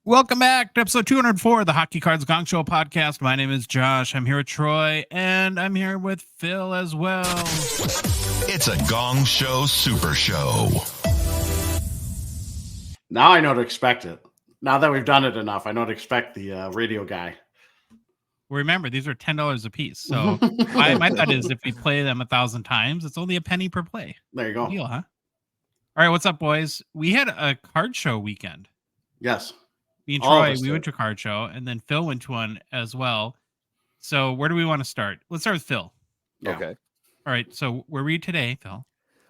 Welcome back to episode 204 of the Hockey Cards Gongshow podcast. My name is Josh. I'm here with Troy, and I'm here with Phil as well. It's a Gong Show Super Show. Now I know to expect it. Now that we've done it enough, I know to expect the radio guy. Well, remember, these are $10 a piece. So my thought is if we play them 1,000 times, it's only a penny per play. There you go. Deal, huh? All right, what's up, boys? We had a card show weekend. Yes. Me and Troy, we went to a card show, and then Phil went to one as well. So where do we want to start? Let's start with Phil. Yeah. Okay. All right, so where were you today, Phil?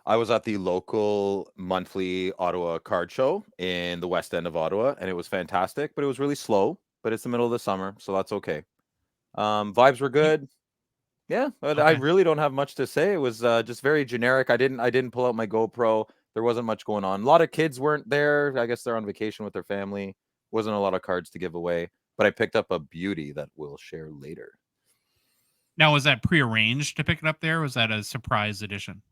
I was at the local monthly Ottawa card show in the west end of Ottawa, and it was fantastic, but it was really slow. But it's the middle of the summer, so that's okay. Vibes were good. Yeah, but I really don't have much to say. It was just very generic. I didn't pull out my GoPro. There wasn't much going on. A lot of kids weren't there. I guess they're on vacation with their family. Wasn't a lot of cards to give away, but I picked up a beauty that we'll share later. Now, was that prearranged to pick it up there? Or was that a surprise edition?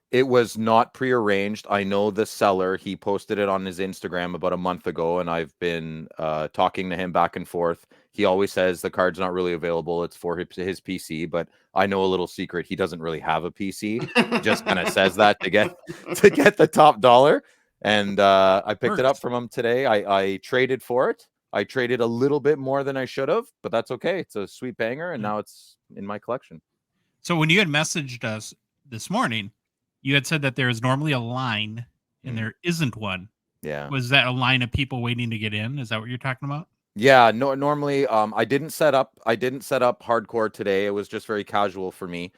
It was not prearranged. I know the seller. He posted it on his Instagram about a month ago, and I've been talking to him back and forth. He always says the card's not really available. It's for his PC, but I know a little secret. He doesn't really have a PC. He just kind of says that to get the top dollar. And I picked it up from him today. I traded for it. I traded a little bit more than I should have, but that's okay. It's a sweet banger, and now it's in my collection. So when you had messaged us this morning, you had said that there is normally a line, and there isn't one. Yeah. Was that a line of people waiting to get in? Is that what you're talking about? Yeah. No. Normally, I didn't set up hardcore today. It was just very casual for me.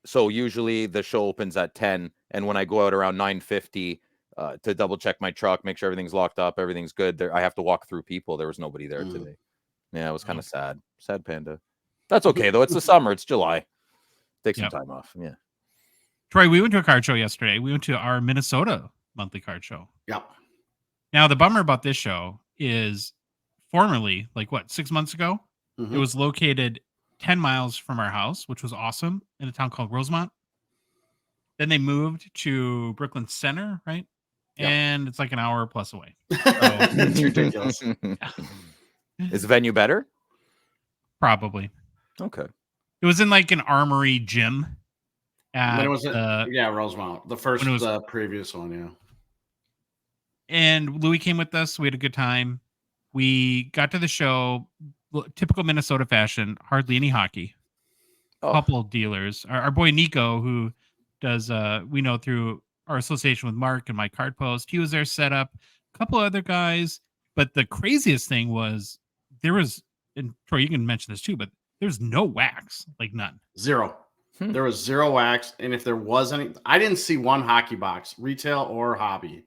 So usually the show opens at 10, and when I go out around 9:50. To double check my truck, make sure everything's locked up, everything's good. I have to walk through people. There was nobody there today. Yeah, it was kind of sad. Sad panda. That's okay though. It's the summer. It's July. Take some time off. Yeah. Troy, we went to a card show yesterday. We went to our Minnesota monthly card show. Yep. Now the bummer about this show is formerly, 6 months ago, it was located 10 miles from our house, which was awesome, in a town called Rosemont. Then they moved to Brooklyn Center, right? Yep. And it's like an hour plus away. So, it's ridiculous. Is the venue better? Probably. Okay. It was in like an armory gym. Rosemont. The previous one, yeah. And Louis came with us. We had a good time. We got to the show, typical Minnesota fashion, hardly any hockey. Couple dealers. Our boy Nico, who does we know through our association with Mark and my card post, he was there set up, a couple other guys. But the craziest thing was there was, and Troy, you can mention this too, but there's no wax, like none. Zero. There was zero wax. And if there was any, I didn't see one hockey box, retail or hobby.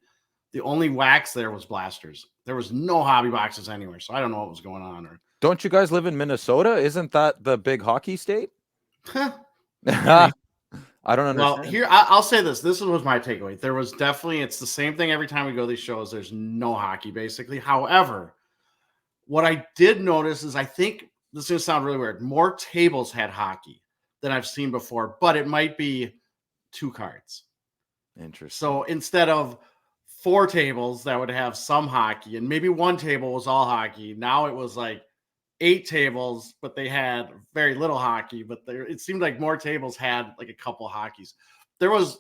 The only wax there was blasters. There was no hobby boxes anywhere. So I don't know what was going on. Don't you guys live in Minnesota? Isn't that the big hockey state? I don't understand. Well, here, I'll say this. This was my takeaway. There was definitely, it's the same thing every time we go to these shows. There's no hockey, basically. However, what I did notice is I think, this is going to sound really weird, more tables had hockey than I've seen before, but it might be 2 cards. Interesting. So instead of 4 tables that would have some hockey, and maybe 1 table was all hockey, now it was like 8 tables, but they had very little hockey. But it seemed like more tables had like a couple of hockeys. There was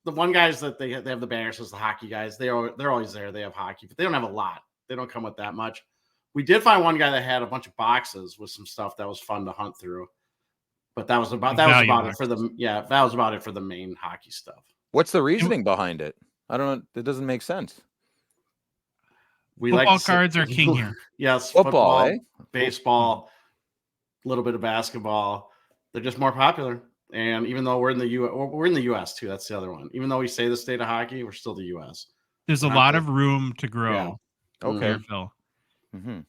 the one guys that they have the banners as the hockey guys. They're always there. They have hockey, but they don't have a lot. They don't come with that much. We did find one guy that had a bunch of boxes with some stuff that was fun to hunt through. But that was about it for the main hockey stuff. What's the reasoning behind it? I don't know. It doesn't make sense. Football cards are king here. Yes, football, baseball, a little bit of basketball. They're just more popular. And even though we're in the U.S. too, that's the other one. Even though we say the state of hockey, we're still the U.S. There's a lot of room to grow. Yeah. Okay, Phil. Mm-hmm.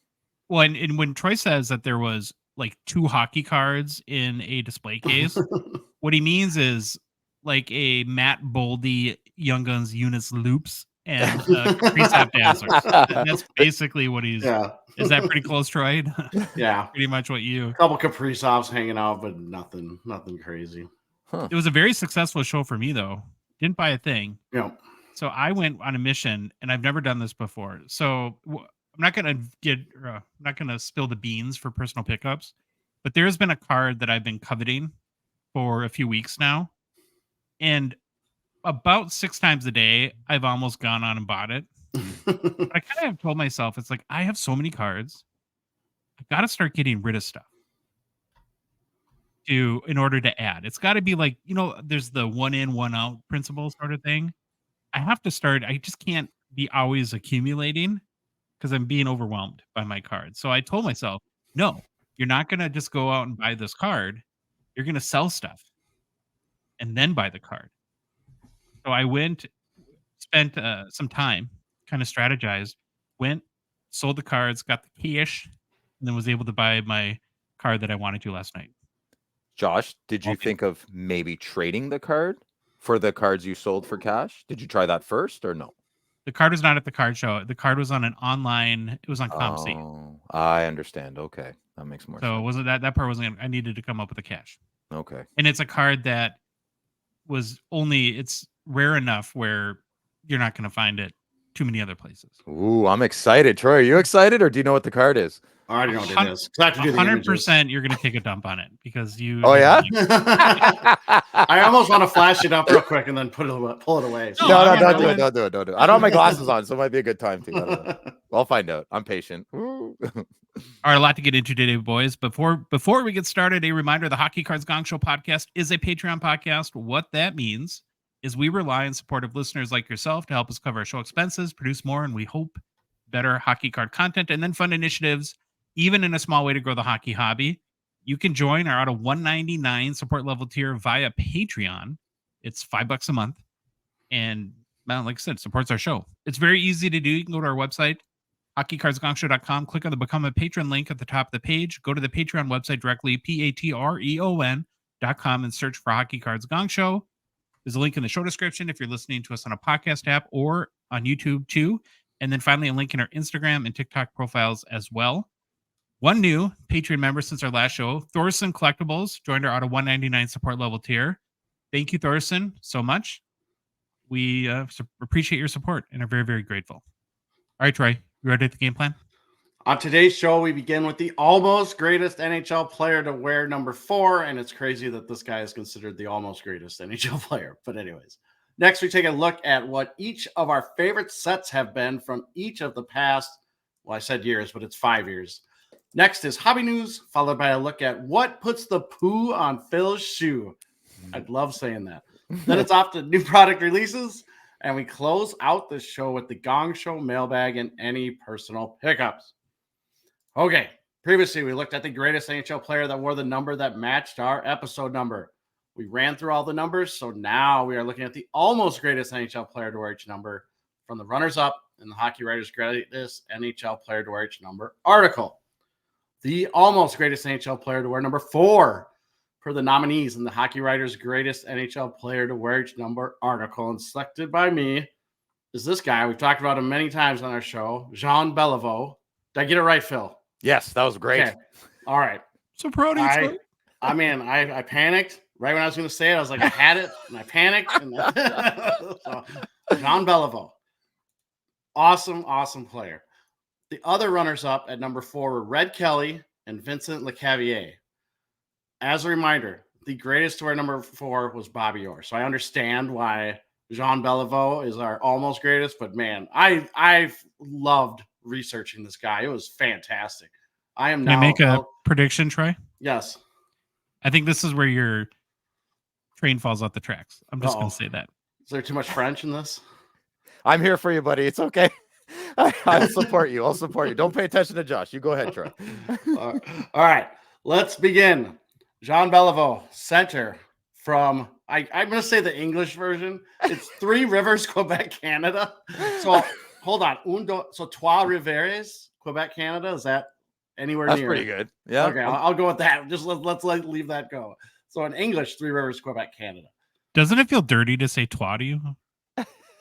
Well, and when Troy says that there was like 2 hockey cards in a display case, what he means is like a Matt Boldy Young Guns Eunice Loops and Precept Dazzlers. That's basically what he's. Yeah. Is that pretty close, Troy? Yeah, pretty much what you. A couple Kaprizovs hanging out, but nothing crazy. Huh. It was a very successful show for me, though. Didn't buy a thing. Yeah. So I went on a mission, and I've never done this before. So not gonna spill the beans for personal pickups, but there has been a card that I've been coveting for a few weeks now, and about 6 times a day, I've almost gone on and bought it. But I kind of have told myself, it's like, I have so many cards. I got to start getting rid of stuff in order to add. It's got to be like, there's the one in, one out principle sort of thing. I have to start. I just can't be always accumulating because I'm being overwhelmed by my cards. So I told myself, no, you're not going to just go out and buy this card. You're going to sell stuff and then buy the card. So I spent some time, kind of strategized, went, sold the cards, got the cash, and then was able to buy my card that I wanted to last night. Josh, did you think of maybe trading the card for the cards you sold for cash? Did you try that first or no? The card was not at the card show. The card was on an online. It was on ComC. Oh, I understand. Okay, that makes more sense. So wasn't that part wasn't? I needed to come up with the cash. Okay. And it's a card that it's rare enough where you're not going to find it too many other places. Ooh, I'm excited. Troy, are you excited, or do you know what the card is? I already know what it is. 100% you're going to take a dump on it because you. Oh, yeah? I almost want to flash it up real quick and then pull it away. So no, don't do it. Don't do it. I don't have my glasses on, so it might be a good time to. I'll find out. I'm patient. All right, a lot to get into today, boys. Before we get started, a reminder: the Hockey Cards Gongshow podcast is a Patreon podcast. What that means is we rely on supportive listeners like yourself to help us cover our show expenses, produce more, and we hope better hockey card content, and then fund initiatives, even in a small way, to grow the hockey hobby. You can join our out of $1.99 support level tier via Patreon. It's $5 a month, and like I said, supports our show. It's very easy to do. You can go to our website, hockeycardsgongshow.com, click on the Become a Patron link at the top of the page, go to the Patreon website directly, patreon.com, and search for Hockey Cards Gongshow. There's a link in the show description if you're listening to us on a podcast app or on YouTube too. And then finally, a link in our Instagram and TikTok profiles as well. One new Patreon member since our last show, Thorson Collectibles, joined our out of $1.99 support level tier. Thank you, Thorson, so much. We appreciate your support and are very, very grateful. All right, Troy, you ready to the game plan? On today's show, we begin with the almost greatest NHL player to wear number 4, and it's crazy that this guy is considered the almost greatest NHL player. But anyways, next we take a look at what each of our favorite sets have been from each of the past, well, I said years, but it's 5 years. Next is hobby news, followed by a look at what puts the poo on Phil's shoe. I'd love saying that. Then it's off to new product releases, and we close out the show with the Gongshow Mailbag and any personal pickups. Okay, previously we looked at the greatest NHL player that wore the number that matched our episode number. We ran through all the numbers, so now we are looking at the almost greatest NHL player to wear each number from the runners-up in the Hockey Writers' Greatest NHL Player to Wear Each Number article. The almost greatest NHL player to wear number 4 for the nominees in the Hockey Writers' Greatest NHL Player to Wear Each Number article, and selected by me, is this guy. We've talked about him many times on our show, Jean Beliveau. Did I get it right, Phil? Yes, that was great. Okay. All right. So proud of you. I panicked right when I was going to say it. I was like, I had it, and I panicked. And so, Jean Beliveau. Awesome player. The other runners-up at number 4 were Red Kelly and Vincent Lecavalier. As a reminder, the greatest to wear number 4 was Bobby Orr. So I understand why Jean Beliveau is our almost greatest, but man, I've loved researching this guy. It was fantastic. Can I make a prediction, Troy? Yes. I think this is where your train falls off the tracks. I'm just going to say that. Is there too much French in this? I'm here for you, buddy. It's okay. I'll support you. Don't pay attention to Josh. You go ahead, Troy. All right. Let's begin. Jean Beliveau, center from, I'm going to say the English version. It's Three Rivers, Quebec, Canada. So hold on. So Trois Rivières, Quebec, Canada. Is that anywhere near? That's pretty good. Yeah. Okay. I'll go with that. Just let's leave that go. So in English, Three Rivers, Quebec, Canada. Doesn't it feel dirty to say trois to you?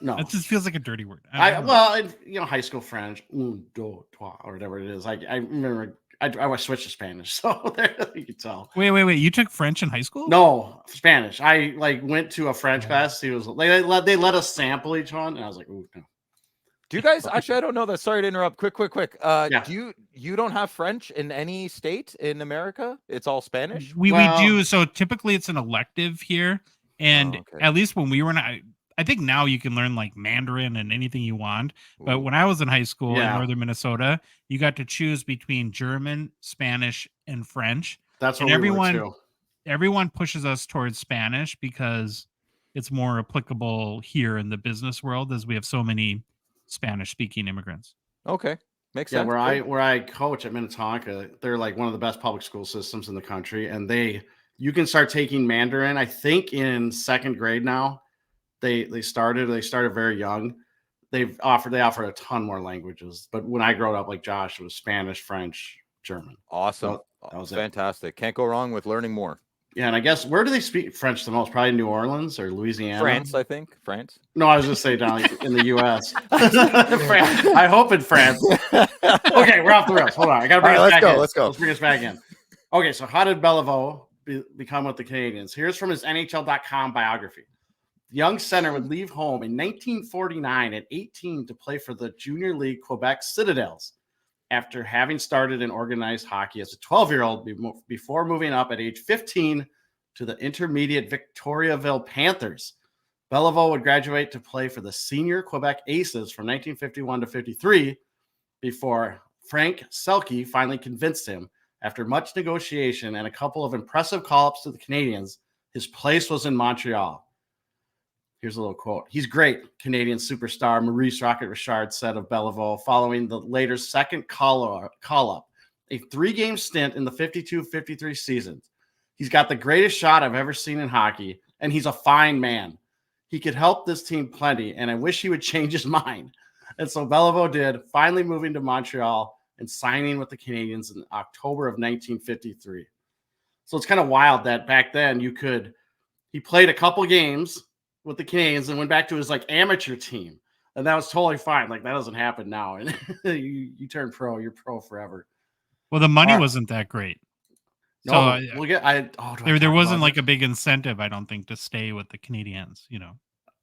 No. It just feels like a dirty word. In high school French, un, deux, trois, or whatever it is. I remember I switched to Spanish, so there you can tell. Wait. You took French in high school? No, Spanish. I went to a French class. He was they let us sample each one, and I was like, ooh, no. Do you guys actually? I don't know that. Sorry to interrupt. Quick. Yeah. Do you don't have French in any state in America? It's all Spanish. We Well- do. So typically it's an elective here. And okay. at least when we were I think now you can learn like Mandarin and anything you want. But Ooh. when I was in high school in Yeah. northern Minnesota, you got to choose between German, Spanish, and French. That's And what we were too. everyone pushes us towards Spanish because it's more applicable here in the business world, as we have so many Spanish speaking immigrants. Okay, makes Yeah, sense. where I coach at Minnetonka, they're like one of the best public school systems in the country, and you can start taking Mandarin. I think in second grade now. They started very young. They offered a ton more languages, but when I grew up, like Josh, it was Spanish, French, German. Awesome. That was it. Fantastic. Can't go wrong with learning more. Yeah, and I guess where do they speak French the most? Probably New Orleans or Louisiana. France, I think. France. No, I was just saying down in the U.S. I hope in France. Okay, we're off the rails. Hold on, I got to bring us back in. Let's go. Let's bring us back in. Okay, so how did Beliveau become with the Canadians? Here's from his NHL.com biography. The young center would leave home in 1949 at 18 to play for the Junior League Quebec Citadels after having started in organized hockey as a 12-year-old before moving up at age 15 to the intermediate Victoriaville Panthers. Beliveau would graduate to play for the senior Quebec Aces from 1951 to 53 before Frank Selke finally convinced him, after much negotiation and a couple of impressive call-ups to the Canadians, his place was in Montreal. Here's a little quote. He's great, Canadian superstar Maurice Rocket Richard said of Beliveau following the later second call-up, a 3-game stint in the 52-53 seasons. He's got the greatest shot I've ever seen in hockey, and he's a fine man. He could help this team plenty, and I wish he would change his mind. And so Beliveau did, finally moving to Montreal and signing with the Canadians in October of 1953. So it's kind of wild that back then he played a couple games with the Canadians and went back to his like amateur team. And that was totally fine. Like that doesn't happen now. And you turn pro, you're pro forever. Well, the money wasn't that great. No, So we'll get, there wasn't like a big incentive, I don't think, to stay with the Canadians,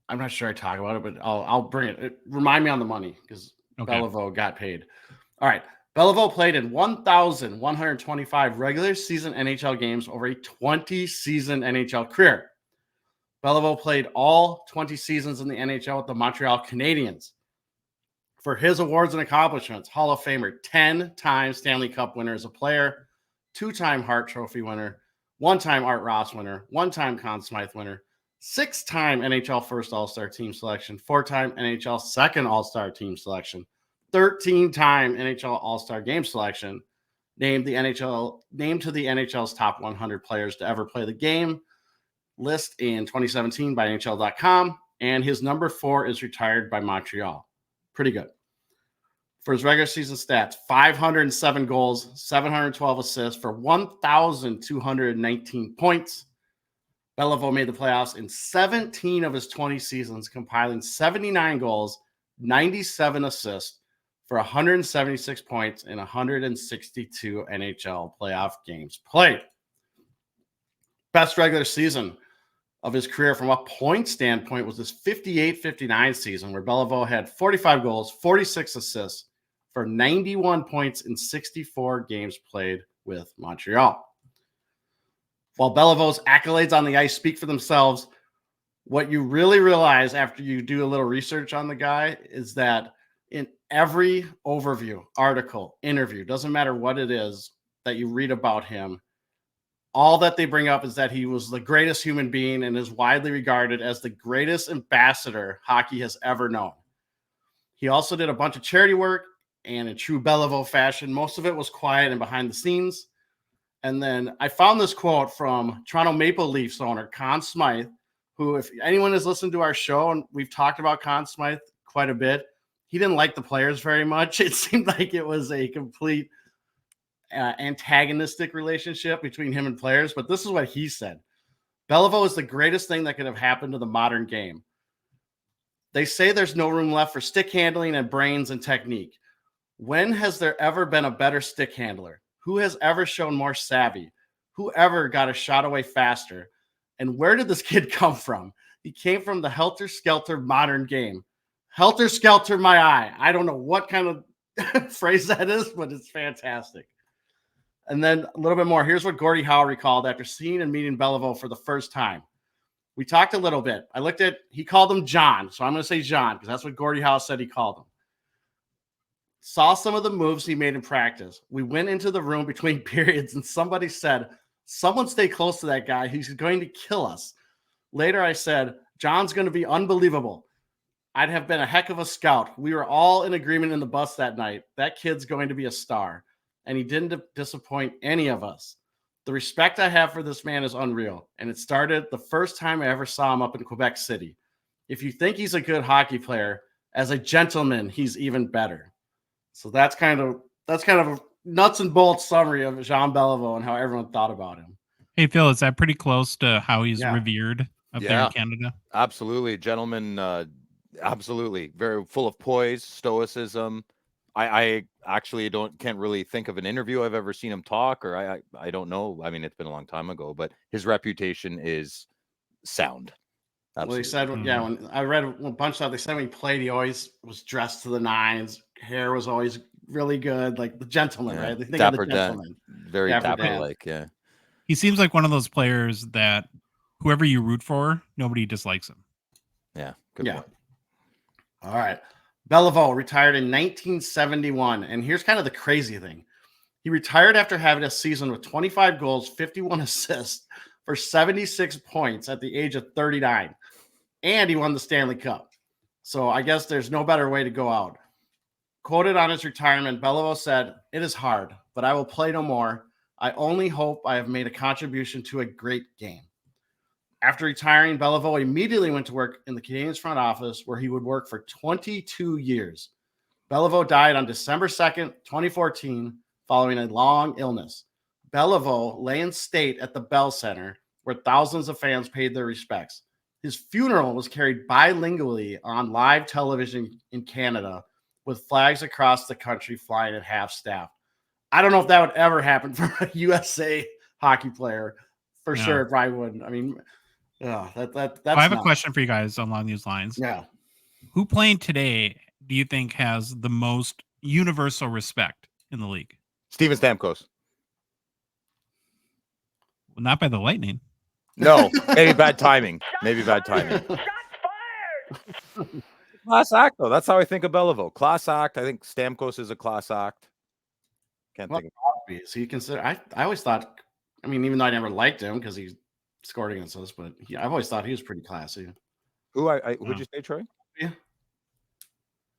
I'm not sure I talk about it, but I'll bring it. Remind me on the money because Beliveau got paid. All right. Beliveau played in 1,125 regular season NHL games over a 20-season NHL career. Beliveau played all 20 seasons in the NHL with the Montreal Canadiens. For his awards and accomplishments, Hall of Famer, 10-time Stanley Cup winner as a player, 2-time Hart Trophy winner, 1-time Art Ross winner, 1-time Conn Smythe winner, 6-time NHL First All-Star Team selection, 4-time NHL Second All-Star Team selection, 13-time NHL All-Star Game selection, named to the NHL's top 100 players to ever play the game list in 2017 by NHL.com, and his number 4 is retired by Montreal. Pretty good. For his regular season stats, 507 goals, 712 assists for 1,219 points. Beliveau made the playoffs in 17 of his 20 seasons, compiling 79 goals, 97 assists for 176 points in 162 NHL playoff games played. Best regular season of his career from a point standpoint was this 58-59 season where Beliveau had 45 goals, 46 assists for 91 points in 64 games played with Montreal. While Beliveau's accolades on the ice speak for themselves, what you really realize after you do a little research on the guy is that in every overview, article, interview, doesn't matter what it is that you read about him, all that they bring up is that he was the greatest human being and is widely regarded as the greatest ambassador hockey has ever known. He also did a bunch of charity work, and in true Beliveau fashion, most of it was quiet and behind the scenes. And then I found this quote from Toronto Maple Leafs owner Conn Smythe, who, if anyone has listened to our show, and we've talked about Conn Smythe quite a bit, he didn't like the players very much. It seemed like it was a complete antagonistic relationship between him and players, but this is what he said. Beliveau is the greatest thing that could have happened to the modern game. They say there's no room left for stick handling and brains and technique. When has there ever been a better stick handler? Who has ever shown more savvy? Who ever got a shot away faster? And where did this kid come from? He came from the helter-skelter modern game. helter skelter my eye. I don't know what kind of phrase that is, but it's fantastic. And then a little bit more. Here's what Gordie Howe recalled after seeing and meeting Beliveau for the first time. We talked a little bit. He called him John. So I'm going to say John because that's what Gordie Howe said he called him. Saw some of the moves he made in practice. We went into the room between periods and somebody said, someone stay close to that guy. He's going to kill us. Later, I said, John's going to be unbelievable. I'd have been a heck of a scout. We were all in agreement in the bus that night. That kid's going to be a star. And he didn't disappoint any of us. The respect I have for this man is unreal. And it started the first time I ever saw him up in Quebec City. If you think he's a good hockey player, as a gentleman, he's even better. So that's kind of a nuts and bolts summary of Jean Beliveau and how everyone thought about him. Hey, Phil, is that pretty close to how he's revered up there in Canada? Absolutely. Gentleman, absolutely. Very full of poise, stoicism. I actually can't really think of an interview I've ever seen him talk, or I don't know. I mean, it's been a long time ago, but his reputation is sound. Absolutely. Well, he said, when I read a bunch of, they said when he played, he always was dressed to the nines. Hair was always really good, like the gentleman, right? They think dapper of the gentleman. Very dapper-like, yeah. He seems like one of those players that whoever you root for, nobody dislikes him. Yeah, good point. All right. Beliveau retired in 1971, and here's kind of the crazy thing. He retired after having a season with 25 goals, 51 assists for 76 points at the age of 39, and he won the Stanley Cup. So I guess there's no better way to go out. Quoted on his retirement, Beliveau said, "It is hard, but I will play no more. I only hope I have made a contribution to a great game." After retiring, Beliveau immediately went to work in the Canadiens front office, where he would work for 22 years. Beliveau died on December 2nd, 2014, following a long illness. Beliveau lay in state at the Bell Center, where thousands of fans paid their respects. His funeral was carried bilingually on live television in Canada, with flags across the country flying at half staff. I don't know if that would ever happen for a USA hockey player. For sure, it probably wouldn't. I mean, that's I have a question for you guys along these lines. Yeah. Who playing today do you think has the most universal respect in the league? Steven Stamkos. Well, not by the Lightning. No, maybe bad timing. Class act, though. That's how I think of Beliveau. Class act. I think Stamkos is a class act. Can't think of Crosby. So you consider? I always thought. I mean, even though I never liked him because he scored against us, but I've always thought he was pretty classy. Who'd you say, Troy? Yeah.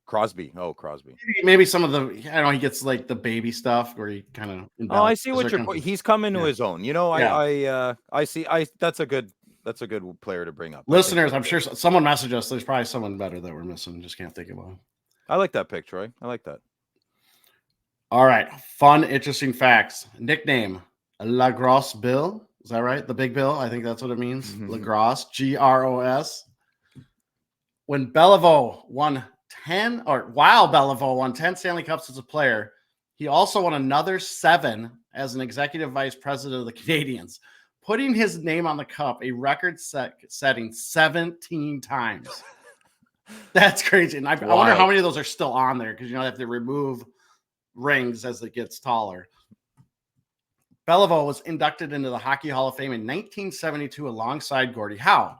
Crosby. Oh, Crosby. Maybe some of the, I don't know, he gets like the baby stuff where he kind of. Oh, I see what you're. He's come into his own. You know, I see. That's a good player to bring up. Listeners, I'm sure someone messaged us. There's probably someone better that we're missing. Just can't think of one. I like that pick, Troy. I like that. All right. Fun, interesting facts. Nickname, La Grosse Bill. Is that right? The Big Bill. I think that's what it means. Mm-hmm. La Grosse, G-R-O-S. When Beliveau won 10, or while Beliveau won 10 Stanley Cups as a player, he also won another 7 as an executive vice president of the Canadiens, putting his name on the cup a record-setting 17 times. That's crazy. And I wonder how many of those are still on there, because they have to remove rings as it gets taller. Beliveau was inducted into the Hockey Hall of Fame in 1972 alongside Gordie Howe.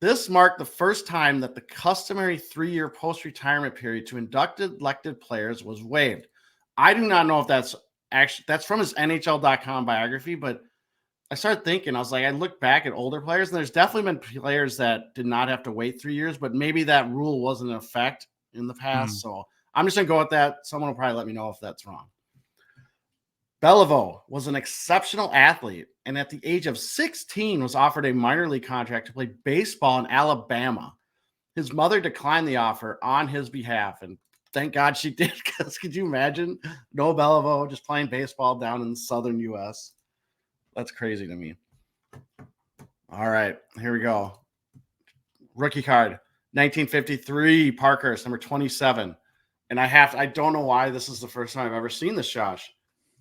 This marked the first time that the customary 3-year post-retirement period to inducted elected players was waived. I do not know if that's from his NHL.com biography, but I started thinking, I was like, I look back at older players, and there's definitely been players that did not have to wait 3 years, but maybe that rule wasn't in effect in the past. So I'm just going to go with that. Someone will probably let me know if that's wrong. Beliveau was an exceptional athlete, and at the age of 16 was offered a minor league contract to play baseball in Alabama. His mother declined the offer on his behalf, and thank God she did, because could you imagine no Beliveau just playing baseball down in the southern U.S.? That's crazy to me. All right, here we go. Rookie card, 1953, Parkhurst, number 27. And I don't know why this is the first time I've ever seen this, Josh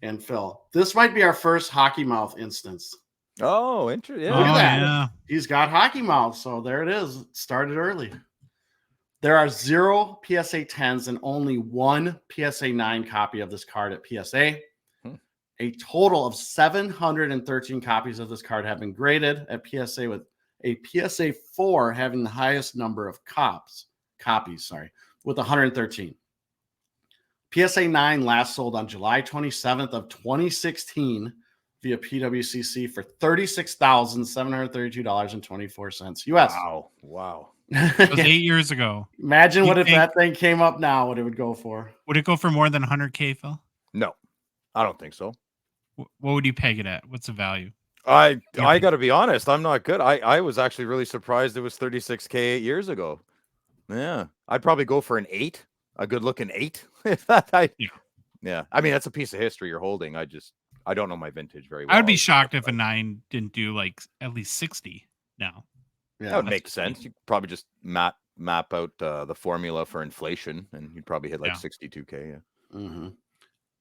and Phil. This might be our first hockey mouth instance. Oh, interesting. Look at that. Yeah. He's got hockey mouth, so there it is. It started early. There are 0 PSA 10s and only 1 PSA 9 copy of this card at PSA. A total of 713 copies of this card have been graded at PSA, with a PSA 4 having the highest number of copies, with 113. PSA 9 last sold on July 27th of 2016 via PWCC for $36,732.24 US. Wow. It was 8 years ago. Imagine what if that thing came up now, what it would go for. Would it go for more than 100K, Phil? No, I don't think so. What would you peg it at? What's the value? I got to be honest. I'm not good. I was actually really surprised it was 36K 8 years ago. Yeah, I'd probably go for an 8, a good looking 8. Yeah. I mean, that's a piece of history you're holding. I don't know my vintage very well. I would be shocked if a 9 didn't do like at least 60 now. Yeah, that would make sense. You probably just map out the formula for inflation, and you'd probably hit like 62K. Yeah. Mm-hmm.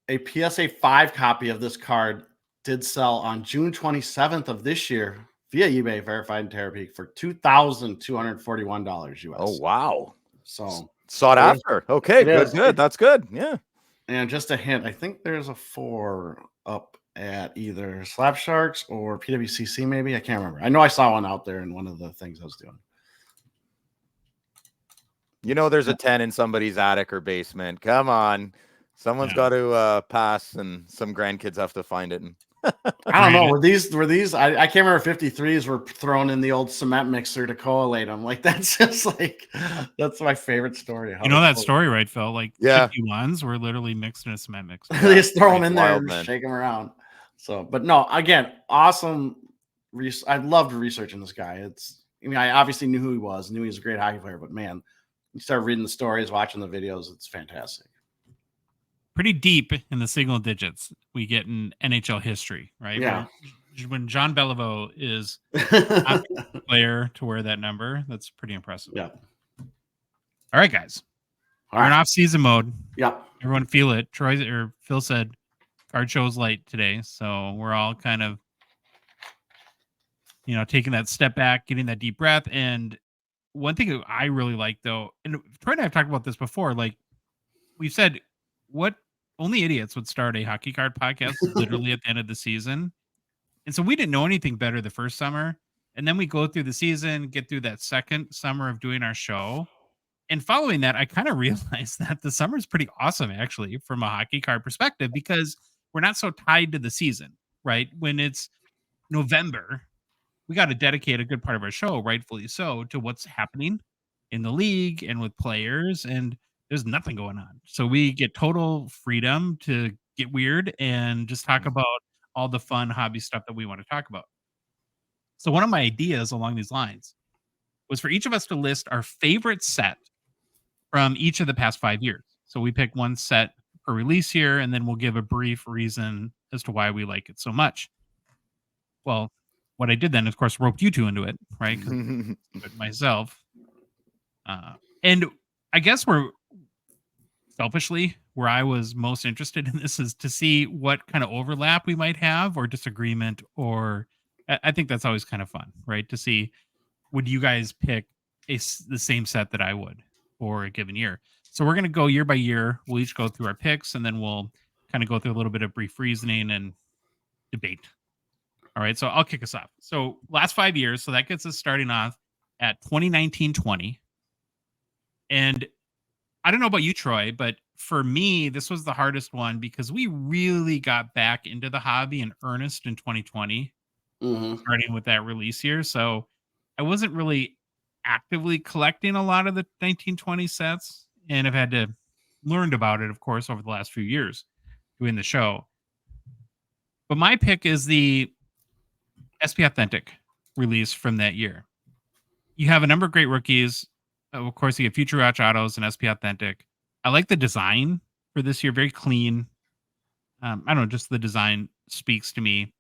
A PSA 5 copy of this card did sell on June 27th of this year via eBay, verified in Terapeak, for $2,241 US. Oh, wow. So sought after. Okay, good. That's good. Yeah. And just a hint, I think there's a 4 up at either Slap Sharks or PWCC, maybe. I can't remember. I know I saw one out there in one of the things I was doing. You know, there's a 10 in somebody's attic or basement. Come on. Someone's got to pass, and some grandkids have to find it. And I don't know. Were these? I can't remember. 53s were thrown in the old cement mixer to collate them. Like, that's just like, that's my favorite story. You know that story, right, Phil? Like, 51s were literally mixed in a cement mixer. They just throw them in there and shake them around. So, but no, again, awesome. I loved researching this guy. I obviously knew who he was, knew he was a great hockey player, but man, you start reading the stories, watching the videos, it's fantastic. Pretty deep in the single digits we get in NHL history, right? Yeah. When John Beliveau is a player to wear that number, that's pretty impressive. Yeah. All right, guys. We're in off-season mode. Yeah. Everyone feel it. Phil said card show is light today, so we're all kind of, taking that step back, getting that deep breath. And one thing I really like, though, and Troy and I have talked about this before, like we've said, what only idiots would start a hockey card podcast literally at the end of the season. And so we didn't know anything better the first summer. And then we go through the season, get through that second summer of doing our show. And following that, I kind of realized that the summer is pretty awesome, actually, from a hockey card perspective, because we're not so tied to the season, right? When it's November, we got to dedicate a good part of our show, rightfully so, to what's happening in the league and with players. And there's nothing going on. So we get total freedom to get weird and just talk about all the fun hobby stuff that we want to talk about. So one of my ideas along these lines was for each of us to list our favorite set from each of the past 5 years. So we pick one set per release year, and then we'll give a brief reason as to why we like it so much. Well, what I did then, of course, roped you two into it, right? Myself. And I guess selfishly, where I was most interested in this is to see what kind of overlap we might have or disagreement, or I think that's always kind of fun, right? To see, would you guys pick the same set that I would for a given year? So we're going to go year by year. We'll each go through our picks, and then we'll kind of go through a little bit of brief reasoning and debate. All right, so I'll kick us off. So last 5 years, so that gets us starting off at 2019-20. And I don't know about you, Troy, but for me, this was the hardest one because we really got back into the hobby in earnest in 2020, starting with that release year. So I wasn't really actively collecting a lot of the 1920 sets, and I've had to learned about it, of course, over the last few years doing the show. But my pick is the SP Authentic release from that year. You have a number of great rookies. Of course, you get Future Watch Autos and SP Authentic. I like the design for this year. Very clean. I don't know, just the design speaks to me.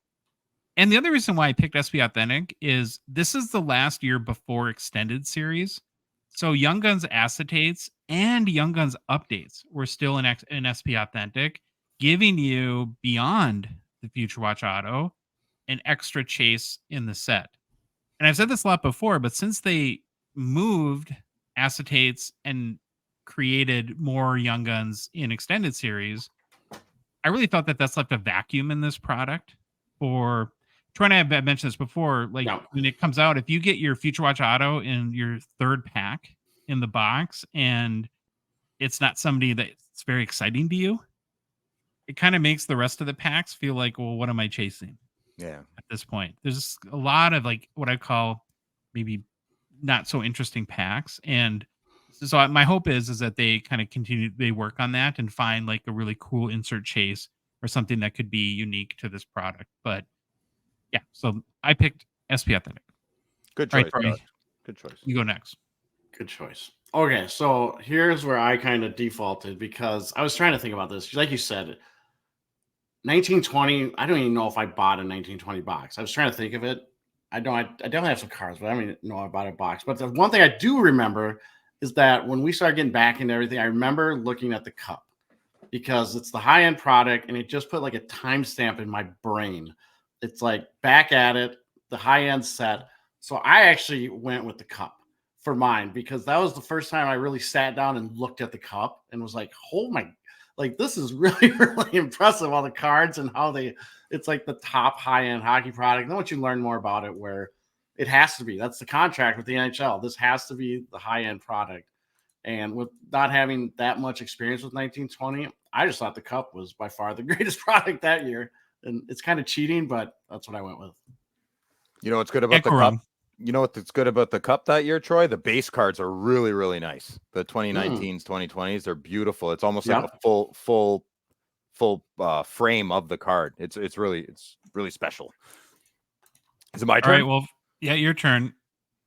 And the other reason why I picked SP Authentic is this is the last year before Extended Series. So Young Guns Acetates and Young Guns Updates were still in SP Authentic, giving you, beyond the Future Watch Auto, an extra chase in the set. And I've said this a lot before, but since they moved acetates and created more Young Guns in extended series, I really thought that that's left a vacuum in this product. For Troy and I have mentioned this before. Like when it comes out, if you get your Future Watch Auto in your third pack in the box, and it's not somebody that's very exciting to you, it kind of makes the rest of the packs feel like, well, what am I chasing? Yeah. At this point, there's a lot of like what I call maybe not so interesting packs, and so my hope is that they kind of they work on that and find like a really cool insert chase or something that could be unique to this product. But yeah, so I picked SP Authentic. Good choice. All right, good choice. You go next. Good choice. Okay, so here's where I kind of defaulted because I was trying to think about this. Like you said, 1920. I don't even know if I bought a 1920 box. I was trying to think of it. I definitely have some cards, but I don't even know I bought a box. But the one thing I do remember is that when we started getting back into everything, I remember looking at the cup because it's the high-end product, and it just put like a timestamp in my brain. It's like back at it, the high-end set. So I actually went with the cup for mine because that was the first time I really sat down and looked at the cup and was like, oh my, like this is really, really impressive, all the cards and how it's like the top high-end hockey product. Then once you learn more about it, where it has to be, that's the contract with the NHL. This has to be the high-end product. And with not having that much experience with 1920, I just thought the cup was by far the greatest product that year. And it's kind of cheating, but that's what I went with. You know what's good about the cup? You know what's good about the cup that year, Troy? The base cards are really, really nice. The 2019s, 2020s, they're beautiful. It's almost like a full frame of the card. It's really special. Is it my turn? All right, well, yeah, your turn.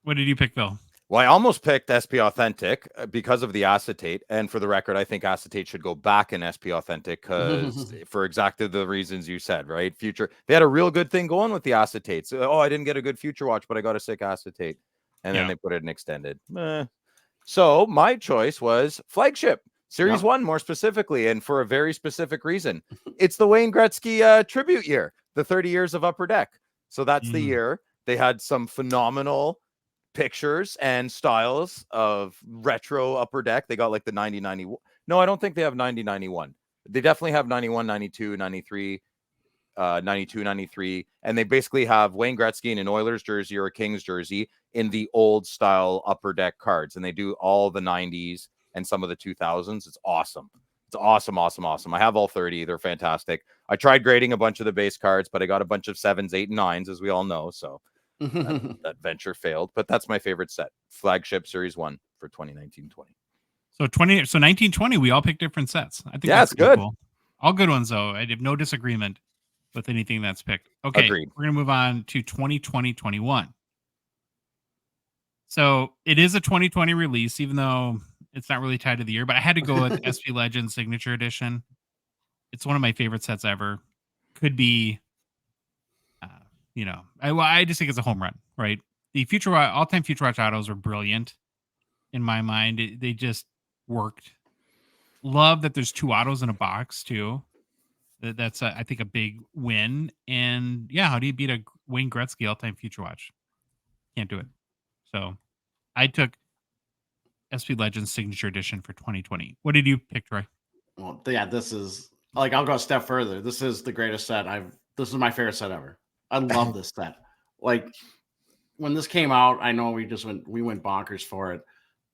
What did you pick, Phil? Well, I almost picked SP Authentic because of the acetate. And for the record, I think acetate should go back in SP Authentic because for exactly the reasons you said, right? They had a real good thing going with the acetates. Oh, I didn't get a good Future Watch, but I got a sick acetate. And then they put it in extended. So my choice was Flagship Series 1, more specifically, and for a very specific reason. It's the Wayne Gretzky tribute year, the 30 years of Upper Deck. So that's the year. They had some phenomenal pictures and styles of retro Upper Deck. They got like the 90-91. No, I don't think they have 90-91. They definitely have 91, 92, 93, 92, 93. And they basically have Wayne Gretzky in an Oilers jersey or a Kings jersey in the old style Upper Deck cards. And they do all the 90s and some of the 2000s. It's awesome. It's awesome, awesome, awesome. I have all 30. They're fantastic. I tried grading a bunch of the base cards, but I got a bunch of 7s, 8, and 9s, as we all know. So that venture failed, but that's my favorite set. Flagship Series 1 for 2019-20. So 1920, we all picked different sets. I think that's good. Cool. All good ones, though. I have no disagreement with anything that's picked. Okay, agreed. We're gonna move on to 2020-21. So it is a 2020 release, even though it's not really tied to the year. But I had to go with SP Legends Signature Edition. It's one of my favorite sets ever. Could be. I just think it's a home run, right? The all-time Future Watch autos are brilliant in my mind. They just worked. Love that there's 2 autos in a box too. That's I think a big win. And yeah, how do you beat a Wayne Gretzky all-time Future Watch? Can't do it. So I took SP Legends Signature Edition for 2020. What did you pick, Troy? Well, yeah, this is like, I'll go a step further. This is the greatest set this is my favorite set ever. I love this set. Like when this came out, I know we went bonkers for it.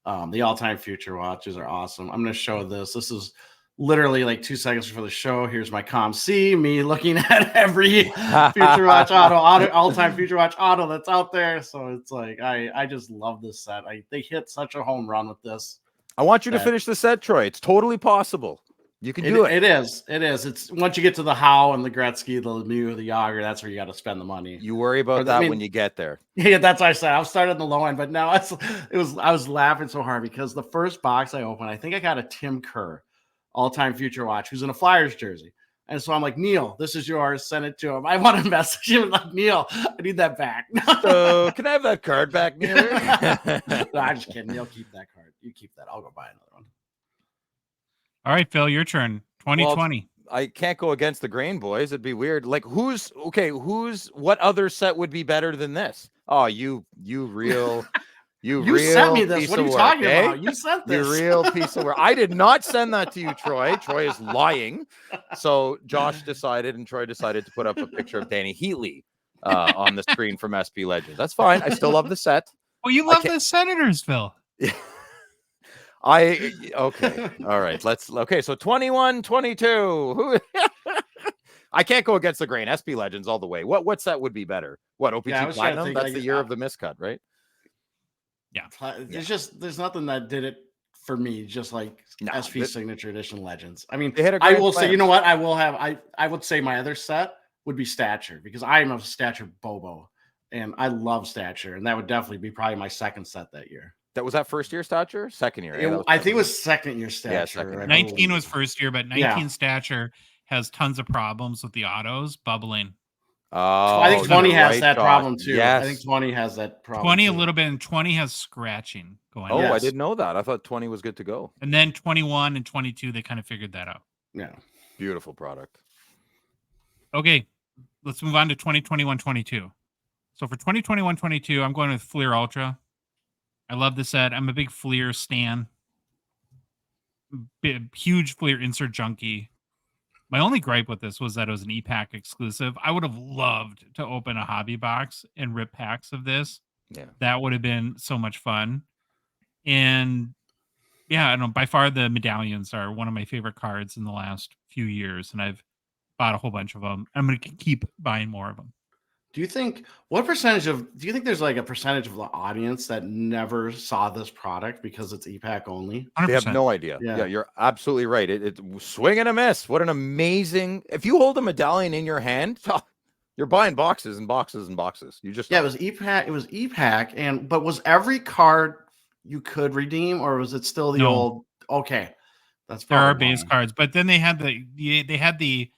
The all-time Future Watches are awesome. I'm going to show this. This is literally like 2 seconds before the show. Here's my ComC, me looking at every Future Watch auto, all-time Future Watch auto that's out there. So it's like, I just love this set. They hit such a home run with this. I want you to finish the set, Troy. It's totally possible. You can do it. It is. It's once you get to the Howe and the Gretzky, the Lemieux, the Yager, that's where you got to spend the money. You worry about that when you get there. Yeah, that's what I said. I started on the low end, but now I was laughing so hard because the first box I opened, I think I got a Tim Kerr, all-time Future Watch, who's in a Flyers jersey. And so I'm like, Neil, this is yours. Send it to him. I want to message him like, Neil, I need that back. So can I have that card back, Neil? No, I'm just kidding. Neil, keep that card. You keep that. I'll go buy another one. All right, Phil, your turn. 2020. Well, I can't go against the grain, boys. It'd be weird. Like what other set would be better than this? Oh, you real You sent me this. What are you talking about? You sent this. You real piece of work. I did not send that to you, Troy. Troy is lying. So Josh decided and Troy decided to put up a picture of Danny Heatley on the screen from SP Legends. That's fine. I still love the set. Oh, you love the Senators, Phil. Okay. All right. So 21, 22. Who I can't go against the grain. SP Legends all the way. What set would be better? What, OPG Platinum? That's the year of the miscut, right? Yeah. It's just there's nothing that did it for me, just like SP Signature Edition Legends. I mean, I will say, you know what? I would say my other set would be Stature, because I am a Stature Bobo and I love Stature, and that would definitely be probably my second set that year. That was that first year Stature? Second year. I think it was second year Stature. Yeah, second year. 19 was first year, but 19 Stature has tons of problems with the autos bubbling. I think 20 has that problem too. Yes. I think 20 has that problem. 20 too. a little bit, and 20 has scratching going. Oh, yes. I didn't know that. I thought 20 was good to go. And then 21 and 22, they kind of figured that out. Yeah. Beautiful product. Okay, let's move on to 2021-22. So for 2021-22, I'm going with Fleer Ultra. I love the set. I'm a big Fleer stan. Huge Fleer insert junkie. My only gripe with this was that it was an E-Pack exclusive. I would have loved to open a hobby box and rip packs of this. Yeah. That would have been so much fun. And yeah, I don't know, by far the medallions are one of my favorite cards in the last few years, and I've bought a whole bunch of them. I'm going to keep buying more of them. Do you think there's like a percentage of the audience that never saw this product because it's E-Pack only? 100%. They have no idea. Yeah, you're absolutely right. It's swing and a miss. What an amazing, if you hold a medallion in your hand, you're buying boxes and boxes and boxes. You just, it was E-Pack. It was E-Pack. But was every card you could redeem, or was it still the old? Okay. There are base cards, but then they had the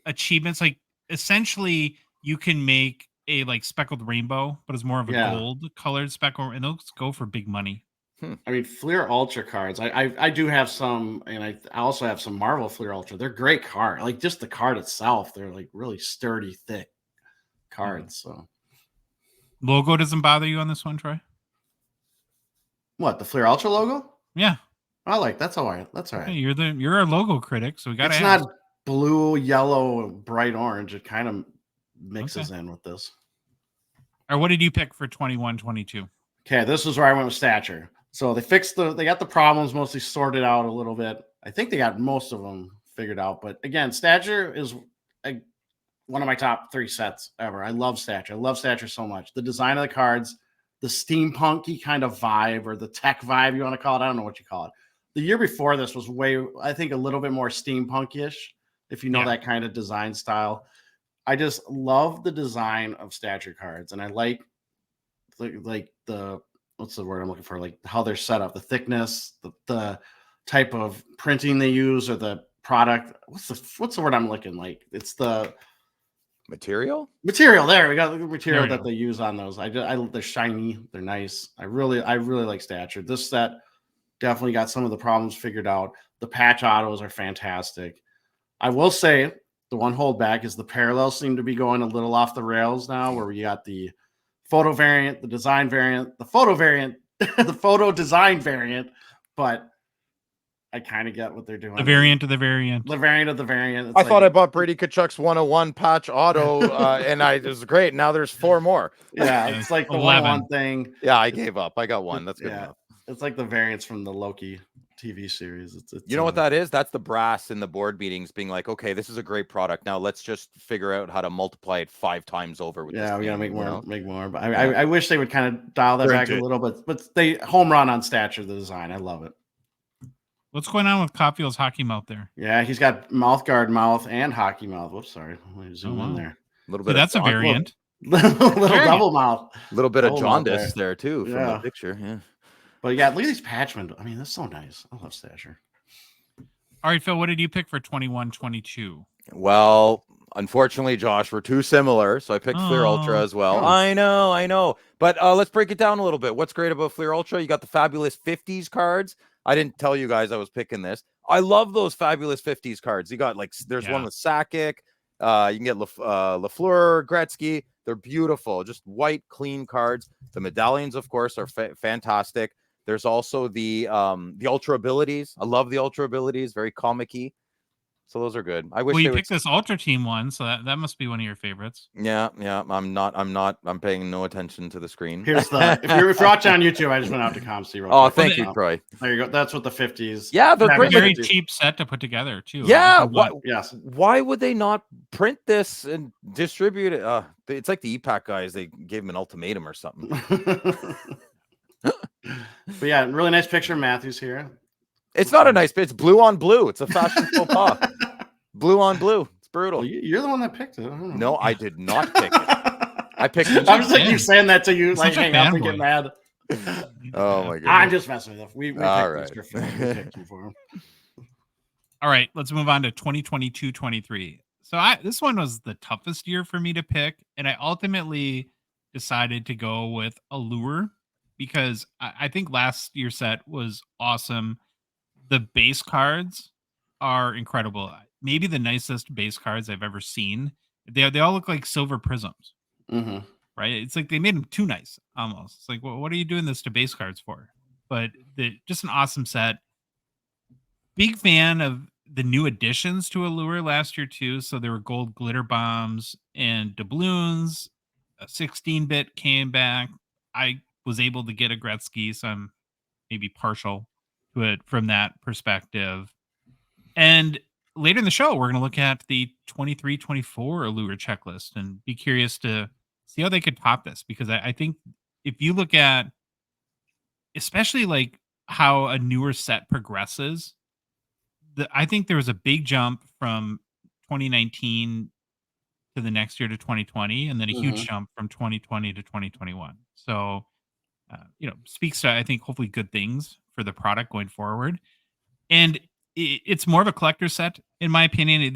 achievements. Like essentially you can make a like speckled rainbow, but it's more of a gold colored speckle, and those go for big money. I mean, Fleer Ultra cards. I do have some, and I also have some Marvel Fleer Ultra. They're great cards. Like just the card itself, they're like really sturdy, thick cards. So logo doesn't bother you on this one, Troy? What, the Fleer Ultra logo? Yeah. I like that's all right. That's all right. Hey, you're a logo critic, so we got to. It's not blue, yellow, bright orange. It kind of mixes in with this. All right, what did you pick for 21-22? Okay, this is where I went with Stature. So they got the problems mostly sorted out a little bit. I think they got most of them figured out. But again, Stature is one of my top 3 sets ever. I love Stature. I love Stature so much. The design of the cards, the steampunky kind of vibe, or the tech vibe you want to call it. I don't know what you call it. The year before this was I think a little bit more steampunk-ish, if you know that kind of design style. I just love the design of Stature cards, and I like the what's the word I'm looking for? Like how they're set up, the thickness, the type of printing they use, or the product. What's the word I'm looking like? It's the material. There we go. The material that they use on those. They're shiny. They're nice. I really like Stature. This set definitely got some of the problems figured out. The patch autos are fantastic. I will say the one holdback is the parallels seem to be going a little off the rails now, where we got the photo variant, the design variant, the photo variant, the photo design variant, but I kind of get what they're doing. The variant of the variant. The variant of the variant. I thought I bought Brady Kachuk's 101 patch auto, and it was great. Now there's 4 more. Yeah, it's like the 101 thing. Yeah, I gave up. I got 1. That's good enough. It's like the variants from the Loki TV series. It's you know what that is? That's the brass in the board meetings being like, okay, this is a great product. Now let's just figure out how to multiply it 5 times over. With we gotta make more. But I wish they would kind of dial that back a little bit. But they home run on Stature, the design. I love it. What's going on with Copfield's hockey mouth there? Yeah, he's got mouth guard mouth and hockey mouth. Whoops, sorry. Let me zoom in there. A little bit. That's a variant. Little double mouth. A little bit of jaundice there too from the picture. Yeah. But yeah, look at these patchmen. I mean, that's so nice. I love Stature. All right, Phil, what did you pick for 21-22? Well, unfortunately, Josh, we're too similar, so I picked Fleer Ultra as well. I know. But let's break it down a little bit. What's great about Fleer Ultra? You got the fabulous 50s cards. I didn't tell you guys I was picking this. I love those fabulous 50s cards. You got there's one with Sakic. You can get Lafleur, Gretzky. They're beautiful, just white, clean cards. The medallions, of course, are fantastic. There's also the ultra abilities. I love the ultra abilities, very comic-y. So those are good. I wish Well, you they would. picked this Ultra Team one, so that must be one of your favorites. Yeah. I'm paying no attention to the screen. Here's the if you're watching on YouTube, I just went out to ComC real quick. Thank you, Troy. There you go. That's what the 50s. Yeah, they're great. Very cheap set to put together too. Yeah. Yes. Why would they not print this and distribute it? It's like the EPAC guys. They gave them an ultimatum or something. But yeah, really nice picture of Matthews here. It's not a nice bit. It's blue on blue. It's a fashion faux pas. Blue on blue. It's brutal. Well, you're the one that picked it. No, I did not pick it. I picked it. I'm just like you saying that to you, like Such a hang up and fanboy. get mad. Oh my god. I'm just messing with you. We picked All this right. for him. We picked you for him. All right, let's move on to 2022-23. So this one was the toughest year for me to pick, and I ultimately decided to go with Allure because I think last year's set was awesome. The base cards are incredible. Maybe the nicest base cards I've ever seen. They all look like silver prisms, Mm-hmm. right? It's like they made them too nice almost. It's like, well, what are you doing this to base cards for? But just an awesome set. Big fan of the new additions to Allure last year too. So there were gold glitter bombs and doubloons. A 16-bit came back. I was able to get a Gretzky, so I'm maybe partial to it from that perspective. And later in the show, we're going to look at the 23-24 Allure checklist and be curious to see how they could top this, because I think if you look at especially like how a newer set progresses, I think there was a big jump from 2019 to the next year to 2020, and then a huge jump from 2020 to 2021. So, speaks to, I think, hopefully good things for the product going forward. And it's more of a collector set, in my opinion.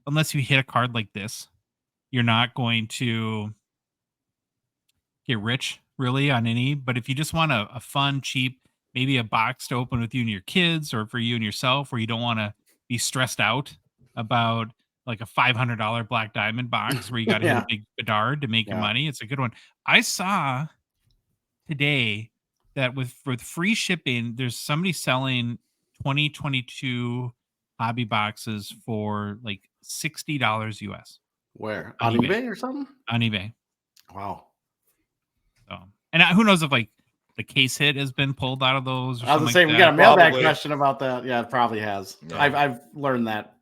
Unless you hit a card like this, you're not going to get rich really on any. But if you just want a fun, cheap, maybe a box to open with you and your kids, or for you and yourself, where you don't want to be stressed out about like a $500 Black Diamond box where you got to hit a big bedard to make your money. It's a good one. I saw today that with free shipping, there's somebody selling 2022 hobby boxes for like $60 US. Where? On eBay or something? On eBay. Wow. So, and who knows if like the case hit has been pulled out of those. I was gonna say we got a mailbag question about that. Yeah, it probably has. Yeah. I've learned that.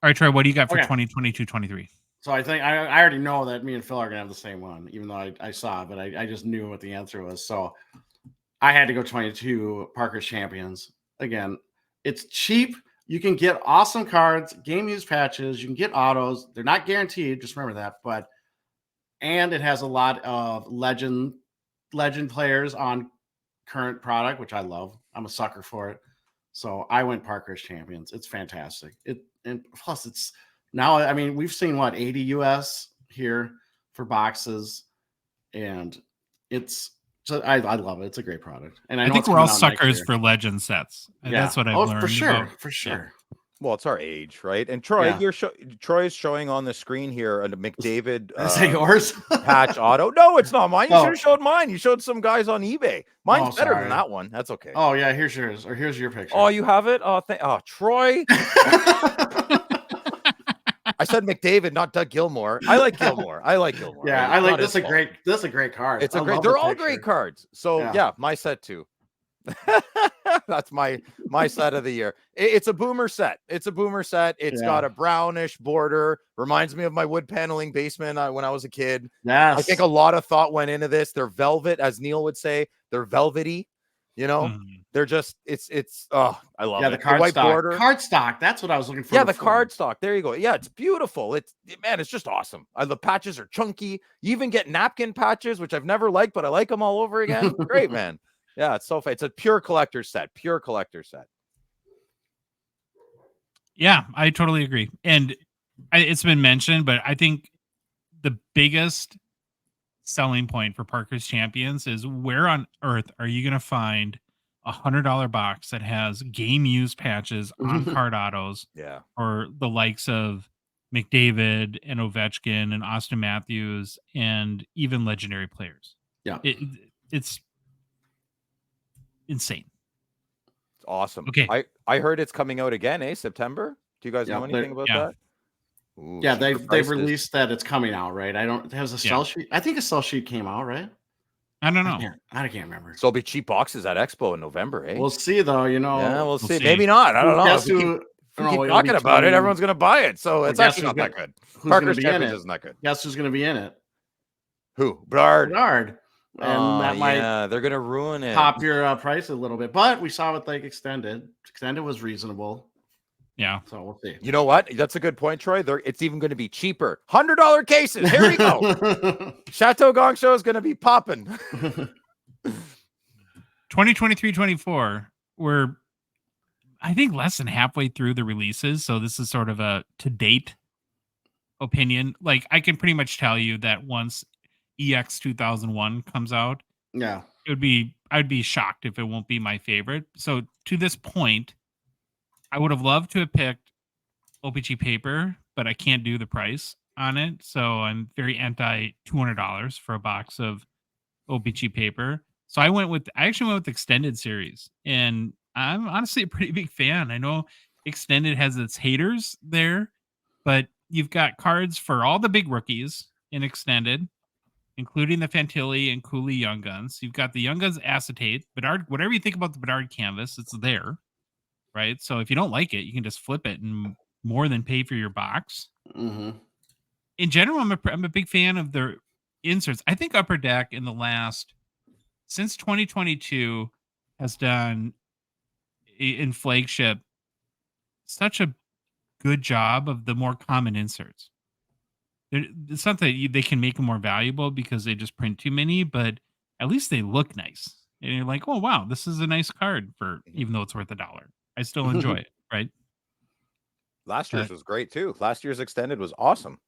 All right, Troy, what do you got for 2022-23? So I think I already know that me and Phil are gonna have the same one, even though I saw it, but I just knew what the answer was. So I had to go 22 Parker's Champions. Again, it's cheap. You can get awesome cards, game used patches. You can get autos. They're not guaranteed. Just remember that. And it has a lot of legend players on current product, which I love. I'm a sucker for it. So I went Parker's Champions. It's fantastic. And plus it's now, I mean, we've seen 80 US here for boxes, and I love it. It's a great product. And I think we're all suckers for legend sets. Yeah. That's what I've learned. For sure. Well, it's our age, right? And Troy, Troy's showing on the screen here a McDavid Is that yours? patch auto. No, it's not mine. You should have showed mine. You showed some guys on eBay. Mine's better than that one. That's okay. Oh yeah, here's yours, or here's your picture. Oh, you have it? Oh, Troy. I said McDavid, not Doug Gilmour. I like Gilmour. Yeah, I like this. This is a great card. It's they're all great cards. So yeah, my set too. That's my set of the year. It's a boomer set. It's got a brownish border. Reminds me of my wood paneling basement when I was a kid. Yes. I think a lot of thought went into this. They're velvet, as Neil would say. They're velvety. They're just I love it. The card white stock. border. Card stock. That's what I was looking for. Yeah, the card stock. There you go. Yeah, it's beautiful. It's just awesome. The patches are chunky. You even get napkin patches, which I've never liked, but I like them all over again. Great, man. Yeah, it's so fun. It's a pure collector set. Yeah, I totally agree. And it's been mentioned, but I think the biggest selling point for Parker's Champions is where on earth are you going to find $100 box that has game used patches on card autos Yeah. or the likes of McDavid and Ovechkin and Austin Matthews and even legendary players. Yeah. It's insane. It's awesome. Okay. I heard it's coming out again, September? Do you guys know anything about that? Ooh, yeah, cheaper they've prices. released that it's coming out, right? Has a sell sheet. I think a sell sheet came out, right? I don't know. I can't remember. So it'll be cheap boxes at Expo in November, eh? We'll see, though. Yeah, we'll see. Maybe not. I don't know. Guess If we keep talking about it, everyone's going to buy it. So it's actually not that good. Parker's Champions isn't that good. Guess who's going to be in it? Who? Bedard. And that might they're going to ruin it. Pop your price a little bit. But we saw with Extended. Extended was reasonable. Yeah. So we'll see. You know what? That's a good point, Troy. It's even going to be cheaper. $100 cases. Here we go. Chateau Gongshow is going to be popping. 2023-24, we're, I think, less than halfway through the releases. So this is sort of a to-date opinion. Like, I can pretty much tell you that once EX 2001 comes out, yeah, I'd be shocked if it won't be my favorite. So to this point, I would have loved to have picked OPG paper, but I can't do the price on it. So I'm very anti $200 for a box of OPG paper. So I actually went with Extended series, and I'm honestly a pretty big fan. I know Extended has its haters there, but you've got cards for all the big rookies in Extended, including the Fantilli and Cooley Young Guns. You've got the Young Guns acetate, Bedard, whatever you think about the Bedard canvas, it's there, right? So if you don't like it, you can just flip it and more than pay for your box. Mm-hmm. In general, I'm a big fan of their inserts. I think Upper Deck since 2022 has done in flagship such a good job of the more common inserts. It's not that they can make them more valuable because they just print too many, but at least they look nice. And you're like, oh, wow, this is a nice card even though it's worth $1. I still enjoy it, right? Last year's was great too. Last year's Extended was awesome.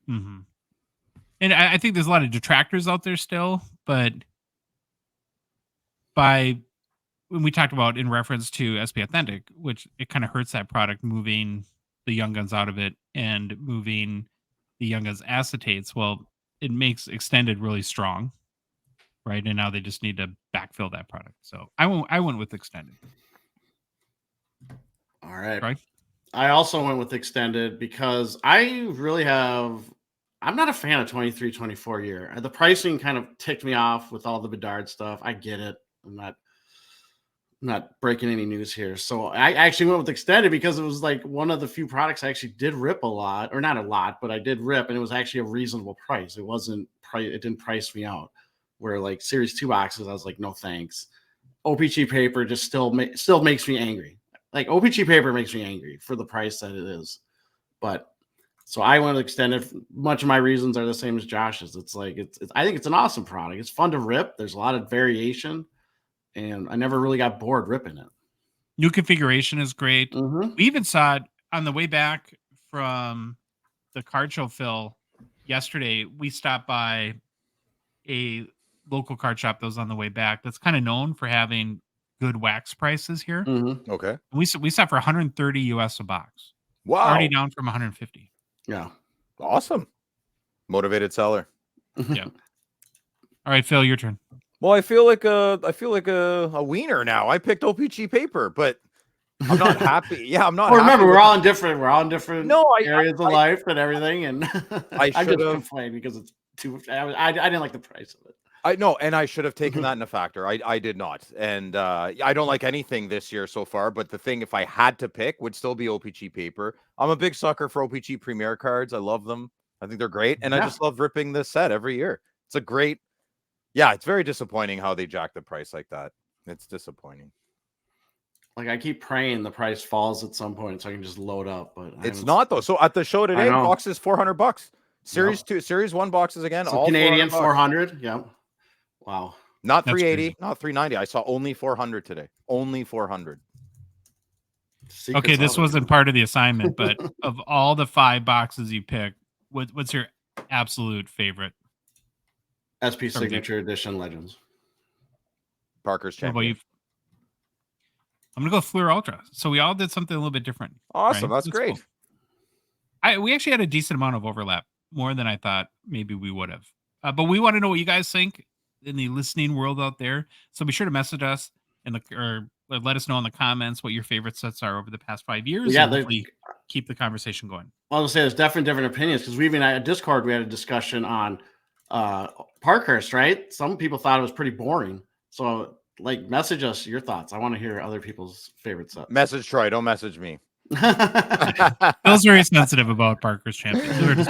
Mm-hmm. And I think there's a lot of detractors out there still, but when we talked about in reference to SP Authentic, which it kind of hurts that product moving the Young Guns out of it and moving the Young Guns acetates. Well, it makes Extended really strong, right? And now they just need to backfill that product. So I went with Extended. All right. Right. I also went with Extended because I'm not a fan of 23-24 year. The pricing kind of ticked me off with all the Bedard stuff. I get it. I'm not breaking any news here. So I actually went with Extended because it was like one of the few products I actually did rip a lot, or not a lot, but I did rip, and it was actually a reasonable price. It didn't price me out. Where like Series 2 boxes, I was like, no thanks. OPG paper just still makes me angry. Like OPG paper makes me angry for the price that it is. But so I went Extended. Much of my reasons are the same as Josh's. It's like I think it's an awesome product. It's fun to rip. There's a lot of variation, and I never really got bored ripping it. New configuration is great. Mm-hmm. We even saw it on the way back from the card show, Phil. Yesterday, we stopped by a local card shop that was on the way back that's kind of known for having good wax prices here. Mm-hmm. Okay. We saw for $130 US a box. Wow. Already down from 150. Yeah. Awesome. Motivated seller. Yeah. All right, Phil, your turn. Well, I feel like a wiener now. I picked OPG paper, but I'm not happy. Yeah, I'm not. Well, remember, happy we're all in different areas of I, life and everything, and I just complained because it's too. I didn't like the price of it. I know, and I should have taken that into factor. I did not, and I don't like anything this year so far. But the thing, if I had to pick, would still be OPG paper. I'm a big sucker for OPG Premier cards. I love them. I think they're great, and I just love ripping this set every year. It's a great. Yeah, it's very disappointing how they jack the price like that. It's disappointing. Like I keep praying the price falls at some point so I can just load up, but it's not though. So at the show today, box is $400. Series 2, Series 1 boxes again. So all Canadian $400. Yep. Wow. Not 380, not 390. I saw only 400 today. Only 400. Okay, this wasn't part of the assignment, but of all the 5 boxes you picked, what's your absolute favorite? SP Signature Edition Legends. Parker's Champion. I'm gonna go Fluor Ultra. So we all did something a little bit different. Awesome. right? That's great. Cool. We actually had a decent amount of overlap, more than I thought maybe we would have. But we want to know what you guys think in the listening world out there. So be sure to message us or let us know in the comments what your favorite sets are over the past 5 years. Yeah, and hopefully keep the conversation going. I was gonna say there's definitely different opinions because we even at Discord we had a discussion on Parkhurst, right? Some people thought it was pretty boring. So like message us your thoughts. I want to hear other people's favorite sets. Message Troy, don't message me. Phil's very sensitive about Parker's champions.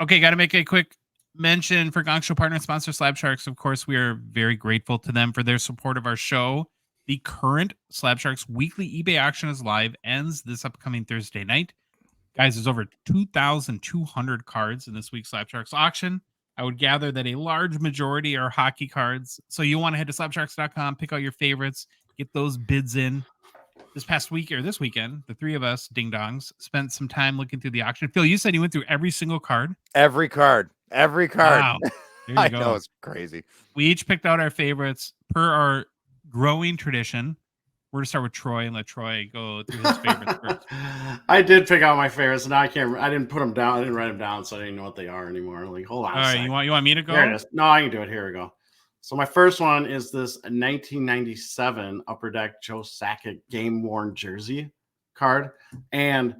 Okay, got to make a quick mention for Gongshow partner and sponsor Slab Sharks. Of course, we are very grateful to them for their support of our show. The current Slab Sharks weekly eBay auction is live, ends this upcoming Thursday night. Guys, there's over 2,200 cards in this week's Slab Sharks auction. I would gather that a large majority are hockey cards. So you want to head to slabsharks.com, pick out your favorites, get those bids in. This past week or this weekend, the three of us, ding dongs, spent some time looking through the auction. Phil, you said you went through every single card. Every card. Wow. There you I go. know, it's crazy. We each picked out our favorites per our growing tradition. We're going to start with Troy and let Troy go through his favorites first. I did pick out my favorites, and now I can't. I didn't put them down. I didn't write them down, so I didn't know what they are anymore. Like, hold on. All right, you want me to go? There it is. No, I can do it. Here we go. So my first one is this 1997 Upper Deck Joe Sakic game worn jersey card, and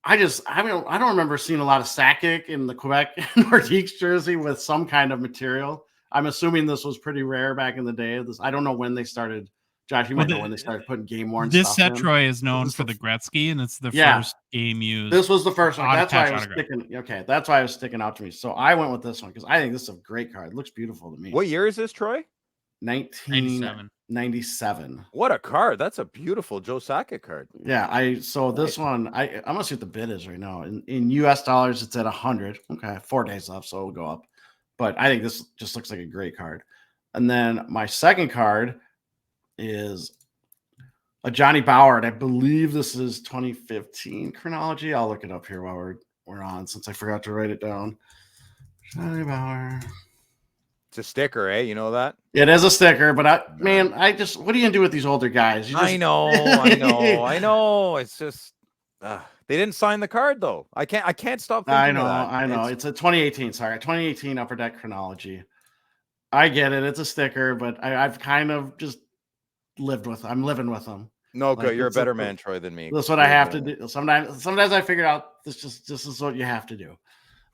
I don't remember seeing a lot of Sakic in the Quebec Nordiques jersey with some kind of material. I'm assuming this was pretty rare back in the day. I don't know when they started. Josh, you might know when they started putting game worn. This stuff set, in. Troy, is known for the Gretzky, and it's the first game used. This was the first one. That's why I was autograph. sticking. Okay, that's why I was sticking out to me. So I went with this one because I think this is a great card. It looks beautiful to me. What year is this, Troy? 1997. What a card. That's a beautiful Joe Sakic card. Yeah, so this one, I'm gonna see what the bid is right now. In US dollars, it's at 100. Okay, 4 days left, so it'll go up. But I think this just looks like a great card. And then my second card is a Johnny Bauer, and I believe this is 2015 chronology. I'll look it up here while we're on, since I forgot to write it down. Johnny Bauer. It's a sticker, eh? You know that? It is a sticker, but I just, what are you gonna do with these older guys? I know. It's just they didn't sign the card though. I can't stop thinking of that. I know. It's a 2018. Sorry, 2018 Upper Deck chronology. I get it. It's a sticker, but I've kind of just lived with. I'm living with them. No, good. You're a better man, Troy, than me. That's what I have to do. Sometimes I figure out this is what you have to do.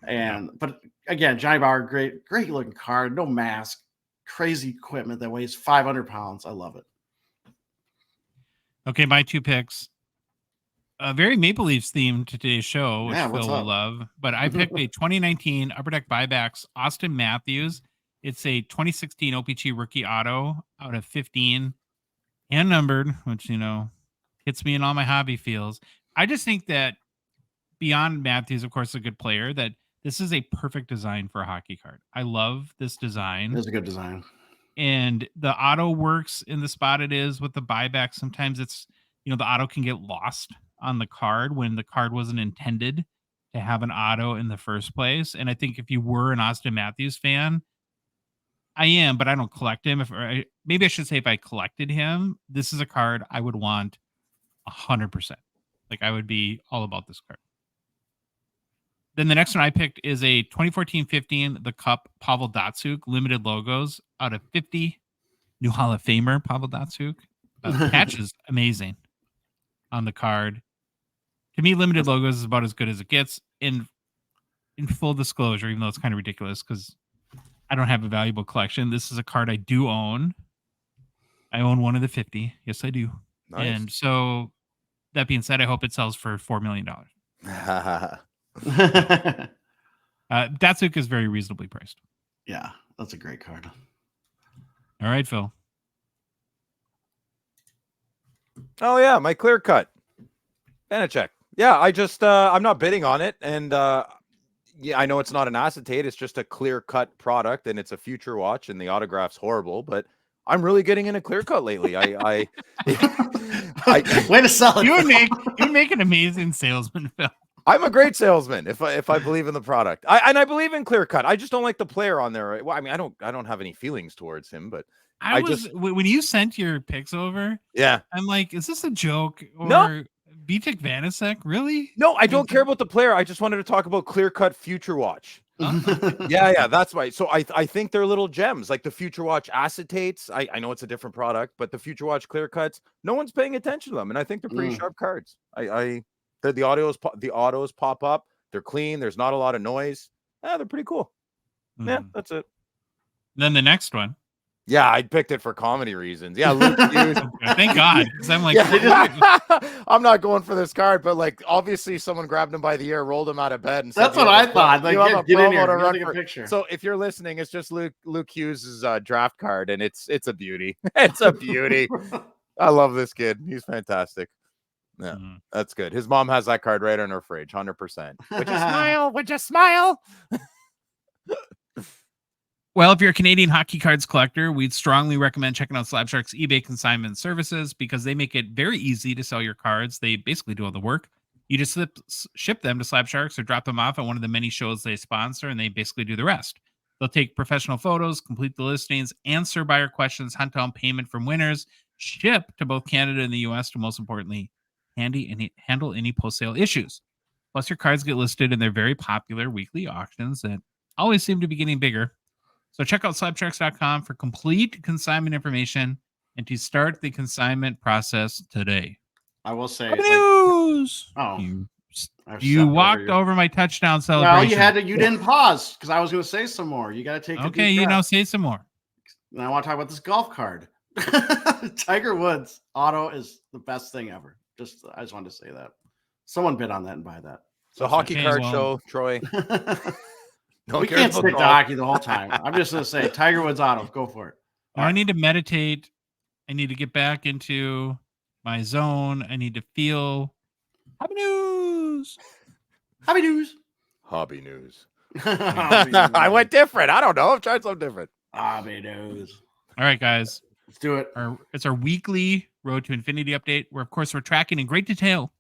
But again, Johnny Bauer, great looking card, no mask, crazy equipment that weighs 500 pounds. I love it. Okay, my two picks. A very Maple Leafs themed to today's show, which Phil will love. But I picked a 2019 Upper Deck Buybacks Austin Matthews. It's a 2016 OPG rookie auto out of 15 and numbered, which, hits me in all my hobby feels. I just think that beyond Matthews, of course, a good player, that this is a perfect design for a hockey card. I love this design. It's a good design. And the auto works in the spot it is with the buyback. Sometimes it's, the auto can get lost on the card when the card wasn't intended to have an auto in the first place. And I think if you were an Austin Matthews fan, I am, but I don't collect him. Maybe I should say if I collected him, this is a card I would want 100%. Like I would be all about this card. Then the next one I picked is a 2014-15 The Cup Pavel Datsyuk limited logos out of 50. New Hall of Famer Pavel Datsyuk. Patch is amazing on the card. To me, limited logos is about as good as it gets. In full disclosure, even though it's kind of ridiculous because I don't have a valuable collection. This is a card I do own. I own one of the 50. Yes, I do. Nice. And so that being said, I hope it sells for $4 million. Datsyuk is very reasonably priced. Yeah, that's a great card. All right, Phil. Oh yeah, my clear cut. Vanacek. Yeah, I just I'm not bidding on it, and yeah, I know it's not an acetate, it's just a clear cut product, and it's a future watch, and the autograph's horrible, but I'm really getting into clear cut lately. I way to sell it. You would make an amazing salesman, Phil. I'm a great salesman if I believe in the product. I believe in Clear Cut. I just don't like the player on there. Well, I mean, I don't have any feelings towards him, but when you sent your pics over, yeah, I'm like, is this a joke or No. Vitek Vanasek? Really? No, I don't care about the player. I just wanted to talk about Clear Cut Future Watch. Yeah, that's right. So I think they're little gems like the Future Watch acetates. I know it's a different product, but the Future Watch Clear Cuts, no one's paying attention to them, and I think they're pretty sharp cards. The autos pop up. They're clean. There's not a lot of noise. They're pretty cool. Yeah, that's it. Then the next one. Yeah, I picked it for comedy reasons. Yeah, Luke Hughes. Thank God, because I'm like, I'm not going for this card, but like, obviously, someone grabbed him by the ear, rolled him out of bed, and said, that's what I thought. Like, get in here, take a picture. So, if you're listening, it's just Luke Hughes' draft card, and it's a beauty. It's a beauty. I love this kid. He's fantastic. Yeah, that's good. His mom has that card right on her fridge, 100%. Would you smile? Would you smile? Well, if you're a Canadian hockey cards collector, we'd strongly recommend checking out Slabshark's eBay consignment services because they make it very easy to sell your cards. They basically do all the work. You just ship them to Slabsharks or drop them off at one of the many shows they sponsor, and they basically do the rest. They'll take professional photos, complete the listings, answer buyer questions, hunt down payment from winners, ship to both Canada and the U.S., to most importantly, handle any post-sale issues. Plus, your cards get listed in their very popular weekly auctions that always seem to be getting bigger. So check out slabsharks.com for complete consignment information and to start the consignment process today. I will say, news. You walked over my touchdown celebration. Well, you didn't pause because I was going to say some more. You got to take. Okay, say some more. And I want to talk about this golf card. Tiger Woods auto is the best thing ever. I just wanted to say that. Someone bid on that and buy that. So Hockey Card Show, Troy. We can't stick to hockey the whole time. I'm just going to say Tiger Woods auto. Go for it. I need to meditate. I need to get back into my zone. I need to feel hobby news. Hobby news. Hobby news. I went different. I don't know. I've tried something different. Hobby news. All right, guys. Let's do it. It's our weekly Road to Infinity update, where, of course, we're tracking in great detail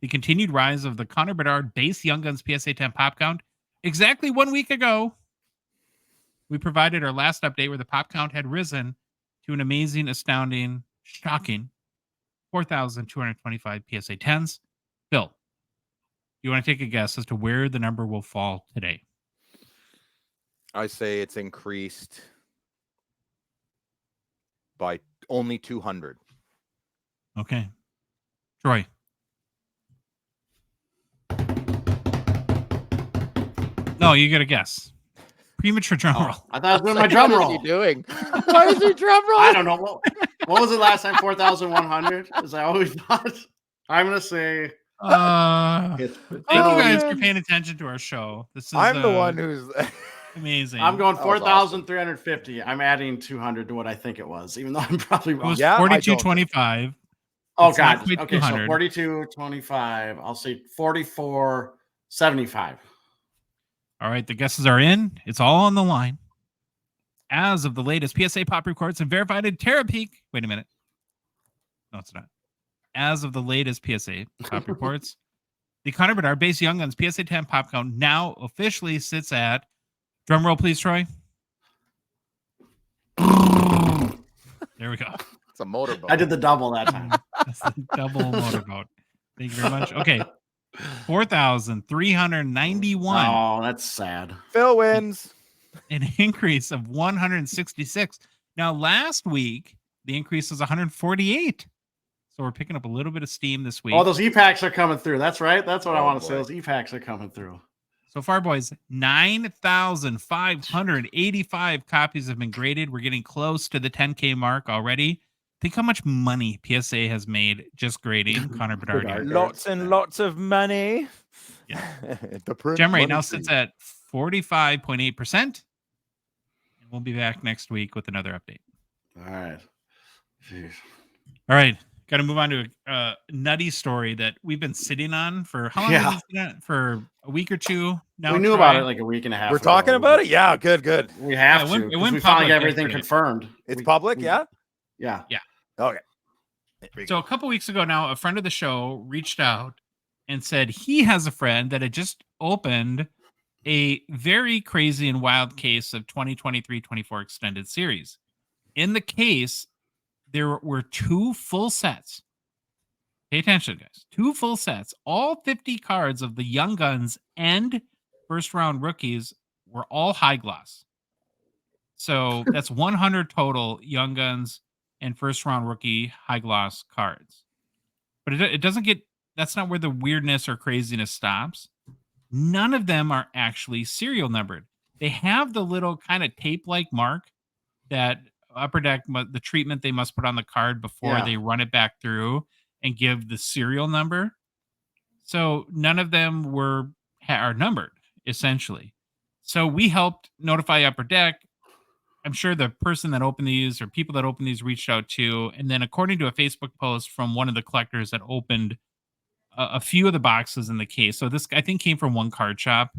the continued rise of the Connor Bedard base Young Guns PSA 10 pop count. Exactly 1 week ago, we provided our last update where the pop count had risen to an amazing, astounding, shocking 4,225 PSA 10s. Bill, you want to take a guess as to where the number will fall today? I say it's increased by only 200. Okay. Troy. No, you got to guess. Premature drum roll. I thought I was doing my drum roll. What is he doing? Why is he drum roll? I don't know. What was it last time? 4,100? As I always thought. I'm going to say. Thank you guys for paying attention to our show. I'm the one who's amazing. I'm going 4,350. Awesome. I'm adding 200 to what I think it was, even though I'm probably wrong. It was 42.25. Oh, God. Okay, so 42.25. I'll say 44.75. All right, the guesses are in. It's all on the line. As of the latest PSA pop reports and verified in TerraPeak. Wait a minute. No, it's not. As of the latest PSA pop reports, the Connor Bedard base Young Guns PSA 10 pop count now officially sits at, drum roll please, Troy. There we go. It's a motorboat. I did the double that time. That's the double motorboat. Thank you very much. Okay. 4,391. Oh, that's sad. Phil wins. An increase of 166. Now, last week, the increase was 148. So we're picking up a little bit of steam this week. Oh, those e-packs are coming through. That's right. That's what I want to say. Those e-packs are coming through. So far, boys, 9,585 copies have been graded. We're getting close to the 10K mark already. Think how much money PSA has made just grading Connor Bedard. Lots and lots of money. Yeah. Gem rate now sits at 45.8%. And we'll be back next week with another update. All right. Jeez. All right. Got to move on to a nutty story that we've been sitting on for how long? Yeah. For a week or two now. We knew about it like a week and a half. We're talking about it? Yeah, good. We have to. We finally got everything confirmed. It's public, yeah? Yeah. Okay. So a couple weeks ago now, a friend of the show reached out and said he has a friend that had just opened a very crazy and wild case of 2023-24 extended series. In the case, there were 2 full sets. Pay attention, guys. 2 full sets. All 50 cards of the Young Guns and first round rookies were all high gloss. So that's 100 total Young Guns and first round rookie high gloss cards. But it doesn't get, that's not where the weirdness or craziness stops. None of them are actually serial numbered. They have the little kind of tape like mark that Upper Deck, the treatment they must put on the card before they run it back through and give the serial number. So none of them are numbered, essentially. So we helped notify Upper Deck. I'm sure the person that opened these or people that opened these reached out to. And then according to a Facebook post from one of the collectors that opened a few of the boxes in the case. So this, I think, came from one card shop,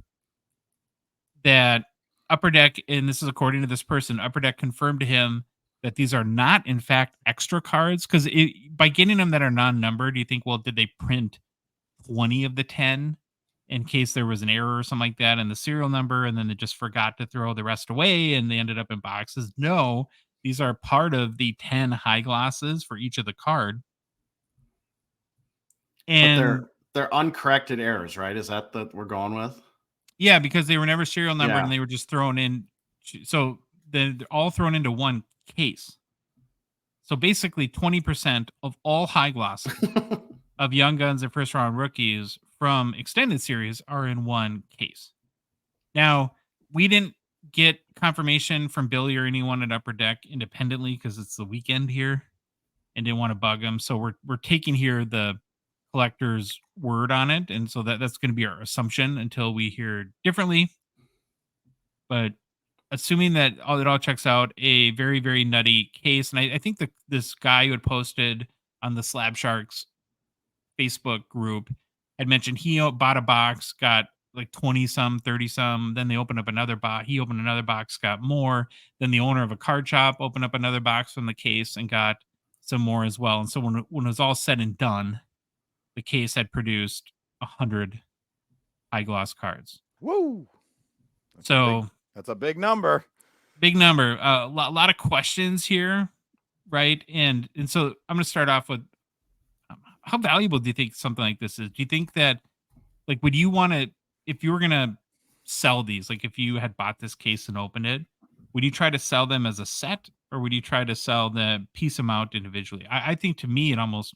that Upper Deck, and this is according to this person, Upper Deck confirmed to him that these are not, in fact, extra cards. Because by getting them that are non-numbered, you think, well, did they print 20 of the 10 in case there was an error or something like that in the serial number, and then they just forgot to throw the rest away and they ended up in boxes? No, these are part of the 10 high glosses for each of the card. And but they're uncorrected errors, right? Is that what we're going with? Yeah, because they were never serial numbered and they were just thrown in. So they're all thrown into one case. So basically 20% of all high glosses of Young Guns and first round rookies from extended series are in one case. Now, we didn't get confirmation from Billy or anyone at Upper Deck independently because it's the weekend here and didn't want to bug them. So we're taking here the collector's word on it, and so that's going to be our assumption until we hear differently. But assuming that it all checks out, a very, very nutty case. And I think this guy who had posted on the Slab Sharks Facebook group had mentioned he bought a box, got like 20 some, 30 some. Then they opened up another box. He opened another box, got more. Then the owner of a card shop opened up another box from the case and got some more as well. And so when it was all said and done, the case had produced 100 high gloss cards. Woo! That's a big number. Big number. A lot of questions here, right? And so I'm going to start off with, how valuable do you think something like this is? Do you think that, like, would you want to, if you were going to sell these, like if you had bought this case and opened it, would you try to sell them as a set, or would you try to sell the piece amount individually? I think to me, it almost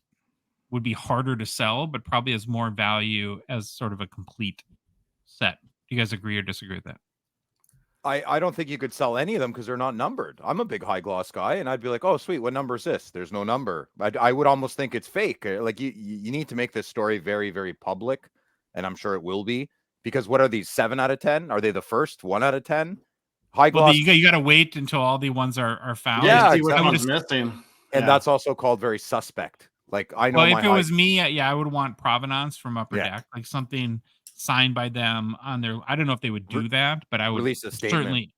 would be harder to sell, but probably has more value as sort of a complete set. Do you guys agree or disagree with that? I don't think you could sell any of them because they're not numbered. I'm a big high gloss guy, and I'd be like, oh, sweet, what number is this? There's no number. I would almost think it's fake. Like you need to make this story very, very public, and I'm sure it will be, because what are these, 7 out of 10? Are they the first 1 out of 10? High gloss. Well, you got to wait until all the ones are found. Yeah, see which one's missing. And that's also called very suspect. Like, I know. Well, if it was me, I would want provenance from Upper Deck, like something signed by them on their. I don't know if they would do that, but I would release a statement. Certainly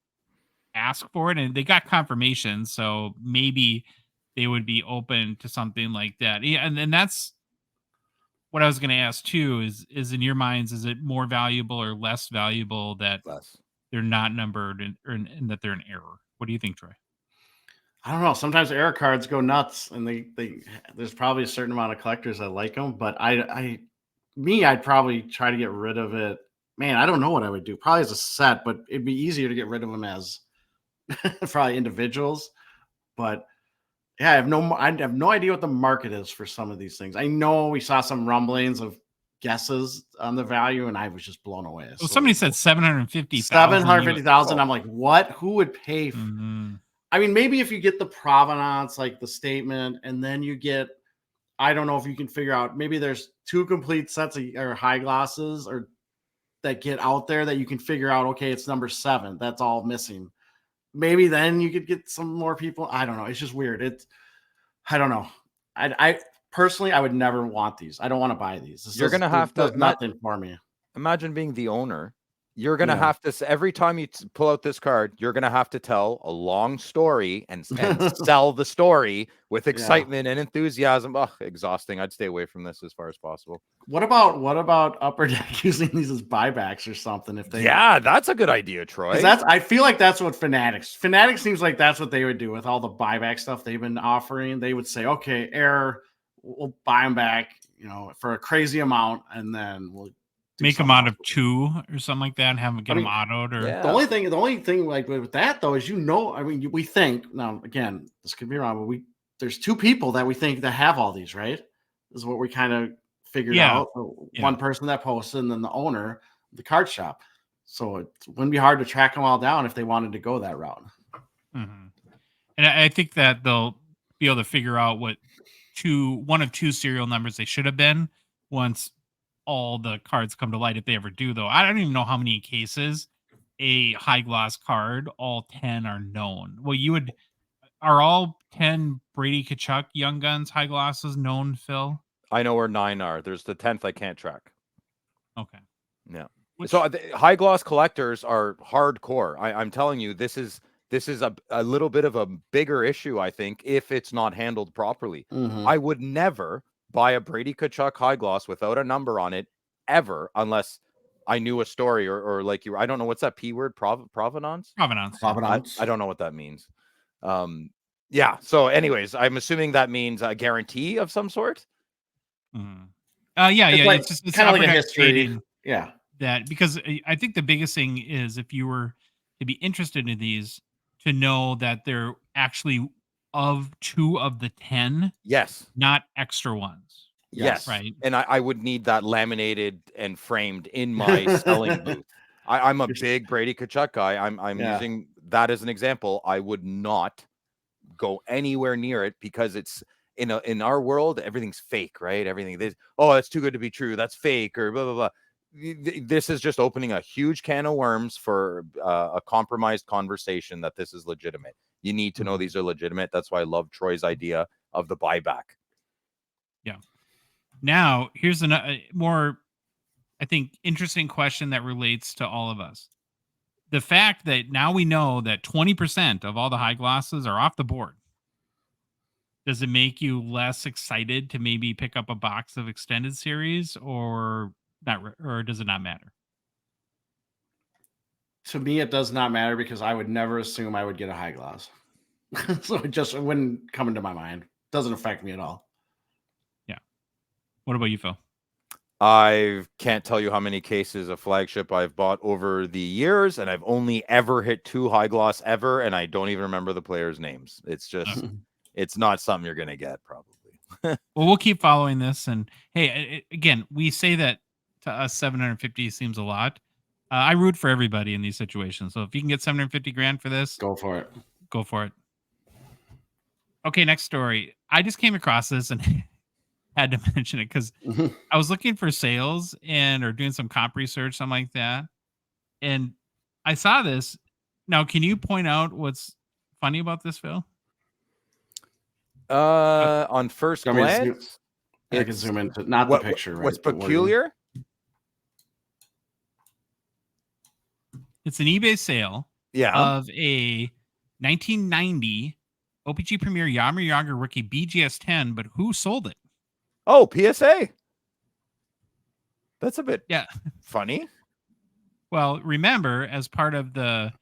ask for it, and they got confirmation, so maybe they would be open to something like that. Yeah, and that's what I was going to ask too. Is in your minds, is it more valuable or less valuable that they're not numbered and that they're an error? What do you think, Troy? I don't know. Sometimes error cards go nuts, and there's probably a certain amount of collectors that like them. But I'd probably try to get rid of it. Man, I don't know what I would do. Probably as a set, but it'd be easier to get rid of them as probably individuals. But yeah, I have no idea what the market is for some of these things. I know we saw some rumblings of guesses on the value, and I was just blown away. Well, somebody said 750,000. 750,000. I'm like, what? Who would pay? I mean, maybe if you get the provenance, like the statement, and then you get, I don't know if you can figure out, maybe there's 2 complete sets or high glosses or that get out there that you can figure out, okay, it's number 7. That's all missing. Maybe then you could get some more people. I don't know. It's just weird. I don't know. I personally, I would never want these. I don't want to buy these. You're going to have to, nothing for me. Imagine being the owner You're going to have to, every time you pull out this card, you're going to have to tell a long story and sell the story with excitement and enthusiasm. Oh, exhausting. I'd stay away from this as far as possible. What about Upper Deck using these as buybacks or something? If they, that's a good idea, Troy. I feel like that's what Fanatics seems like that's what they would do with all the buyback stuff they've been offering. They would say, okay, Error, we'll buy them back, for a crazy amount, and then we'll make them out of 2 or something like that and have them get them autoed. Or the only thing like with that though is we think, now again, this could be wrong, but there's 2 people that we think that have all these, right? This is what we kind of figured out. One person that posted, and then the owner of the card shop. So it wouldn't be hard to track them all down if they wanted to go that route. Mm-hmm. And I think that they'll be able to figure out what one of 2 serial numbers they should have been once all the cards come to light, if they ever do, though. I don't even know how many cases a high gloss card, all 10 are known. Well, are all 10 Brady Tkachuk Young Guns high glosses known, Phil? I know where 9 are. There's the 10th I can't track. Okay. Yeah. So the high gloss collectors are hardcore. I'm telling you, this is a little bit of a bigger issue, I think, if it's not handled properly. Mm-hmm. I would never buy a Brady Tkachuk high gloss without a number on it ever, unless I knew a story or like I don't know, what's that P word? Provenance? Provenance. I don't know what that means. Yeah. So anyways, I'm assuming that means a guarantee of some sort. Mm-hmm. It's kind of like a history. Yeah. That, because I think the biggest thing is, if you were to be interested in these, to know that they're actually of 2 of the 10. Yes. Not extra ones. Yes. Right. And I would need that laminated and framed in my selling booth. I'm a big Brady Tkachuk guy. I'm using that as an example. I would not go anywhere near it because it's in our world, everything's fake, right? Everything. That's too good to be true. That's fake, or blah, blah, blah. This is just opening a huge can of worms for a compromised conversation that this is legitimate. You need to know these are legitimate. That's why I love Troy's idea of the buyback. Yeah. Now, here's a more, I think, interesting question that relates to all of us. The fact that now we know that 20% of all the high glosses are off the board. Does it make you less excited to maybe pick up a box of extended series, or not, or does it not matter? To me, it does not matter because I would never assume I would get a high gloss. So it wouldn't come into my mind. Doesn't affect me at all. Yeah. What about you, Phil? I can't tell you how many cases of flagship I've bought over the years, and I've only ever hit 2 high gloss ever, and I don't even remember the players' names. It's just, it's not something you're going to get, probably. Well, we'll keep following this. And hey, again, we say that to us, 750 seems a lot. I root for everybody in these situations. So if you can get 750 grand for this, go for it. Go for it. Okay, next story. I just came across this and had to mention it because I was looking for sales or doing some comp research, something like that. And I saw this. Now, can you point out what's funny about this, Phil? On first glance, I can zoom into not the picture. Right, what's peculiar? It's an eBay sale of a 1990 OPG Premier Jaromir Jagr rookie BGS 10, but who sold it? Oh, PSA. That's a bit funny. Well, remember, as part of the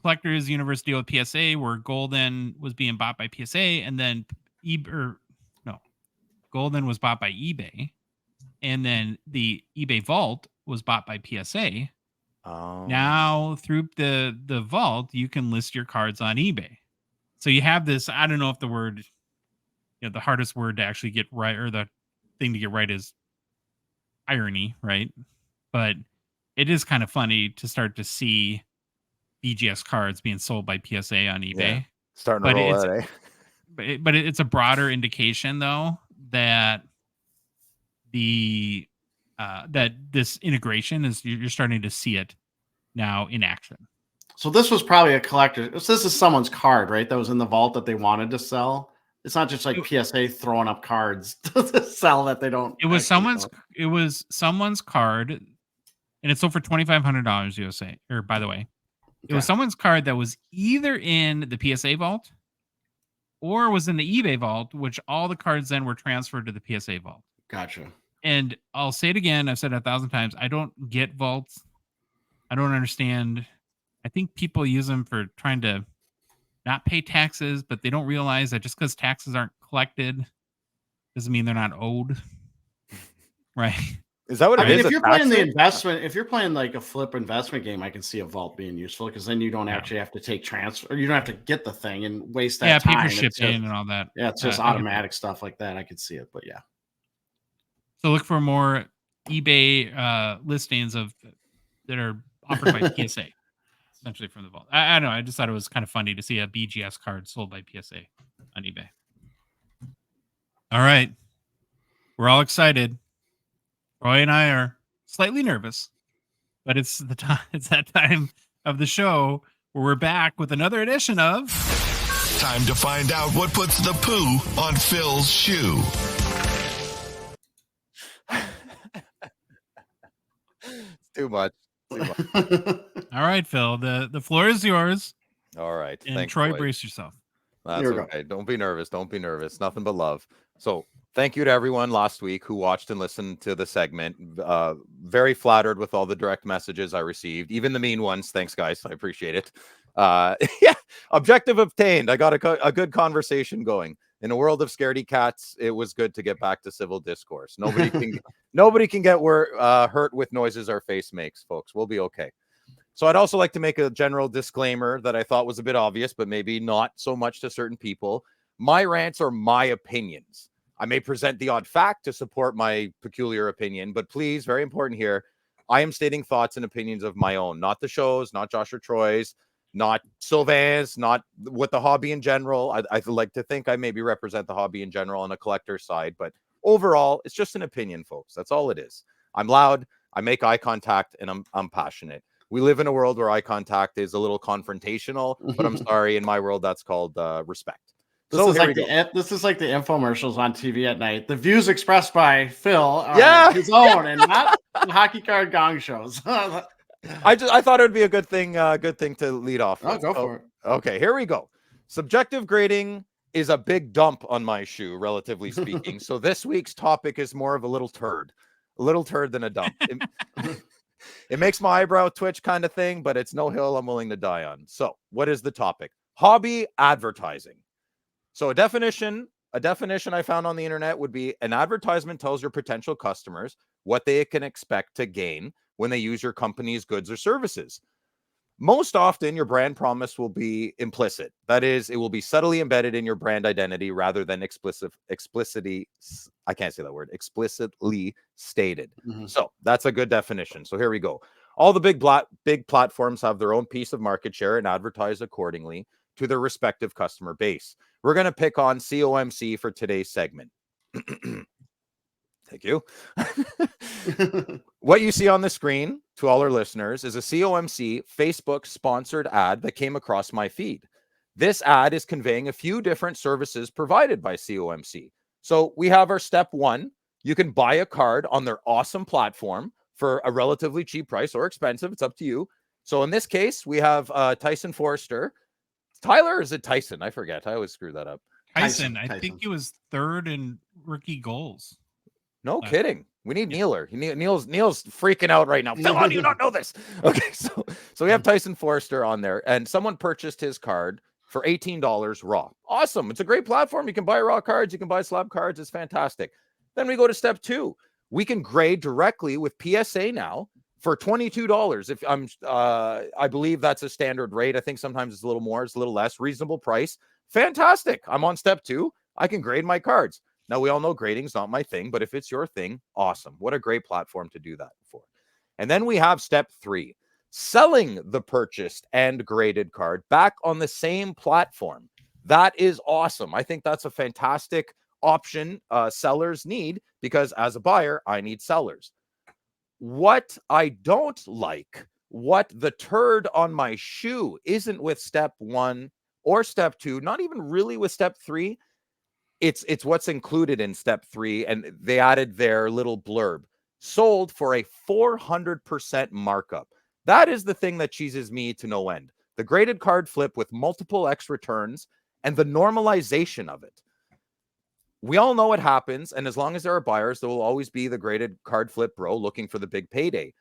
Collectors Universe deal with PSA, where Golden was being bought by PSA, and then Golden was bought by eBay, and then the eBay Vault was bought by PSA. Oh. Now, through the Vault, you can list your cards on eBay. So you have this, I don't know if the word, the hardest word to actually get right, or the thing to get right, is irony, right? But it is kind of funny to start to see BGS cards being sold by PSA on eBay. Yeah. Starting to roll out, eh? But it's a broader indication, though, that that this integration is, you're starting to see it now in action. So this was probably a collector. This is someone's card, right? That was in the vault that they wanted to sell. It's not just like PSA throwing up cards to sell that they don't. It was someone's card, and it sold for $2,500 USA. Or by the way, it was Okay. someone's card that was either in the PSA vault or was in the eBay vault, which all the cards then were transferred to the PSA vault. Gotcha. And I'll say it again. I've said it 1,000 times. I don't get vaults. I don't understand. I think people use them for trying to not pay taxes, but they don't realize that just because taxes aren't collected doesn't mean they're not owed. Right. Is that what I it mean, is? if you're playing the investment, if you're playing like a flip investment game, I can see a vault being useful because then you don't actually have to take transfer, or you don't have to get the thing and waste that Pay time. for shipping and all that. Yeah, it's just automatic stuff like that. I could see it, but yeah. So look for more eBay listings of that are offered by PSA, essentially from the vault. I don't know. I just thought it was kind of funny to see a BGS card sold by PSA on eBay. All right, we're all excited. Roy and I are slightly nervous, but it's the time. It's that time of the show where we're back with another edition of Time to find out what puts the poo on Phil's shoe. It's too much. All right, Phil. The floor is yours. All right. And Thanks, Troy, boys. brace yourself. That's okay. Don't be nervous. Don't be nervous. Nothing but love. So thank you to everyone last week who watched and listened to the segment. Very flattered with all the direct messages I received, even the mean ones. Thanks, guys. I appreciate it. Yeah, objective obtained. I got a good conversation going. In a world of scaredy cats, it was good to get back to civil discourse. Nobody can get hurt with noises our face makes, folks. We'll be okay. So I'd also like to make a general disclaimer that I thought was a bit obvious, but maybe not so much to certain people. My rants are my opinions. I may present the odd fact to support my peculiar opinion, but please, very important here, I am stating thoughts and opinions of my own, not the show's, not Josh or Troy's, not Sylvain's, not what the hobby in general. I'd like to think I maybe represent the hobby in general on a collector's side, but overall, it's just an opinion, folks. That's all it is. I'm loud, I make eye contact, and I'm passionate. We live in a world where eye contact is a little confrontational, but I'm sorry, in my world, that's called respect. This is like the infomercials on TV at night. The views expressed by Phil are his own and not the Hockey Card Gongshows. I thought it would be a good thing to lead off with. Go for it. Okay, here we go. Subjective grading is a big dump on my shoe, relatively speaking. So this week's topic is more of a little turd than a dump. It makes my eyebrow twitch kind of thing, but it's no hill I'm willing to die on. So what is the topic? Hobby advertising. So a definition I found on the internet would be an advertisement tells your potential customers what they can expect to gain when they use your company's goods or services. Most often, your brand promise will be implicit. That is, it will be subtly embedded in your brand identity rather than explicitly stated. Mm-hmm. So that's a good definition. So here we go. All the big platforms have their own piece of market share and advertise accordingly to their respective customer base. We're going to pick on COMC for today's segment. Thank you. What you see on the screen, to all our listeners, is a COMC Facebook sponsored ad that came across my feed. This ad is conveying a few different services provided by COMC. So we have our step one. You can buy a card on their awesome platform for a relatively cheap price or expensive. It's up to you. So in this case, we have Tyson Forrester. Tyler, or is it Tyson? I forget. I always screw that up. Tyson. I think he was third in rookie goals. No kidding. We need Neeler. Neil's freaking out right now. Phil, how do you not know this? Okay, so we have Tyson Forrester on there, and someone purchased his card for $18 raw. Awesome. It's a great platform. You can buy raw cards. You can buy slab cards. It's fantastic. Then we go to step two. We can grade directly with PSA now for $22. If I believe that's a standard rate. I think sometimes it's a little more, it's a little less. Reasonable price. Fantastic. I'm on step two. I can grade my cards. Now, we all know grading's not my thing, but if it's your thing, awesome. What a great platform to do that for. And then we have step three, selling the purchased and graded card back on the same platform. That is awesome. I think that's a fantastic option sellers need, because as a buyer, I need sellers. What I don't like, what the turd on my shoe isn't with step one or step two, not even really with step three. It's what's included in step three, and they added their little blurb. sold for a 400% markup. That is the thing that cheeses me to no end. The graded card flip with multiple X returns and the normalization of it. We all know it happens, and as long as there are buyers, there will always be the graded card flip bro looking for the big payday.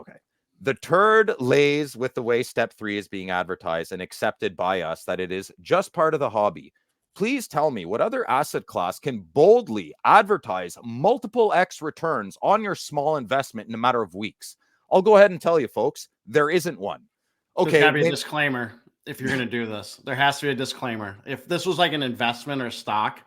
Okay. The turd lays with the way step 3 is being advertised and accepted by us that it is just part of the hobby. Please tell me what other asset class can boldly advertise multiple X returns on your small investment in a matter of weeks. I'll go ahead and tell you, folks, there isn't one. Okay. There's got to be a disclaimer if you're going to do this. There has to be a disclaimer. If this was like an investment or stock,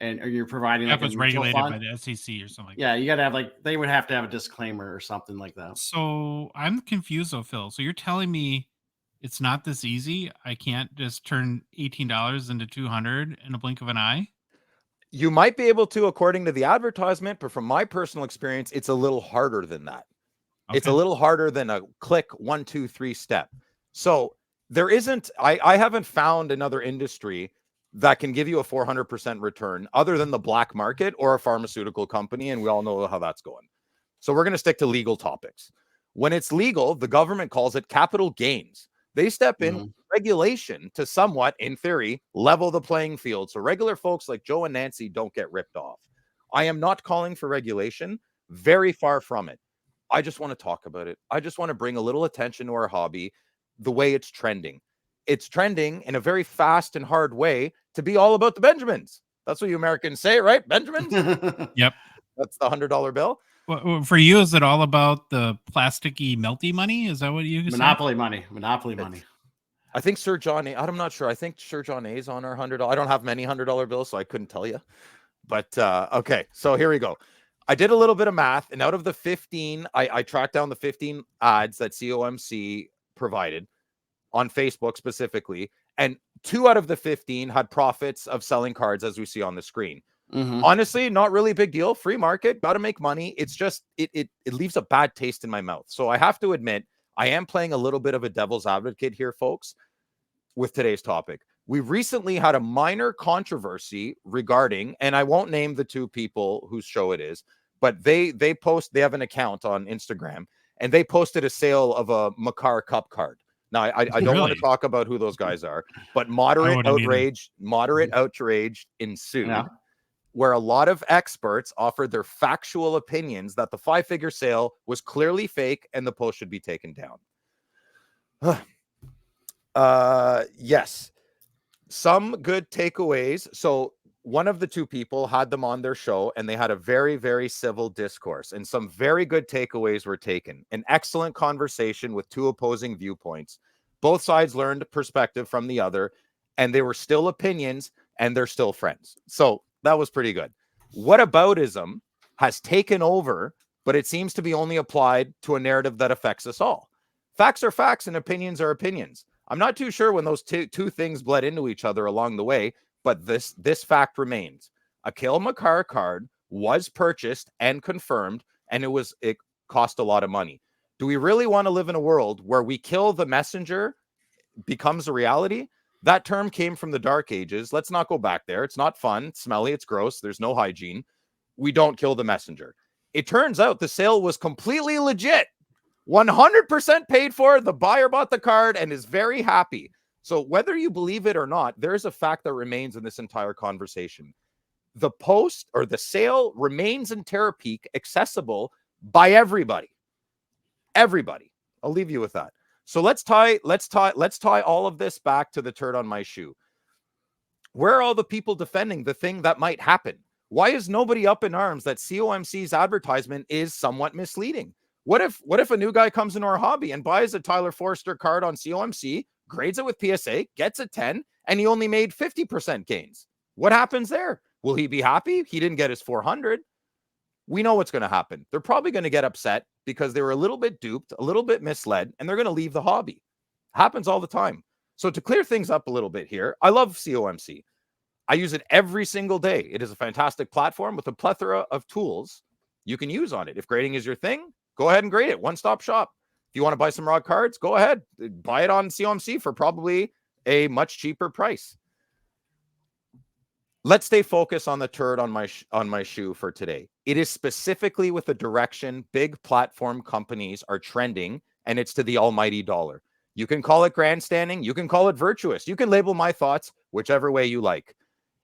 or you're providing like a mutual regulated fund, by the SEC or something. Yeah, you got to have they would have to have a disclaimer or something like that. So I'm confused though, Phil. So you're telling me it's not this easy? I can't just turn $18 into $200 in a blink of an eye? You might be able to, according to the advertisement, but from my personal experience, it's a little harder than that. Okay. It's a little harder than a click 1, 2, 3 step. So there isn't, I haven't found another industry that can give you a 400% return other than the black market or a pharmaceutical company. And we all know how that's going. So we're going to stick to legal topics. When it's legal, the government calls it capital gains. They step in regulation to somewhat, in theory, level the playing field. So regular folks like Joe and Nancy don't get ripped off. I am not calling for regulation. Very far from it. I just want to talk about it. I just want to bring a little attention to our hobby, the way it's trending. It's trending in a very fast and hard way to be all about the Benjamins. That's what you Americans say, right? Benjamins? Yep. That's the $100 bill. Well, for you, is it all about the plasticky, melty money? Is that what you Monopoly money? Monopoly money. I think Sir John A. I'm not sure. I think Sir John A. is on our $100. I don't have many $100 bills, so I couldn't tell you. But okay, so here we go. I did a little bit of math, and out of the 15, I tracked down the 15 ads that COMC provided on Facebook specifically, and 2 out of the 15 had profits of selling cards, as we see on the screen. Honestly, not really a big deal. Free market, got to make money. It's just, it leaves a bad taste in my mouth. So I have to admit, I am playing a little bit of a devil's advocate here, folks, with today's topic. We recently had a minor controversy regarding, and I won't name the 2 people whose show it is, but they have an account on Instagram, and they posted a sale of a Makar Cup card. Now, I don't want to talk about who those guys are, but moderate outrage ensued, where a lot of experts offered their factual opinions that the 5-figure sale was clearly fake and the post should be taken down. Yes, some good takeaways. So one of the 2 people had them on their show, and they had a very, very civil discourse, and some very good takeaways were taken. An excellent conversation with 2 opposing viewpoints. Both sides learned perspective from the other, and they were still opinions, and they're still friends. So that was pretty good. Whataboutism has taken over, but it seems to be only applied to a narrative that affects us all. Facts are facts, and opinions are opinions. I'm not too sure when those two things bled into each other along the way, but this fact remains. A Cale Makar card was purchased and confirmed, and it cost a lot of money. Do we really want to live in a world where we kill the messenger becomes a reality? That term came from the Dark Ages. Let's not go back there. It's not fun. It's smelly. It's gross. There's no hygiene. We don't kill the messenger. It turns out the sale was completely legit. 100% paid for. The buyer bought the card and is very happy. So whether you believe it or not, there's a fact that remains in this entire conversation. The post or the sale remains in Terapeak accessible by everybody. Everybody. I'll leave you with that. So let's tie all of this back to the turd on my shoe. Where are all the people defending the thing that might happen? Why is nobody up in arms that COMC's advertisement is somewhat misleading? What if a new guy comes into our hobby and buys a Tyler Forster card on COMC, grades it with PSA, gets a 10, and he only made 50% gains? What happens there? Will he be happy? He didn't get his 400. We know what's going to happen. They're probably going to get upset because they were a little bit duped, a little bit misled, and they're going to leave the hobby. Happens all the time. So to clear things up a little bit here, I love COMC. I use it every single day. It is a fantastic platform with a plethora of tools you can use on it. If grading is your thing, go ahead and grade it. One-stop shop. If you want to buy some raw cards, go ahead. Buy it on COMC for probably a much cheaper price. let's stay focused on the turd on my shoe for today. It is specifically with the direction big platform companies are trending, and it's to the almighty dollar. You can call it grandstanding, you can call it virtuous, you can label my thoughts whichever way you like.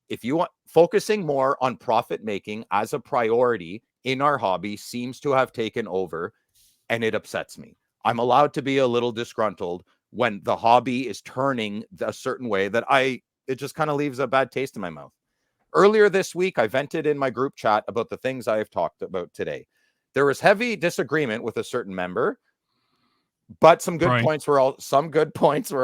If you want, focusing more on profit making as a priority in our hobby seems to have taken over, and it upsets me. I'm allowed to be a little disgruntled when the hobby is turning a certain way that it just kind of leaves a bad taste in my mouth. Earlier this week, I vented in my group chat about the things I have talked about today. There was heavy disagreement with a certain member, but some good points were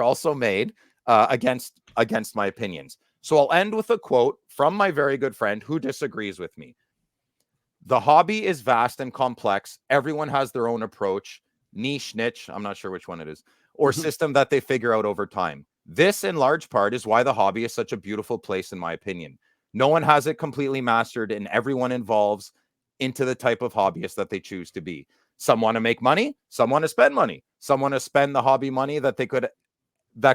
also made against my opinions. So I'll end with a quote from my very good friend who disagrees with me. The hobby is vast and complex. Everyone has their own approach, niche, I'm not sure which one it is, or system that they figure out over time. This, in large part, is why the hobby is such a beautiful place, in my opinion. No one has it completely mastered, and everyone involves into the type of hobbyist that they choose to be. Some want to make money, some want to spend money, some want to spend the hobby money that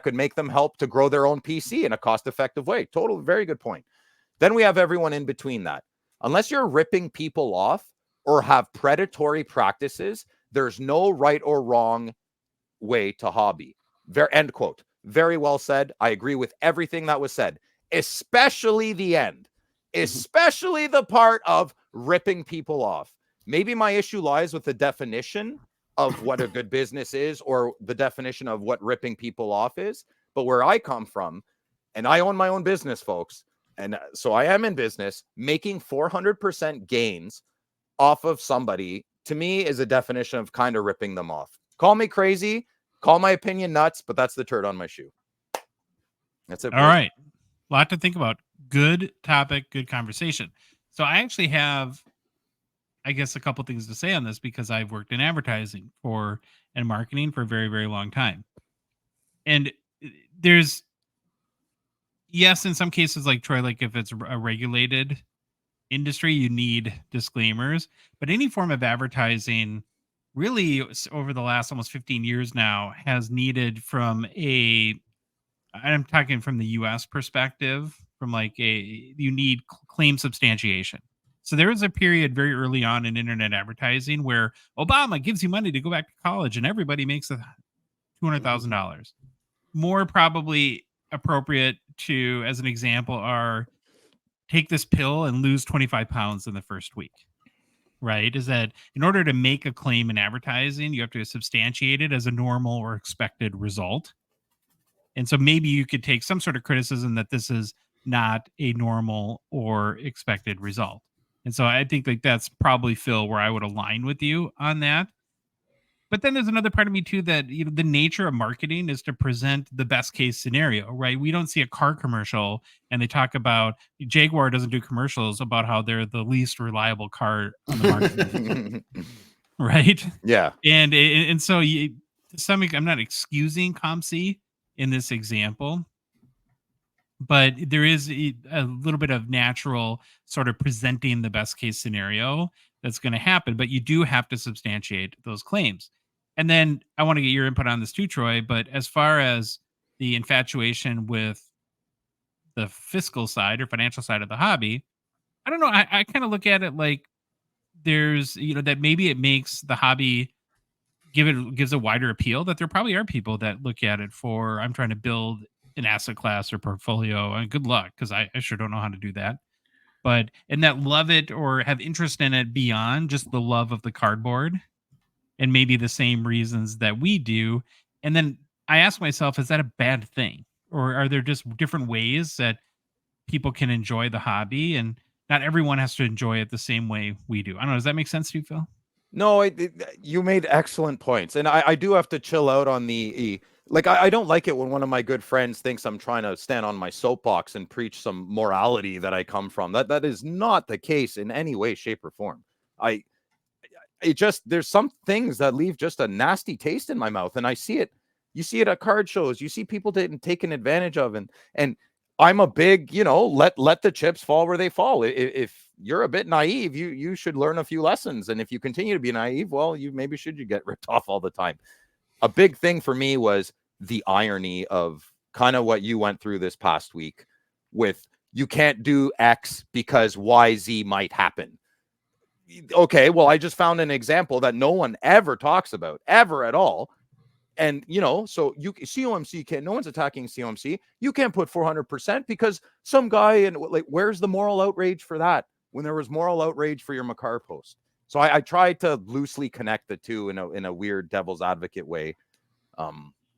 could make them help to grow their own PC in a cost-effective way. Very good point. Then we have everyone in between that. Unless you're ripping people off or have predatory practices, there's no right or wrong way to hobby. End quote. Very well said. I agree with everything that was said, especially the end, especially the part of ripping people off. Maybe my issue lies with the definition of what a good business is, or the definition of what ripping people off is. But where I come from, and I own my own business, folks, and so I am in business, making 400% gains off of somebody, to me, is a definition of kind of ripping them off. Call me crazy, call my opinion nuts, but that's the turd on my shoe. That's it. All right. A lot to think about. Good topic, good conversation. So I actually have, I guess, a couple things to say on this, because I've worked in advertising and marketing for a very, very long time. And there's, yes, in some cases, like Troy, like if it's a regulated industry, you need disclaimers. But any form of advertising, really, over the last almost 15 years now, has needed I'm talking from the US perspective, from you need claim substantiation. So there was a period very early on in internet advertising where Obama gives you money to go back to college and everybody makes $200,000. More probably appropriate to, as an example, are take this pill and lose 25 pounds in the first week. Right? Is that in order to make a claim in advertising, you have to substantiate it as a normal or expected result. And so maybe you could take some sort of criticism that this is not a normal or expected result. And so I think that's probably, Phil, where I would align with you on that. But then there's another part of me too, that the nature of marketing is to present the best case scenario, right? We don't see a car commercial and they talk about, Jaguar doesn't do commercials about how they're the least reliable car on the market. Right? Yeah. And so to some extent, I'm not excusing ComC in this example, but there is a little bit of natural sort of presenting the best case scenario that's going to happen, but you do have to substantiate those claims. And then I want to get your input on this too, Troy, but as far as the infatuation with the fiscal side or financial side of the hobby, I don't know. I kind of look at it like there's, that maybe it makes the hobby gives a wider appeal, that there probably are people that look at it for, I'm trying to build an asset class or portfolio, and good luck, because I sure don't know how to do that. And that love it or have interest in it beyond just the love of the cardboard, and maybe the same reasons that we do. And then I ask myself, is that a bad thing? Or are there just different ways that people can enjoy the hobby, and not everyone has to enjoy it the same way we do? I don't know. Does that make sense to you, Phil? No, you made excellent points. And I do have to chill out on I don't like it when one of my good friends thinks I'm trying to stand on my soapbox and preach some morality that I come from. That is not the case in any way, shape, or form. There's some things that leave just a nasty taste in my mouth. And I see it. You see it at card shows. You see people taken advantage of. And I'm a big, let the chips fall where they fall. If you're a bit naive, you should learn a few lessons. And if you continue to be naive, well, you get ripped off all the time. A big thing for me was the irony of kind of what you went through this past week with you can't do X because YZ might happen. Okay, well, I just found an example that no one ever talks about, ever at all. And, you know, so you COMC can't, no one's attacking COMC. You can't put 400% because some guy, and like, where's the moral outrage for that? When there was moral outrage for your Makar post. So I tried to loosely connect the two in a weird devil's advocate way.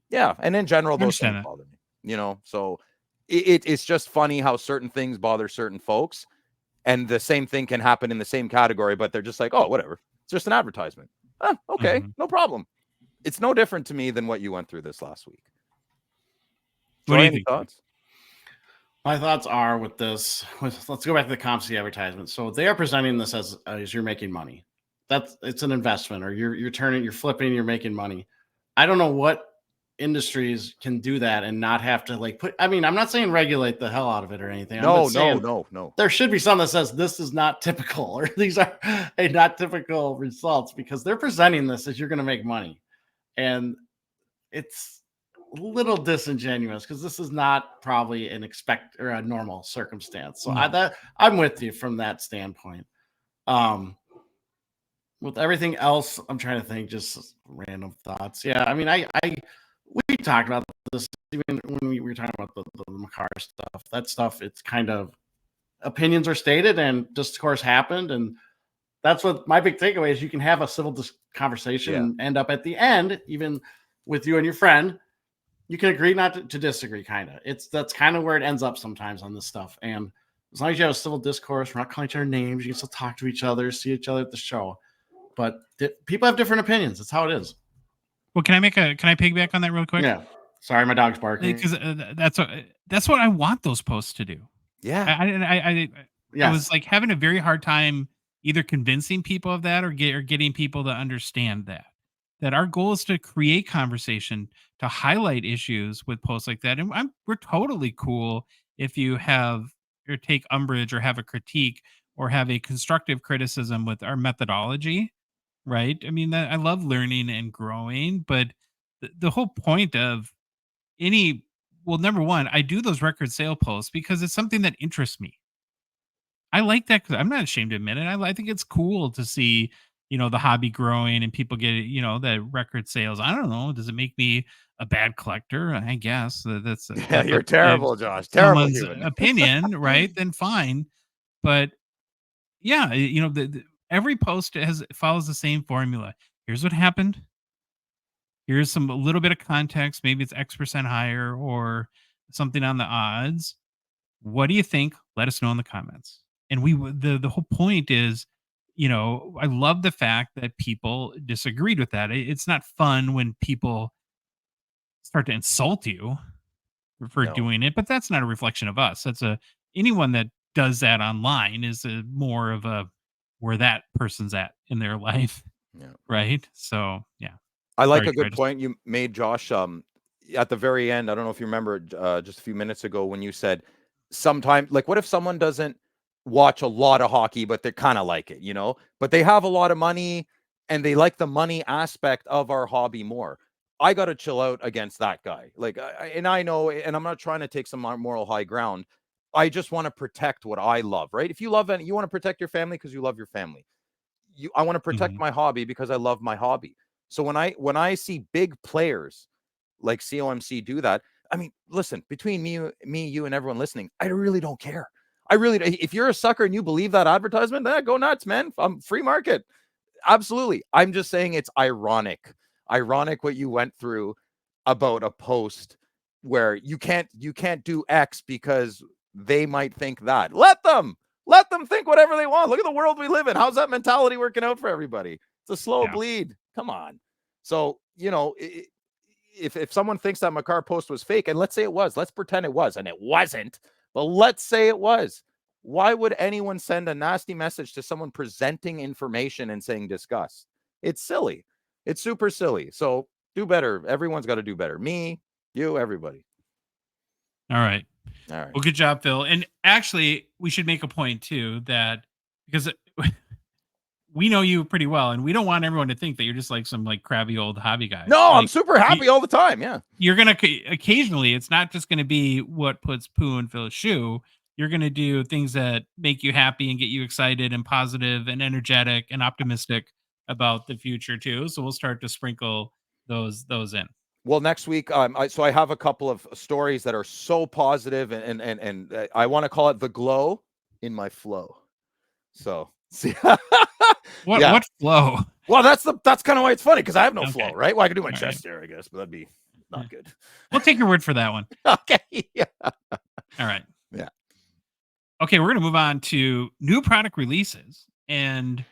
Yeah. And in general, those things bother me, you know, so it's just funny how certain things bother certain folks. And the same thing can happen in the same category, but they're just like, oh, whatever. It's just an advertisement. Okay, no problem. It's no different to me than what you went through this last week. What do you think? Thoughts? My thoughts are with this. Let's go back to the COMC advertisement. So they are presenting this as you're making money. It's an investment, or you're flipping, you're making money. I don't know what industries can do that and not have to like put. I mean, I'm not saying regulate the hell out of it or anything. No. There should be something that says this is not typical, or these are not typical results, because they're presenting this as you're going to make money, and it's a little disingenuous because this is not probably an a normal circumstance. So I'm with you from that standpoint. With everything else, I'm trying to think, just random thoughts. Yeah, I mean, we talked about this even when we were talking about the Makar stuff. That stuff, it's kind of opinions are stated and discourse happened, and that's what my big takeaway is. You can have a civil conversation and end up at the end, even with you and your friend, you can agree not to disagree. Kind of, that's kind of where it ends up sometimes on this stuff. And as long as you have a civil discourse, we're not calling each other names. You can still talk to each other, see each other at the show. But people have different opinions. That's how it is. Well, can I piggyback on that real quick? Yeah. Sorry, my dog's barking. Because that's what I want those posts to do. Yeah. I was like having a very hard time either convincing people of that or getting people to understand that our goal is to create conversation, to highlight issues with posts like that. And we're totally cool if you have or take umbrage or have a critique or have a constructive criticism with our methodology. Right. I mean, I love learning and growing, but the whole point of number one, I do those record sale posts because it's something that interests me. I like that because I'm not ashamed to admit it. I think it's cool to see, the hobby growing and people get, the record sales. I don't know. Does it make me a bad collector? I guess that's you're terrible, Josh. Terrible human opinion, right? Then fine. But yeah, every post follows the same formula. Here's what happened. Here's a little bit of context. Maybe it's X% higher or something on the odds. What do you think? Let us know in the comments. And the whole point is, I love the fact that people disagreed with that. It's not fun when people start to insult you for doing it, but that's not a reflection of us. That's anyone that does that online is more of a where that person's at in their life. Yeah. Right. So, yeah. I like a good point you made, Josh. At the very end, I don't know if you remember just a few minutes ago when you said sometimes, like, what if someone doesn't watch a lot of hockey, but they kind of like it, but they have a lot of money and they like the money aspect of our hobby more. I got to chill out against that guy. Like, and I know, and I'm not trying to take some moral high ground. I just want to protect what I love, right? If you love it, you want to protect your family because you love your family. I want to protect my hobby because I love my hobby. So when I see big players like COMC do that, I mean, listen, between me, you, and everyone listening, I really don't care. If you're a sucker and you believe that advertisement, go nuts, man. I'm free market. Absolutely. I'm just saying it's ironic what you went through about a post where you can't do X because they might think that. Let them think whatever they want. Look at the world we live in. How's that mentality working out for everybody? It's a slow bleed. Come on. So, if someone thinks that Makar post was fake, and let's say it was, let's pretend it was, and it wasn't, but let's say it was, why would anyone send a nasty message to someone presenting information and saying disgust? It's silly. It's super silly. So do better. Everyone's got to do better. Me, you, everybody. All right. Well, good job, Phil. And actually, we should make a point too that because we know you pretty well, and we don't want everyone to think that you're just like some like crabby old hobby guy. No, I'm super happy all the time. Yeah. You're going to occasionally, it's not just going to be what puts poo in Phil's shoe. you're going to do things that make you happy and get you excited and positive and energetic and optimistic about the future too. So we'll start to sprinkle those in. Well, next week, so I have a couple of stories that are so positive, and I want to call it the glow in my flow. So see, what flow? Well, that's kind of why it's funny, because I have no Okay. flow, right? Well, I could do my All chest here, I guess, but that'd be not good. We'll take your word for that one. Okay. Yeah. All right. Yeah. Okay, we're going to move on to new product releases and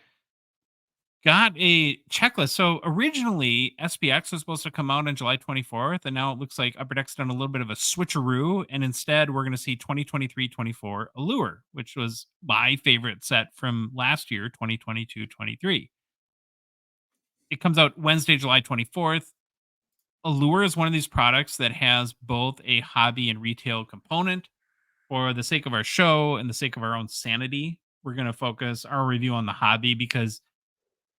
got a checklist. So originally, SPX was supposed to come out on July 24th, and now it looks like Upper Deck's done a little bit of a switcheroo, and instead we're going to see 2023-24 Allure, which was my favorite set from last year, 2022-23. It comes out Wednesday, July 24th. Allure is one of these products that has both a hobby and retail component. For the sake of our show and the sake of our own sanity, we're going to focus our review on the hobby, because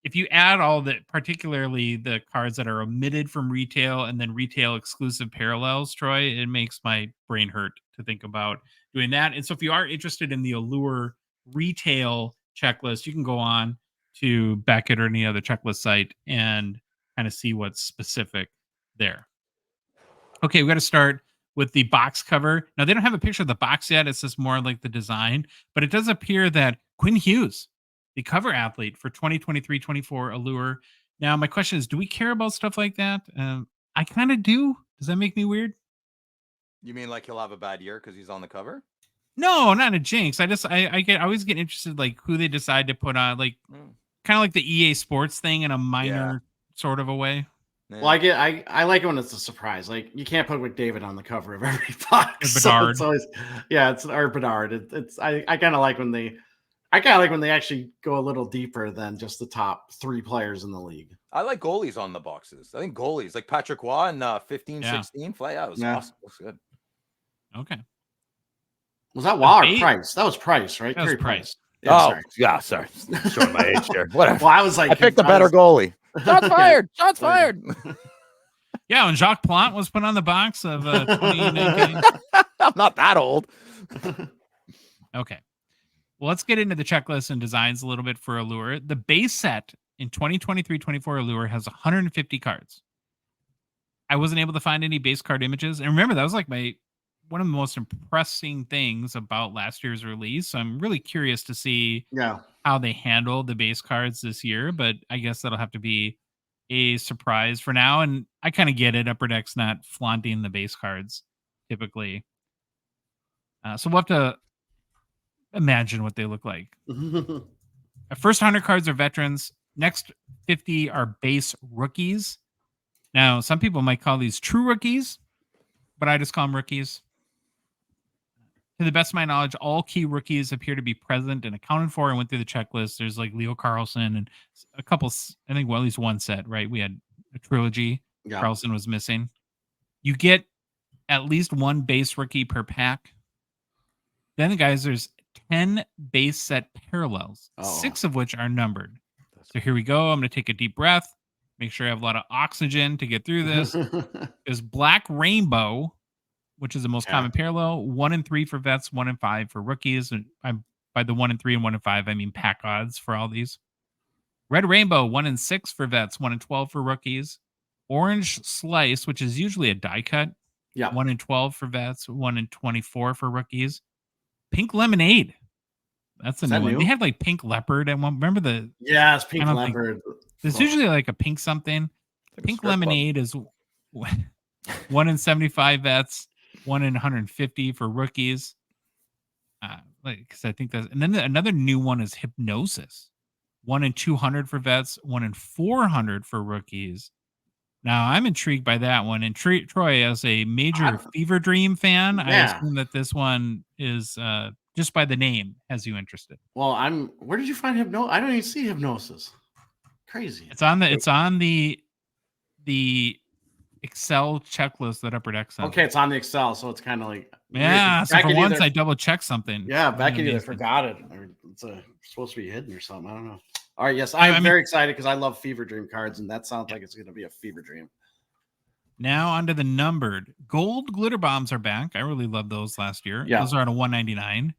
if you add all the, particularly the cards that are omitted from retail and then retail exclusive parallels, Troy, it makes my brain hurt to think about doing that. And so if you are interested in the Allure retail checklist, you can go on to Beckett or any other checklist site and kind of see what's specific there. Okay, we got to start with the box cover. Now, they don't have a picture of the box yet. It's just more like the design, but it does appear that Quinn Hughes, the cover athlete for 2023-24 Allure. Now, my question is, do we care about stuff like that? I kind of do. Does that make me weird? You mean like he'll have a bad year because he's on the cover? No, not a jinx. I always get interested, like who they decide to put on, like kind of like the EA Sports thing in a minor sort of a way. Well, I like it when it's a surprise. Like, you can't put McDavid on the cover of every box. Bedard. So it's always, it's or Bedard. I kind of like when they actually go a little deeper than just the top 3 players in the league. I like goalies on the boxes. I think goalies like Patrick Waugh in 15-16. Yeah, it was awesome. It was good. Okay. Was that Waugh or Price? That was Price, right? That was Price. Yeah, sorry. Showing my age here. Whatever. Well, I was like, I picked a better goalie. Shots fired. Shots fired. Yeah, when Jacques Plante was put on the box of 2019. I'm not that old. Okay. Well, let's get into the checklist and designs a little bit for Allure. The base set in 2023-24 Allure has 150 cards. I wasn't able to find any base card images. And remember, that was like one of the most impressive things about last year's release. So I'm really curious to see how they handle the base cards this year, but I guess that'll have to be a surprise for now. And I kind of get it. Upper Deck's not flaunting the base cards typically. So we'll have to imagine what they look like. First 100 cards are veterans. Next 50 are base rookies. Now, some people might call these true rookies, but I just call them rookies. To the best of my knowledge, all key rookies appear to be present and accounted for. I went through the checklist. There's like Leo Carlson and a couple, I think, at least one set, right? We had a trilogy. Yeah. Carlson was missing. You get at least one base rookie per pack. Then, guys, there's 10 base set parallels, 6 of which are numbered. So here we go. I'm going to take a deep breath, make sure I have a lot of oxygen to get through this. There's Black Rainbow, which is the most common parallel. 1 and 3 for vets, 1 and 5 for rookies. And by the 1 and 3 and 1 and 5, I mean pack odds for all these. Red Rainbow, 1 and 6 for vets, 1 and 12 for rookies. Orange Slice, which is usually a die cut. 1 and 12 for vets, 1 and 24 for rookies. Pink Lemonade. That's a new one. They had like Pink Leopard and one. Remember the? Yeah, it's Pink Leopard. There's usually like a pink something. Like Pink Lemonade is 1 in 75 vets, 1 in 150 for rookies. Because I think that's, and then another new one is Hypnosis, 1 in 200 for vets, 1 in 400 for rookies. Now I'm intrigued by that one. And Troy, as a major Fever Dream fan, I assume that this one is just by the name has you interested. Well, where did you find Hypnosis? I don't even see Hypnosis. Crazy. It's on the Excel checklist that Upper Deck sent. Okay, it's on the Excel, so it's kind of like so for once I double checked something. Yeah, Becky either forgot it or it's supposed to be hidden or something. I don't know. All right, yes, I'm very excited because I love Fever Dream cards, and that sounds like it's going to be a Fever Dream. Now onto the numbered. Gold glitter bombs are back. I really loved those last year. Yeah. Those are at a 199.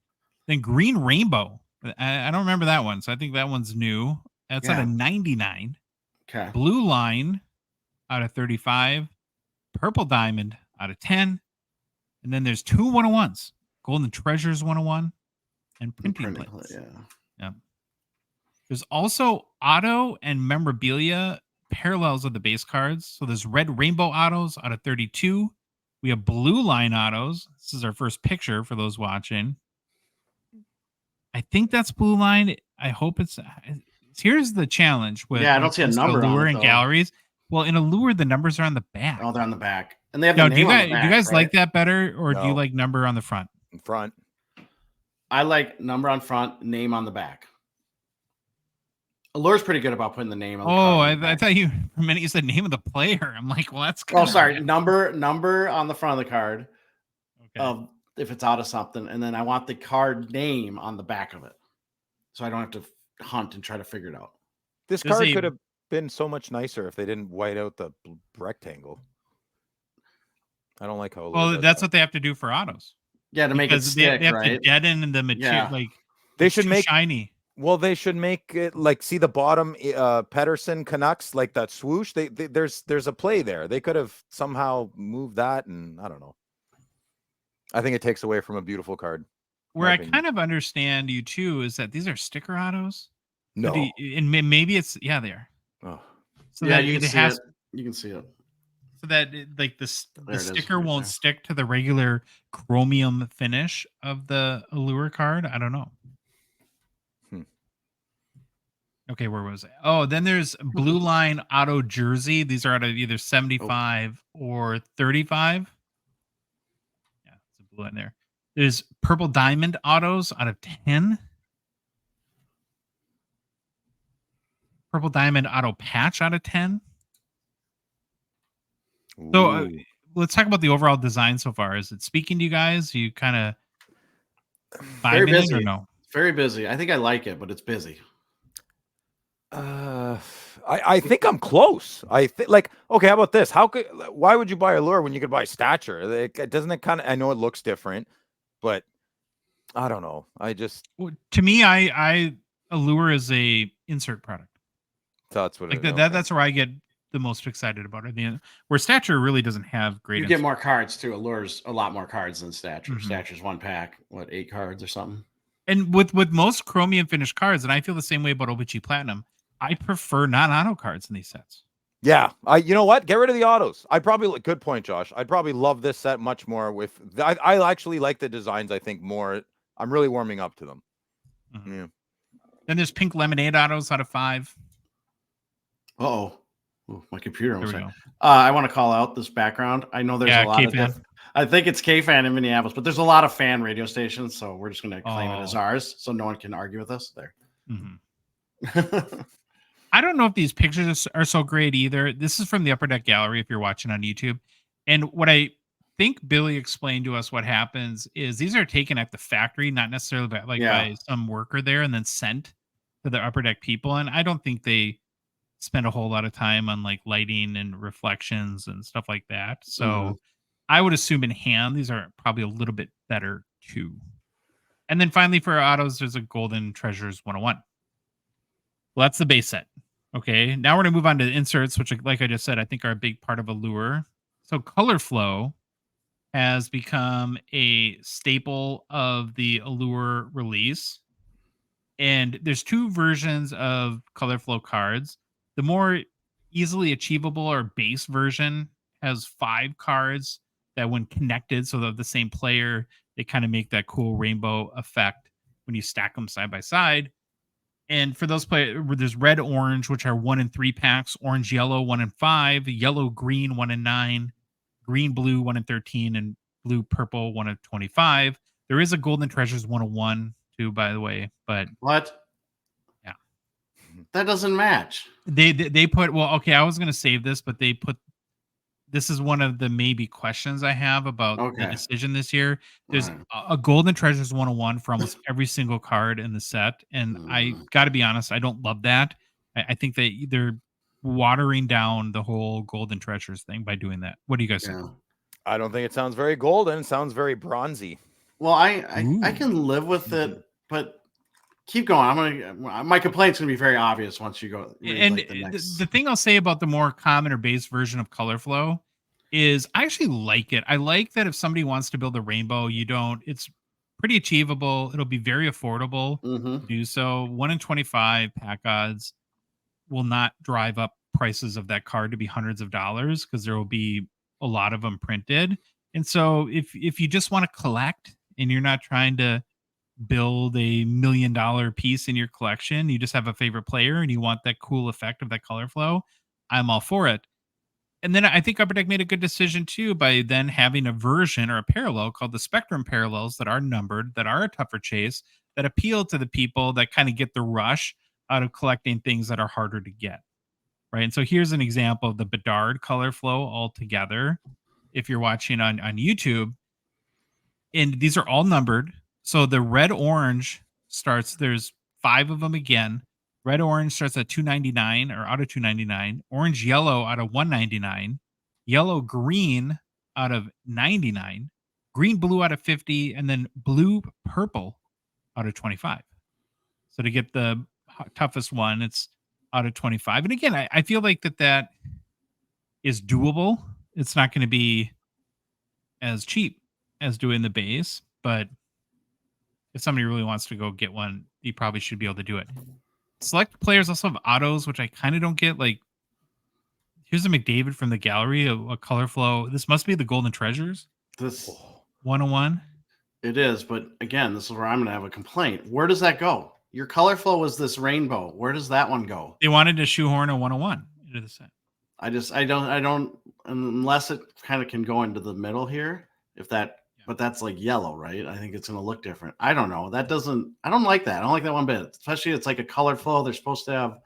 Then green rainbow. I don't remember that one, so I think that one's new. That's at a 99. Okay. Blue line out of 35. Purple diamond out of 10. And then there's 2 101s. Golden Treasures 101 and printing plates. Yeah. There's also auto and memorabilia parallels of the base cards. So there's red rainbow autos out of 32. We have blue line autos. This is our first picture for those watching. I think that's blue line. I hope it's. Here's the challenge with. I don't see a number Allure on it, and galleries. Well, in Allure, the numbers are on the back. Oh, they're on the back, and they have the name on the back. Do you guys right? like that better, or do you like number on the front? In front. I like number on front, name on the back. Allure's pretty good about putting the name on the card. I thought you for a minute you said name of the player. I'm like, well, that's good. Oh, sorry. Number on the front of the card. Okay. If it's out of something, and then I want the card name on the back of it. So I don't have to hunt and try to figure it out. This card could have been so much nicer if they didn't white out the rectangle. I don't like how. Well, that's what they have to do for autos. Yeah, to make it stick, they have right? to deaden the material. Yeah. Like they should make shiny. Well, they should make it like see the bottom Pedersen Canucks like that swoosh. There's a play there. They could have somehow moved that, and I don't know. I think it takes away from a beautiful card. Where I kind of understand you too is that these are sticker autos. No, and maybe it's they are. Oh, so yeah, you can see it. You can see it. So that like the sticker won't stick to the regular chromium finish of the Allure card. I don't know. Okay, where was I? Oh, then there's blue line auto jersey. These are out of either 75 or 35. Yeah, it's a blue in there. There's purple diamond autos out of 10. Purple diamond auto patch out of 10. Ooh. So let's talk about the overall design so far. Is it speaking to you guys? You kind of very busy or no? Very busy. I think I like it, but it's busy. I think I'm close. I think okay, how about this? Why would you buy Allure when you could buy Stature? Doesn't it kind of, I know it looks different, but I don't know. To me, I Allure is a insert product. That's what that's where I get the most excited about it. Where Stature really doesn't have great. You get more cards too. Allure's a lot more cards than Stature. Mm-hmm. Stature's one pack, 8 cards or something. And with most chromium finished cards, and I feel the same way about OBG Platinum. I prefer non-auto cards in these sets. Yeah, you know what? Get rid of the autos. Good point, Josh. I'd probably love this set much more. I actually like the designs. I think more. I'm really warming up to them. Mm-hmm. Yeah. Then there's pink lemonade autos out of 5. Oh, my computer almost. I want to call out this background. I know there's a lot of. I think it's K-Fan in Minneapolis, but there's a lot of fan radio stations, so we're just going to claim it as ours, so no one can argue with us there. Mm-hmm. I don't know if these pictures are so great either. This is from the Upper Deck Gallery if you're watching on YouTube. And what I think Billy explained to us what happens is these are taken at the factory, not necessarily by some worker there and then sent to the Upper Deck people. And I don't think they spend a whole lot of time on lighting and reflections and stuff like that. So I would assume in hand, these are probably a little bit better too. And then finally for autos, there's a Golden Treasures 101. Well, that's the base set. Okay, now we're going to move on to inserts, which, like I just said, I think are a big part of Allure. So color flow has become a staple of the Allure release. And there's 2 versions of color flow cards. The more easily achievable or base version has 5 cards that when connected, so they're the same player, they kind of make that cool rainbow effect when you stack them side by side. And for those players, there's red, orange, which are 1 in 3 packs, orange, yellow, 1 in 5, yellow, green, 1 in 9, green, blue, 1 in 13, and blue, purple, 1 in 25. There is a Golden Treasures 101 too, by the way. But what? Yeah, that doesn't match. They put okay. I was gonna save this, but they put. This is one of the maybe questions I have about the decision this year. There's a Golden Treasures 101 for almost every single card in the set. And I got to be honest, I don't love that. I think that watering down the whole golden treasures thing by doing that. What do you guys think? I don't think it sounds very golden. It sounds very bronzy. Well, I can live with it, but keep going. My complaint's gonna be very obvious once you go. And like the next. the thing I'll say about the more common or base version of color flow is I actually like it. I like that if somebody wants to build a rainbow, it's pretty achievable. It'll be very affordable to do so. 1 in 25 pack odds will not drive up prices of that card to be hundreds of dollars because there will be a lot of them printed. And so if you just want to collect and you're not trying to build a $1 million piece in your collection, you just have a favorite player and you want that cool effect of that color flow, I'm all for it. And then I think Upper Deck made a good decision too by then having a version or a parallel called the Spectrum parallels that are numbered, that are a tougher chase, that appeal to the people that kind of get the rush out of collecting things that are harder to get. Right. And so here's an example of the Bedard color flow all together. If you're watching on YouTube, and these are all numbered. So the red orange starts, there's 5 of them again. Red orange starts at 299 or out of 299. Orange yellow out of 199. Yellow green out of 99. Green blue out of 50. And then blue purple out of 25. So to get the toughest one, it's out of 25. And again, I feel like that is doable. It's not going to be as cheap as doing the base, but if somebody really wants to go get one, you probably should be able to do it. Select players also have autos, which I kind of don't get. Like, here's a McDavid from the gallery, a color flow. This must be the Golden Treasures. This 101. It is, but again, this is where I'm going to have a complaint. Where does that go? Your color flow was this rainbow. Where does that one go? They wanted to shoehorn a 101 into the set. I don't, unless it kind of can go into the middle here. But that's like yellow, right? I think it's going to look different. I don't know. I don't like that. I don't like that one bit. Especially it's like a color flow. They're supposed to have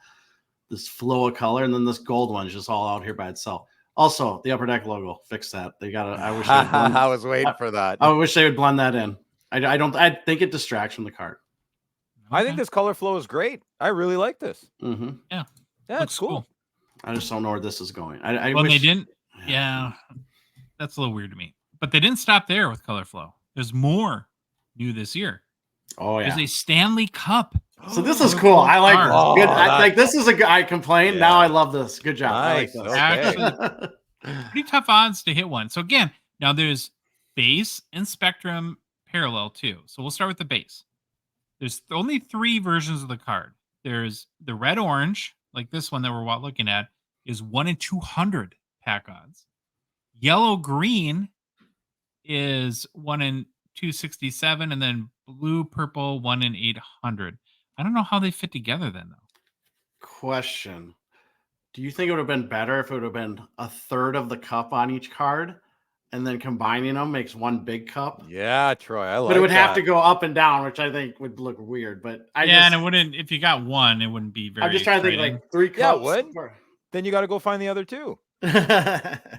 this flow of color, and then this gold one's just all out here by itself. Also, the Upper Deck logo, fix that. They got to. I wish. I was waiting for that. I wish they would blend that in. I think it distracts from the card. I think this color flow is great. I really like this. Mm-hmm. Yeah, it's cool. I just don't know where this is going. They didn't. Yeah, that's a little weird to me. But they didn't stop there with color flow. There's more new this year. Oh yeah, there's a Stanley Cup. So this is cool. I like this. Good. This is a good. I complained. Yeah. Now I love this. Good job. Nice. I like this. Actually, pretty tough odds to hit one. So again, now there's base and Spectrum parallel too. So we'll start with the base. There's only 3 versions of the card. There's the red orange, like this one that we're looking at, is 1 in 200 pack odds. Yellow green is 1 in 267, and then blue purple 1 in 800. I don't know how they fit together then though. Question: do you think it would have been better if it would have been a third of the cup on each card, and then combining them makes one big cup? Yeah, Troy, I like. But it would have to go up and down, which I think would look weird. But and it wouldn't. If you got one, it wouldn't be very. I'm just trying to think like 3 cups. Yeah, it would. Then you got to go find the other 2.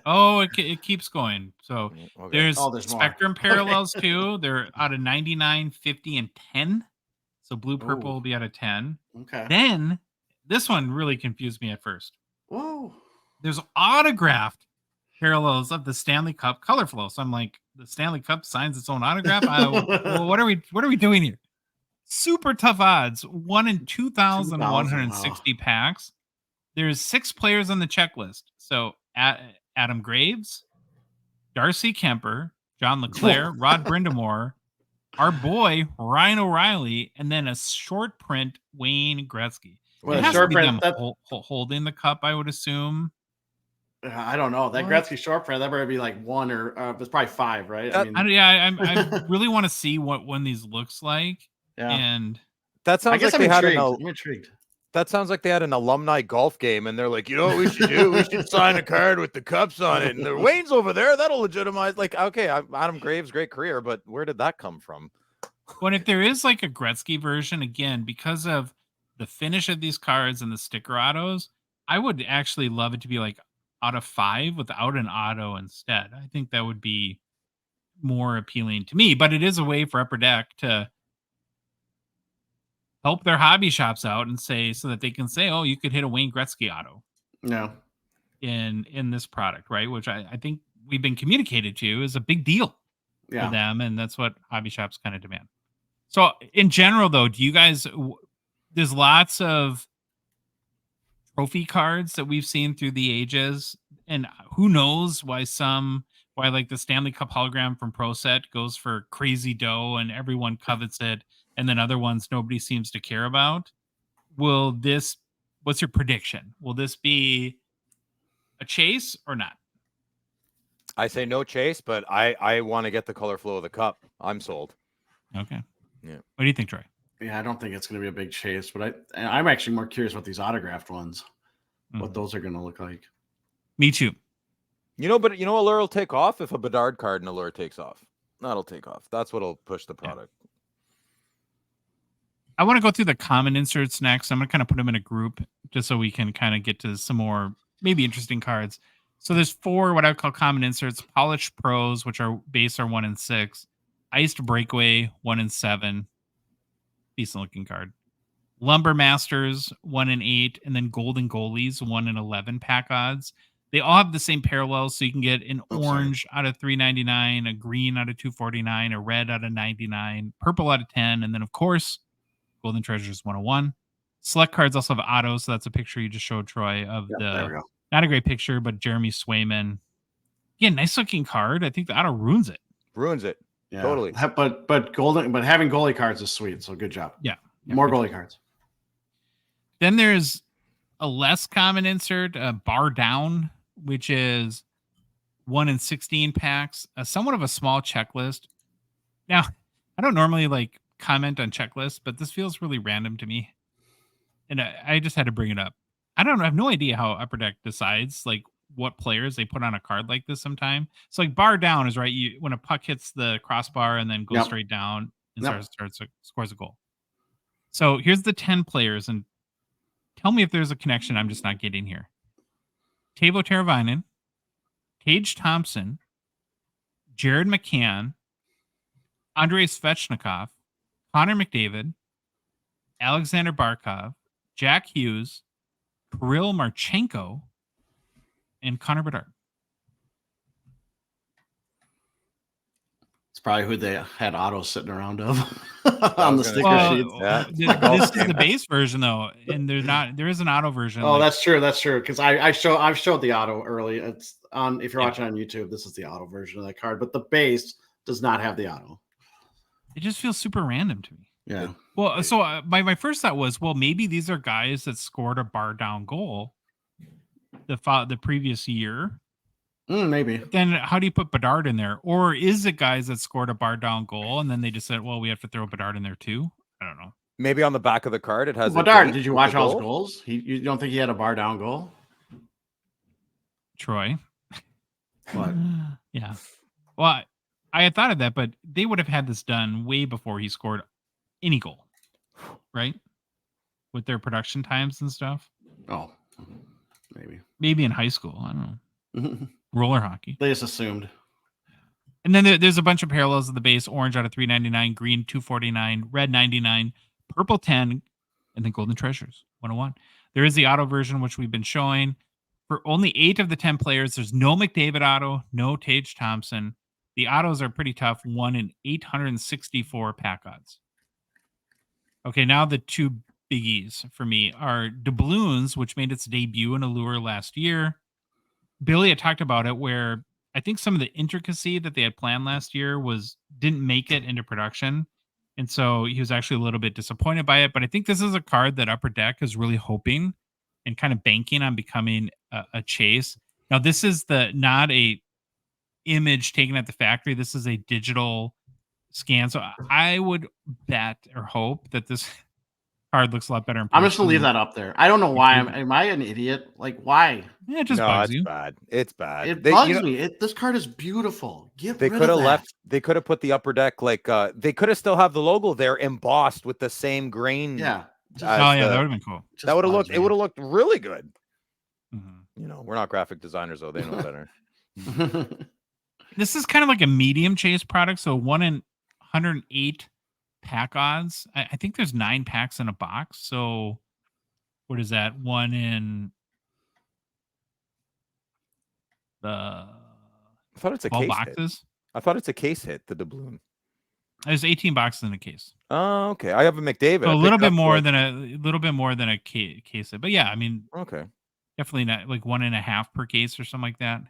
Oh, it keeps going. So there's Spectrum parallels too. They're out of 99, 50, and 10. So blue purple will be out of 10. Okay. Then this one really confused me at first. Whoa. There's autographed parallels of the Stanley Cup color flow. So I'm like, the Stanley Cup signs its own autograph. Well, what are we doing here? Super tough odds. 1 in 2,160 packs. There's 6 players on the checklist. So Adam Graves, Darcy Kemper, John LeClaire, Rod Brindamore, our boy Ryan O'Reilly, and then a short print Wayne Gretzky. Well, a short print holding the cup, I would assume. I don't know. That Gretzky short print, that better be like 1 or it's probably 5, right? I really want to see what one of these looks like. Yeah. And that sounds like they had I'm intrigued. That sounds like they had an alumni golf game, and they're like, you know what we should do? We should sign a card with the cups on it. And Wayne's over there. That'll legitimize. Like, okay, Adam Graves, great career, but where did that come from? Well, if there is like a Gretzky version, again, because of the finish of these cards and the sticker autos, I would actually love it to be like out of 5 without an auto instead. I think that would be more appealing to me, but it is a way for Upper Deck to help their hobby shops out and say, so that they can say, oh, you could hit a Wayne Gretzky auto. No. in this product, right? Which I think we've been communicated to is a big deal for them, and that's what hobby shops kind of demand. So in general, though, do you guys? There's lots of trophy cards that we've seen through the ages, and who knows why like the Stanley Cup hologram from Pro Set goes for crazy dough and everyone covets it, and then other ones nobody seems to care about. What's your prediction? Will this be a chase or not? I say no chase, but I want to get the color flow of the cup. I'm sold. Okay. Yeah. What do you think, Troy? Yeah, I don't think it's going to be a big chase, but I'm actually more curious about these autographed ones, what those are going to look like. Me too. But Allure will take off if a Bedard card in Allure takes off. That'll take off. That's what'll push the product. Yeah. I want to go through the common inserts next. I'm going to kind of put them in a group just so we can kind of get to some more maybe interesting cards. So there's 4 what I would call common inserts: Polished Pros, which are base are 1 and 6; Iced Breakaway 1 and 7, decent looking card; Lumber Masters 1 and 8, and then Golden Goalies 1 and 11 pack odds. They all have the same parallels, so you can get an orange out of 399, a green out of 249, a red out of 99, purple out of 10, and then of course Golden Treasures 101. Select cards also have autos, so that's a picture you just showed, Troy, of there we go. not a great picture, but Jeremy Swayman. Yeah, nice looking card. I think the auto ruins it. Yeah, totally. But having goalie cards is sweet. So good job. Yeah. More goalie cards. Then there's a less common insert, Bar Down, which is 1 in 16 packs, somewhat of a small checklist. Now, I don't normally like comment on checklists, but this feels really random to me, and I just had to bring it up. I have no idea how Upper Deck decides like what players they put on a card like this sometime. So like Bar Down is right. When a puck hits the crossbar and then goes straight down and scores a goal. So here's the 10 players, and tell me if there's a connection I'm just not getting here. Teuvo Teravainen, Tage Thompson, Jared McCann, Andrei Svechnikov, Connor McDavid, Alexander Barkov, Jack Hughes, Kirill Marchenko, and Connor Bedard. It's probably who they had autos sitting around of on the sticker sheets. This is the base version though, and there is an auto version. Oh, that's true. That's true. Because I've showed the auto early. It's on if you're watching on YouTube, this is the auto version of that card, but the base does not have the auto. It just feels super random to me. Yeah. Well, so my first thought was, well, maybe these are guys that scored a bar down goal the previous year. Maybe. But then how do you put Bedard in there? Or is it guys that scored a bar down goal and then they just said, well, we have to throw Bedard in there too? I don't know. Maybe on the back of the card it has Bedard. Did you watch all his goals? You don't think he had a bar down goal? Troy. What? Yeah. Well, I had thought of that, but they would have had this done way before he scored any goal, right? With their production times and stuff. Oh, maybe in high school. I don't know. Roller hockey. They just assumed. And then there's a bunch of parallels of the base: orange out of 399, green 249, red 99, purple 10, and then Golden Treasures 101. There is the auto version, which we've been showing. For only 8 of the 10 players, there's no McDavid auto, no Tage Thompson. The autos are pretty tough. 1 in 864 pack odds. Okay, now the 2 biggies for me are doubloons, which made its debut in Allure last year. Billy had talked about it, where I think some of the intricacy that they had planned last year didn't make it into production. And so he was actually a little bit disappointed by it. But I think this is a card that Upper Deck is really hoping and kind of banking on becoming a chase. Now, this is not a image taken at the factory. This is a digital scan. So I would bet or hope that this card looks a lot better in person. I'm just gonna leave that up there. I don't know why. Am I an idiot? Like, why? Yeah, it just bugs you. It's bad. It bugs me. This card is beautiful. They could have left. They could have put the Upper Deck they could have still have the logo there embossed with the same grain. Yeah. That would have been cool. That would have looked. It would have looked really good. Mm-hmm. We're not graphic designers, though. They know better. This is kind of like a medium chase product. So 1 in 108 pack odds. I think there's 9 packs in a box. So what is that? 1 in I thought it's a 12 case hit. boxes. I thought it's a case hit, the doubloon. There's 18 boxes in a case. Oh, okay. I have a McDavid. So I a picked little it bit up more for, than a case hit. But yeah, I mean, okay. definitely not like 1.5 per case or something like that.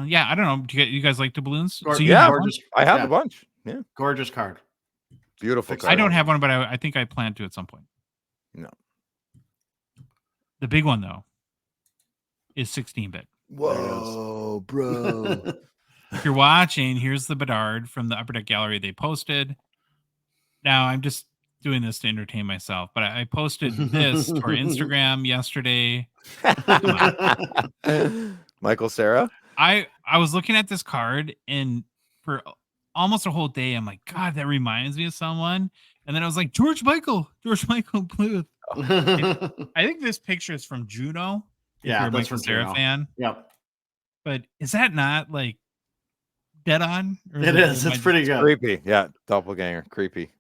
Yeah, I don't know. Do you guys like doubloons? So you have one? I have a bunch. Yeah. Gorgeous card. Beautiful card. I don't have one, but I think I plan to at some point. No. The big one though is 16-bit. Whoa, bro. If you're watching, here's the Bedard from the Upper Deck Gallery they posted. Now I'm just doing this to entertain myself, but I posted this to our Instagram yesterday. Michael Cera. I was looking at this card, and for almost a whole day, I'm like, God, that reminds me of someone. And then I was like, George Michael Bluth. I think this picture is from Juno. Yeah, if you're a that's Michael from Cera Juno. fan. Yep. But is that not like dead on? It is. It's pretty good. Creepy. Yeah, doppelganger. Creepy.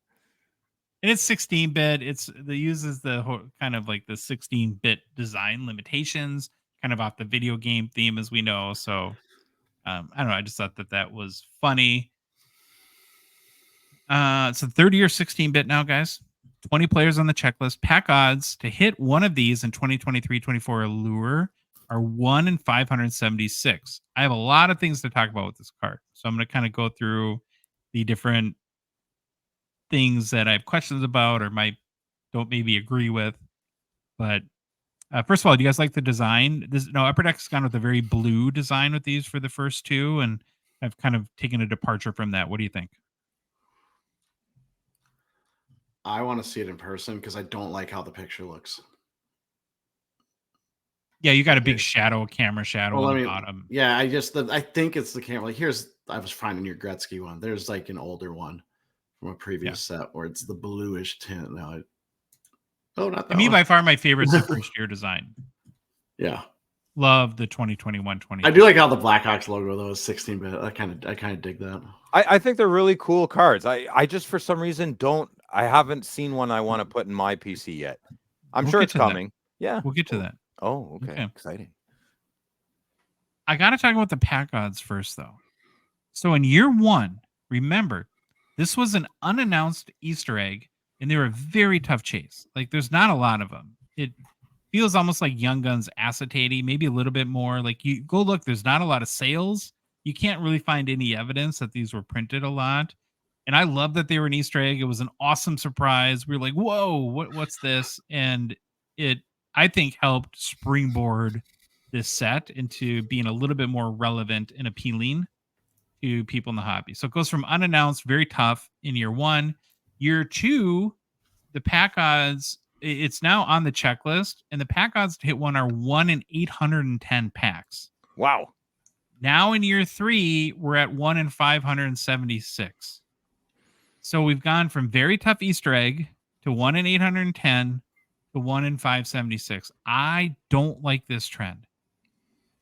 And it's 16-bit. It uses the kind of like the 16-bit design limitations, kind of off the video game theme, as we know. So I don't know. I just thought that was funny. It's the third year 16-bit now, guys. 20 players on the checklist. Pack odds to hit one of these in 2023-24 Allure are 1 in 576. I have a lot of things to talk about with this card. So I'm going to kind of go through the different things that I have questions about or don't maybe agree with. But first of all, do you guys like the design? Upper Deck's gone with a very blue design with these for the first two, and I've kind of taken a departure from that. What do you think? I want to see it in person because I don't like how the picture looks. Yeah, you got a big camera shadow on the bottom. Yeah, I think it's the camera. Like I was finding your Gretzky one. There's like an older one from a previous set where it's the bluish tint. Now, not that. By far my favorite is the first year design. Yeah, love the 2021-20. I do like how the Blackhawks logo though is 16-bit. I kind of dig that. I think they're really cool cards. I just for some reason I haven't seen one I want to put in my PC yet. I'm sure it's coming. Yeah, we'll get to that. Oh, okay. Exciting. I got to talk about the pack odds first, though. So in year one, remember, this was an unannounced Easter egg, and they were a very tough chase. Like, there's not a lot of them. It feels almost like Young Guns acetate, maybe a little bit more. Like, you go look, there's not a lot of sales. You can't really find any evidence that these were printed a lot. And I love that they were an Easter egg. It was an awesome surprise. We were like, whoa, what's this? And it, I think, helped springboard this set into being a little bit more relevant and appealing to people in the hobby. So it goes from unannounced, very tough in year one. Year two, the pack odds, it's now on the checklist, and the pack odds to hit one are 1 in 810 packs. Wow. Now in year three, we're at 1 in 576. So we've gone from very tough Easter egg to 1 in 810 to 1 in 576. I don't like this trend.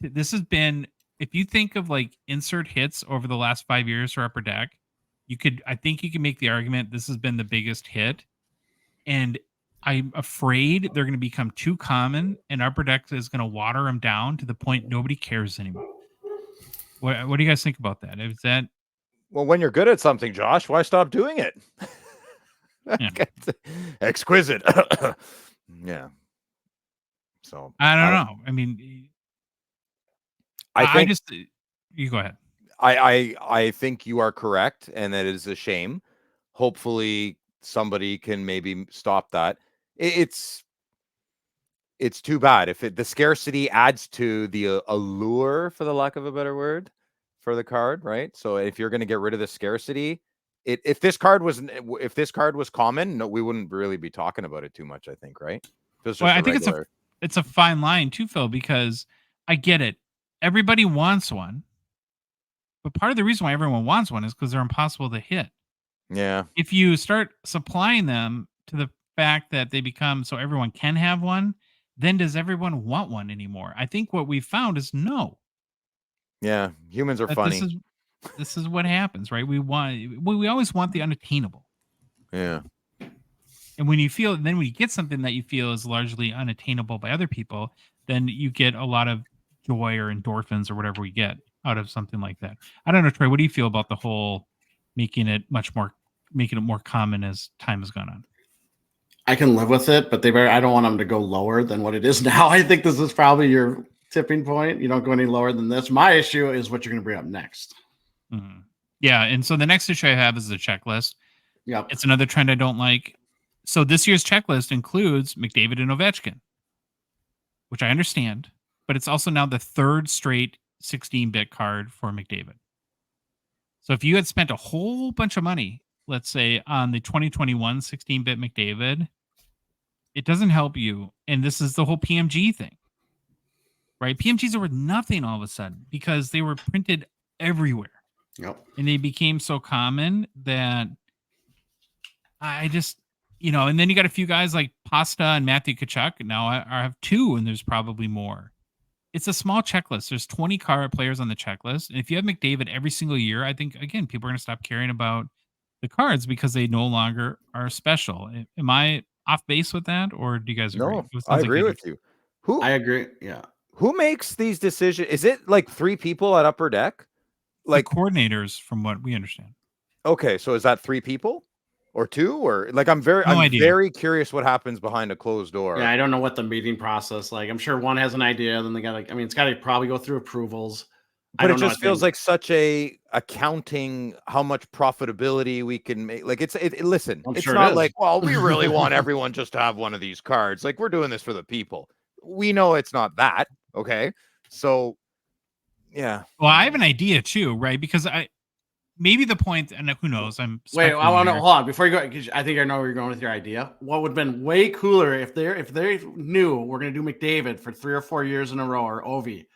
This has been, if you think of like insert hits over the last 5 years for Upper Deck, I think you can make the argument this has been the biggest hit. And I'm afraid they're going to become too common, and Upper Deck is going to water them down to the point nobody cares anymore. What do you guys think about that? Is that, well, when you're good at something, Josh, why stop doing it? Yeah. Exquisite. Yeah. So I don't know. I mean, I just, you go ahead. I think you are correct, and that is a shame. Hopefully somebody can maybe stop that. It's too bad if the scarcity adds to the allure, for the lack of a better word, for the card, right? So if you're going to get rid of the scarcity, if this card was common, no, we wouldn't really be talking about it too much, I think, right? I think it's a fine line too, Phil, because I get it. Everybody wants one, but part of the reason why everyone wants one is because they're impossible to hit. Yeah. If you start supplying them to the fact that they become so everyone can have one, then does everyone want one anymore? I think what we've found is no. Yeah, humans are funny. This is what happens, right? We always want the unattainable. Yeah. And when you get something that you feel is largely unattainable by other people, then you get a lot of joy or endorphins or whatever we get out of something like that. I don't know, Troy, what do you feel about the whole making it more common as time has gone on? I can live with it, but I don't want them to go lower than what it is now. I think this is probably your tipping point. You don't go any lower than this. My issue is what you're going to bring up next. Mm-hmm. Yeah, and so the next issue I have is the checklist. Yep. It's another trend I don't like. So this year's checklist includes McDavid and Ovechkin, which I understand, but it's also now the third straight 16-bit card for McDavid. So if you had spent a whole bunch of money, let's say on the 2021 16-bit McDavid, it doesn't help you. And this is the whole PMG thing, right? PMGs are worth nothing all of a sudden because they were printed everywhere. Yep. And they became so common that I just, and then you got a few guys like Pasta and Matthew Tkachuk. Now I have two, and there's probably more. It's a small checklist. There's 20 card players on the checklist. And if you have McDavid every single year, I think, again, people are going to stop caring about the cards because they no longer are special. Am I off base with that, or do you guys agree? No, I agree with you. I agree. Yeah. Who makes these decisions? Is it like 3 people at Upper Deck? Like the coordinators, from what we understand. Okay, so is that 3 people or 2 or like I'm very curious what happens behind a closed door. Yeah, I don't know what the meeting process like. I'm sure one has an idea, then they got it's got to probably go through approvals. But it just feels like such a accounting how much profitability we can make. Like listen, it's not like, well, we really want everyone just to have one of these cards. Like we're doing this for the people. We know it's not that. Okay. So yeah. Well, I have an idea too, right? Because maybe the point, and who knows? I want to hold on before you go, because I think I know where you're going with your idea. What would have been way cooler if they knew we're going to do McDavid for 3 or 4 years in a row, or Ovi.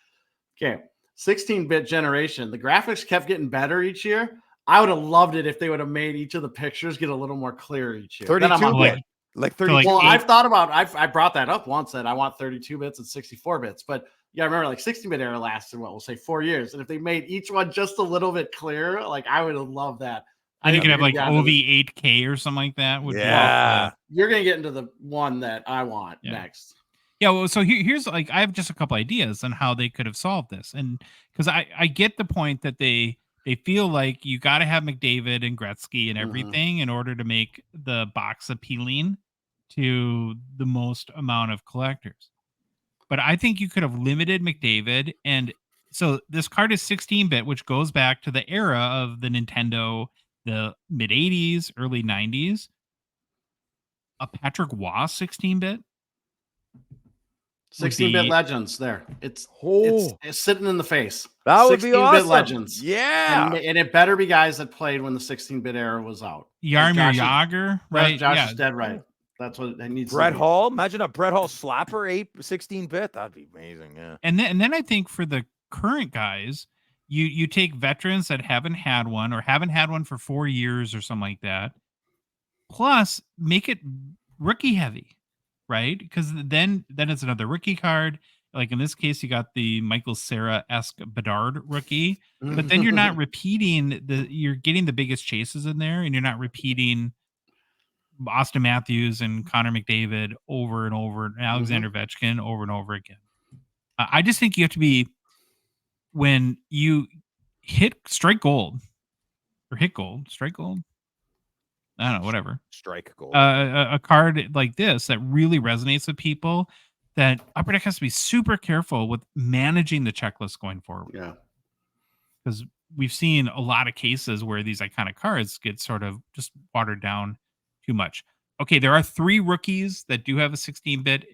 Okay, 16-bit generation. The graphics kept getting better each year. I would have loved it if they would have made each of the pictures get a little more clear each year. 32-bit. Like 30. Well, I've thought about. I brought that up once that I want 32 bits and 64 bits, but yeah, I remember like 16-bit era lasted we'll say 4 years, and if they made each one just a little bit clearer, like I would have loved that. I think you could have like OV 8K or something like that. You're gonna get into the one that I want next. Yeah, well, so here's like I have just a couple ideas on how they could have solved this, and because I get the point that they feel like you got to have McDavid and Gretzky and everything in order to make the box appealing to the most amount of collectors. But I think you could have limited McDavid. And so this card is 16-bit, which goes back to the era of the Nintendo, the mid 80s, early 90s. A Patrick Waugh 16-bit. 16-bit Legends there. It's sitting in the face. That would be awesome. 16-bit Legends. Yeah. And it better be guys that played when the 16-bit era was out. Jaromir Jagr, right? Josh is dead right. That's what it needs. Brett Hall. Imagine a Brett Hall slapper 16-bit. That'd be amazing. Yeah. And then I think for the current guys, you take veterans that haven't had one or haven't had one for 4 years or something like that. Plus, make it rookie heavy, right? Because then it's another rookie card. Like in this case, you got the Michael Cera-esque Bedard rookie, but then you're not repeating you're getting the biggest chases in there, and you're not repeating Austin Matthews and Connor McDavid over and over, and Alexander Ovechkin over and over again. I just think you have to be, when you strike gold, I don't know, whatever. Strike gold. A card like this that really resonates with people, that Upper Deck has to be super careful with managing the checklist going forward. Yeah. Because we've seen a lot of cases where these iconic cards get sort of just watered down too much. Okay, there are 3 rookies that do have a 16-bit.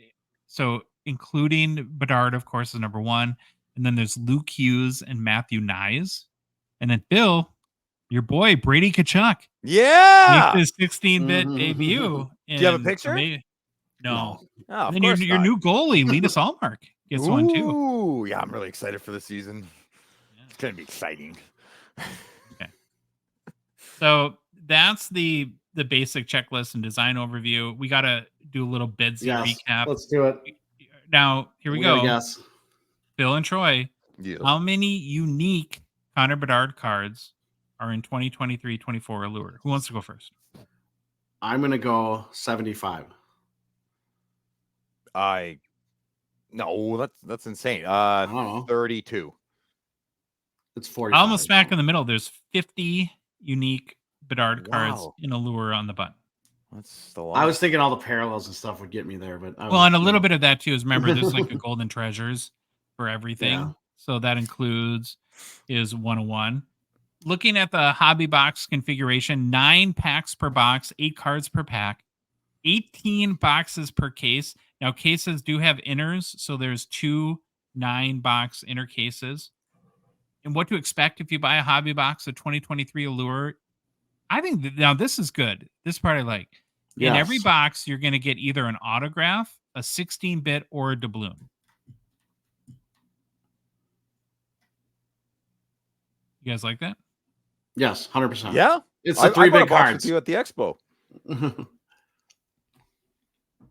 So including Bedard, of course, is number 1. And then there's Luke Hughes and Matthew Nyes. And then Bill, your boy, Brady Tkachuk. Yeah. Make this 16-bit debut. Do you have a picture? No. Oh, of and course your new goalie, Linus Allmark, gets one too. Ooh, yeah, I'm really excited for the season. Yeah. It's going to be exciting. Okay. So that's the basic checklist and design overview. We got to do a little bids recap. Let's do it. Now, here we go. Yes. Bill and Troy, yes. How many unique Connor Bedard cards are in 2023-24 Allure? Who wants to go first? I'm going to go 75. I No, that's insane. I don't know. 32. It's 45. Almost smack in the middle. There's 50 unique Bedard cards Wow. in Allure on the button. That's still. I was thinking all the parallels and stuff would get me there, but Well, and a little bit of that too is remember there's like a golden treasures for everything. Yeah. So that includes is 101. Looking at the hobby box configuration, 9 packs per box, 8 cards per pack, 18 boxes per case. Now cases do have inners, so there's 2 9-box inner cases. And what to expect if you buy a hobby box of 2023 Allure. I think now this is good. This part I like. In every Yes. box, you're going to get either an autograph, a 16-bit, or a doubloon. You guys like that? Yes, 100%. Yeah. It's the 3 I bought a big box cards. with you at the expo.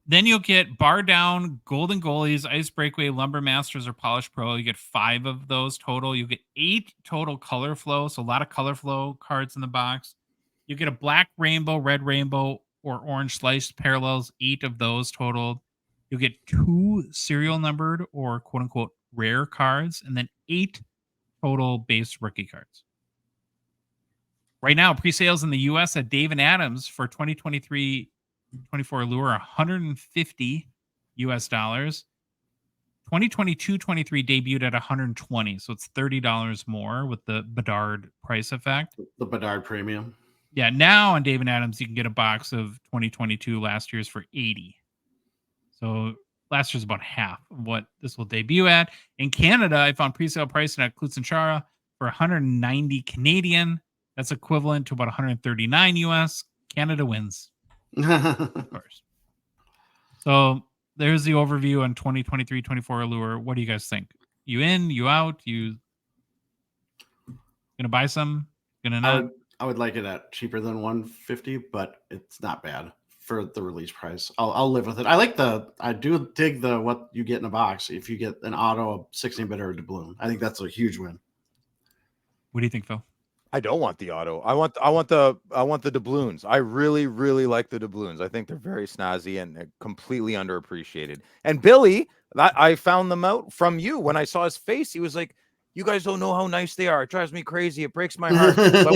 Then you'll get Bar Down, Golden Goalies, Ice Breakaway, Lumber Masters, or Polish Pro. You get 5 of those total. You get 8 total Color Flow, so a lot of Color Flow cards in the box. You get a Black Rainbow, Red Rainbow, or Orange Sliced Parallels, 8 of those total. You'll get 2 serial numbered or quote-unquote rare cards, and then 8 total base rookie cards. Right now, pre-sales in the U.S. at Dave & Adams for 2023-24 Allure, $150 US. 2022-23 debuted at $120, so it's $30 more with the Bedard price effect. The Bedard premium. Yeah, now on Dave & Adams, you can get a box of 2022 last year's for $80. So last year's about half of what this will debut at. In Canada, I found pre-sale pricing at Klutz & Chara for 190 Canadian. That's equivalent to about 139 US. Canada wins, of course. So there's the overview on 2023-24 Allure. What do you guys think? You in? You out? You gonna buy some? Gonna not? I would like it at cheaper than 150, but it's not bad for the release price. I'll live with it. I do dig the what you get in a box if you get an auto, a 16-bit, or a doubloon. I think that's a huge win. What do you think, Phil? I don't want the auto. I want the doubloons. I really, really like the doubloons. I think they're very snazzy and completely underappreciated. And Billy, I found them out from you when I saw his face. He was like, "You guys don't know how nice they are. It drives me crazy. It breaks my heart." So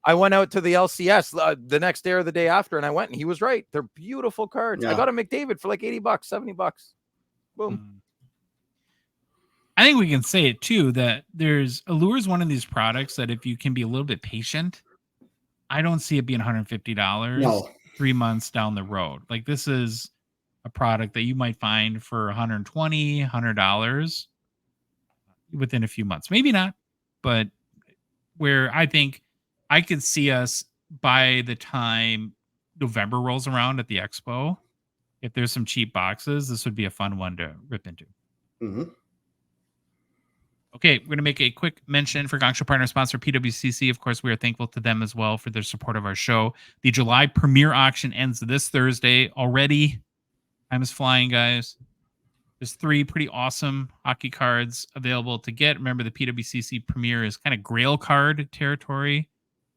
I went out to the LCS the next day or the day after, and I went, and he was right. They're beautiful cards. Yeah. I got a McDavid for like $80, $70. Boom. I think we can say it too that Allure is one of these products that if you can be a little bit patient, I don't see it being $150 3 months down the road. Like this is a product that you might find for $120, $100 within a few months. Maybe not, but where I think I could see us by the time November rolls around at the expo, if there's some cheap boxes, this would be a fun one to rip into. Mm-hmm. Okay, we're going to make a quick mention for Gongshow partner sponsor PWCC. Of course, we are thankful to them as well for their support of our show. The July premiere auction ends this Thursday already. Time is flying, guys. There's 3 pretty awesome hockey cards available to get. Remember, the PWCC premiere is kind of grail card territory.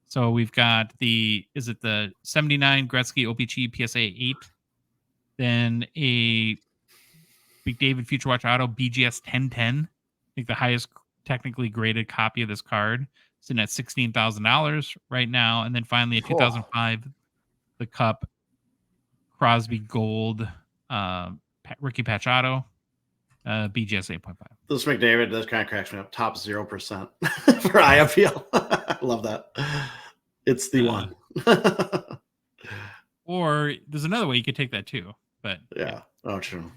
So we've got the 79 Gretzky OPG PSA 8, then a Big David Future Watch Auto BGS 1010. I think the highest technically graded copy of this card, sitting at $16,000 right now. And then finally a 2005 The Cup Crosby Gold rookie patch auto, BGS 8.5. This McDavid, this kind of cracks me up. Top 0% for IFL. I love that. It's the one. Or there's another way you could take that too. But yeah. Oh, true.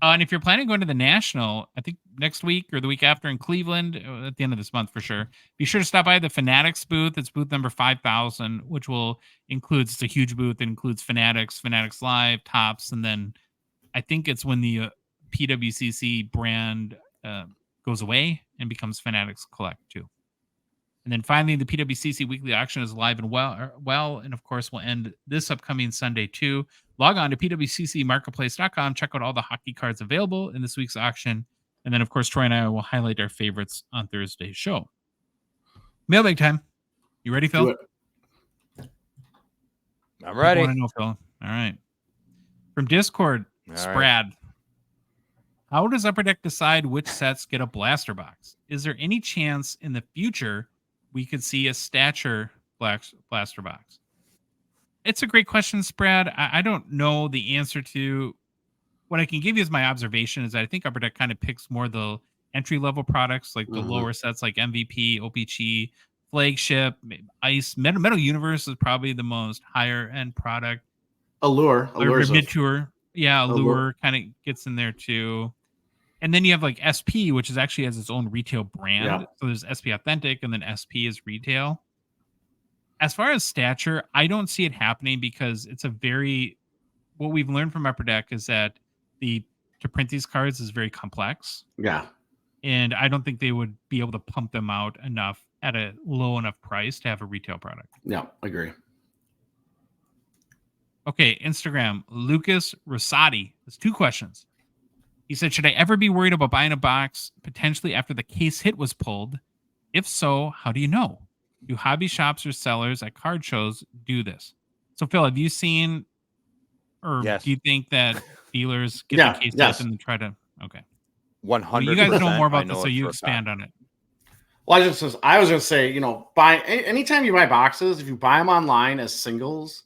And if you're planning on going to the National, I think next week or the week after in Cleveland, at the end of this month for sure, be sure to stop by the Fanatics booth. It's booth number 5,000, which it's a huge booth. It includes Fanatics Live, Topps, and then I think it's when the PWCC brand goes away and becomes Fanatics Collect too. And then finally, the PWCC weekly auction is live and well, and of course, will end this upcoming Sunday too. Log on to pwccmarketplace.com. Check out all the hockey cards available in this week's auction. And then, of course, Troy and I will highlight our favorites on Thursday's show. Mailbag time. You ready, Phil? I'm ready. I want to know, Phil. All right. From Discord, Sprad. How does Upper Deck decide which sets get a blaster box? Is there any chance in the future we could see a stature blaster box? It's a great question, Brad. I don't know the answer to. What I can give you as my observation is that I think Upper Deck kind of picks more the entry level products, like the lower sets like MVP, OPG, Flagship, Ice. Metal Universe is probably the most higher end product. Allure. Or mid tour. Yeah, Allure kind of gets in there too. And then you have like SP, which is actually has its own retail brand. Yeah. So there's SP Authentic and then SP is retail. As far as stature, I don't see it happening because it's a very, what we've learned from Upper Deck is that to print these cards is very complex. Yeah. And I don't think they would be able to pump them out enough at a low enough price to have a retail product. Yeah, agree. Okay, Instagram, Lucas Rosati has 2 questions. He said, should I ever be worried about buying a box potentially after the case hit was pulled? If so, how do you know? Do hobby shops or sellers at card shows do this? So, Phil, have you seen, or do you think that dealers get the case hit and then try to? Okay. 100%. Well, you guys know more about this, so you expand on it. Well, I was going to say, anytime you buy boxes, if you buy them online as singles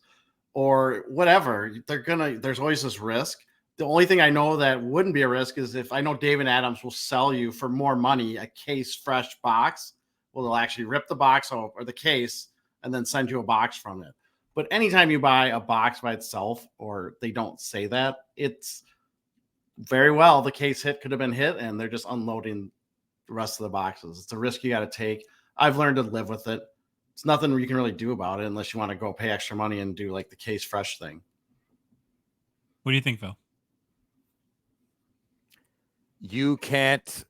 or whatever, there's always this risk. The only thing I know that wouldn't be a risk is if I know David Adams will sell you for more money a case fresh box. Well, they'll actually rip the box off or the case and then send you a box from it. But anytime you buy a box by itself or they don't say that, it's very well the case hit could have been hit and they're just unloading the rest of the boxes. It's a risk you got to take. I've learned to live with it. It's nothing you can really do about it unless you want to go pay extra money and do like the case fresh thing. What do you think, Phil? You can't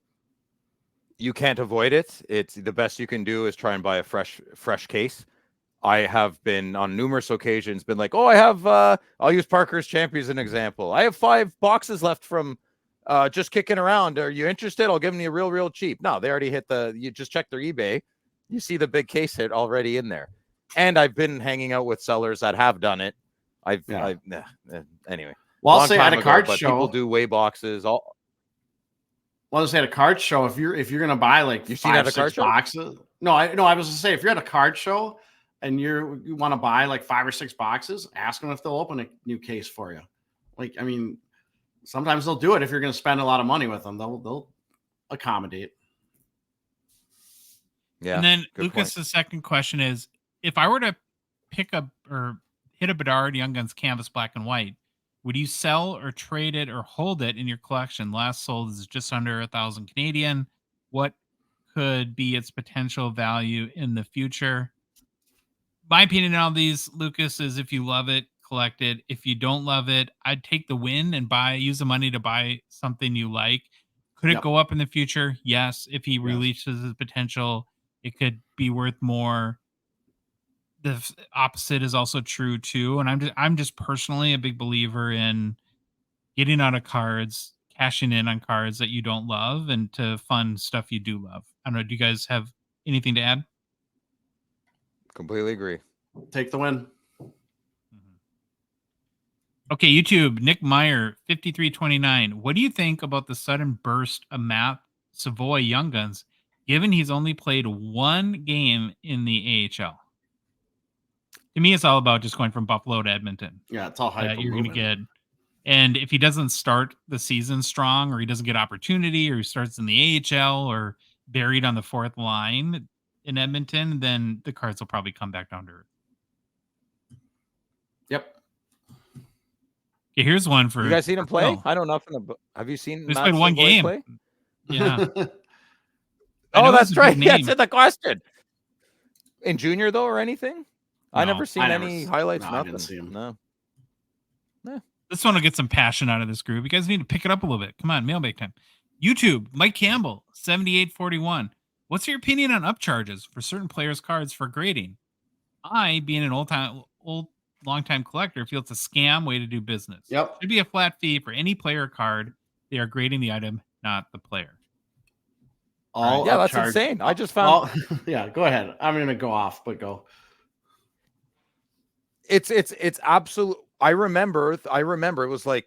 avoid it. It's the best you can do is try and buy a fresh case. I have been on numerous occasions been like, I'll use Parker's Champion as an example. I have 5 boxes left from just kicking around. Are you interested? I'll give them you real cheap. No, they already hit you just check their eBay. You see the big case hit already in there. And I've been hanging out with sellers that have done it. Anyway. Well, I'll say at a card show, people do weigh boxes. Well, let's say at a card show, if you're going to buy like 5, 6 boxes. No, I was going to say, if you're at a card show and you want to buy like 5 or 6 boxes, ask them if they'll open a new case for you. Like, I mean, sometimes they'll do it if you're going to spend a lot of money with them. They'll accommodate. Yeah. And then Lucas's second question is, if I were to pick up or hit a Bedard Young Guns canvas black and white, would you sell or trade it or hold it in your collection? Last sold is just under 1,000 Canadian. What could be its potential value in the future? My opinion on these, Lucas, is if you love it, collect it. If you don't love it, I'd take the win and use the money to buy something you like. Could it go up in the future? Yes. If he releases his potential, it could be worth more. The opposite is also true too. And I'm just personally a big believer in getting out of cards, cashing in on cards that you don't love and to fund stuff you do love. I don't know. Do you guys have anything to add? Completely agree. Take the win. Okay, YouTube, Nick Meyer, 5329. What do you think about the sudden burst of Matt Savoy Young Guns, given he's only played 1 game in the AHL? To me, it's all about just going from Buffalo to Edmonton. Yeah, it's all hype. You're going to get, and if he doesn't start the season strong, or he doesn't get opportunity, or he starts in the AHL, or buried on the 4th line in Edmonton, then the cards will probably come back down to earth. Yep. Okay, here's one for you guys seen him play. Phil. I don't know. Have you seen? He's played 1 game. Play? Yeah. Oh, that's right. That's the question. In junior though, or anything? I never seen any highlights. No, nothing. I didn't see him. No. This one will get some passion out of this group. You guys need to pick it up a little bit. Come on, mailbag time. YouTube, Mike Campbell, 7841. What's your opinion on upcharges for certain players' cards for grading? I, being an long-time collector, feel it's a scam way to do business. Yep. Should be a flat fee for any player card. They are grading the item, not the player. That's insane. I just found. Yeah, go ahead. I'm going to go off, but go. It's absolute. I remember it was like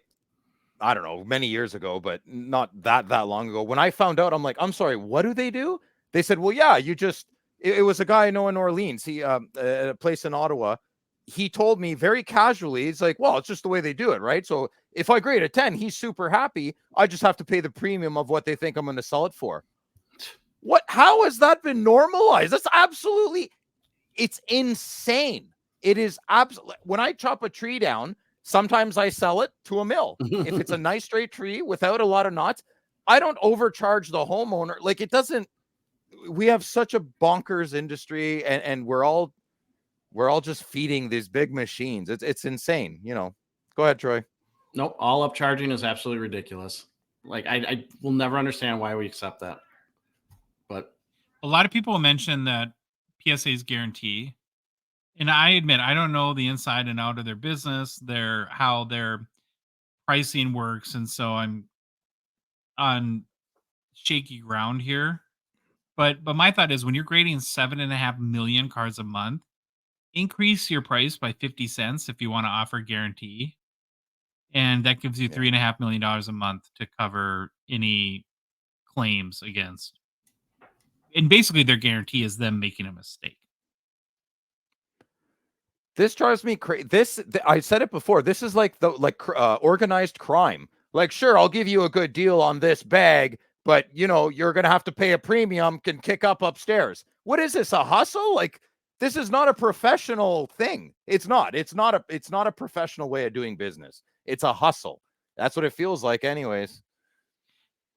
I don't know, many years ago, but not that long ago. When I found out, I'm like, I'm sorry, what do they do? They said, well, yeah, it was a guy I know in Orleans. He at a place in Ottawa. He told me very casually, he's like, well, it's just the way they do it, right? So if I grade a 10, he's super happy. I just have to pay the premium of what they think I'm going to sell it for. What? How has that been normalized? It's insane. It is absolutely. When I chop a tree down, sometimes I sell it to a mill. If it's a nice straight tree without a lot of knots, I don't overcharge the homeowner. Like, it doesn't. We have such a bonkers industry, and we're all just feeding these big machines. It's insane. Go ahead, Troy. Nope. All upcharging is absolutely ridiculous. Like, I will never understand why we accept that. But a lot of people mention that PSA's guarantee. And I admit, I don't know the inside and out of their business, how their pricing works. And so I'm on shaky ground here. But my thought is, when you're grading 7.5 million cards a month, increase your price by 50 cents if you want to offer guarantee. And that gives you $3.5 million a month to cover any claims against. And basically their guarantee is them making a mistake. This drives me crazy. I said it before. This is like organized crime. Like, sure, I'll give you a good deal on this bag, but you're gonna have to pay a premium. Can kick up upstairs. What is this? A hustle? Like, this is not a professional thing. It's not. It's not a professional way of doing business. It's a hustle. That's what it feels like, anyways.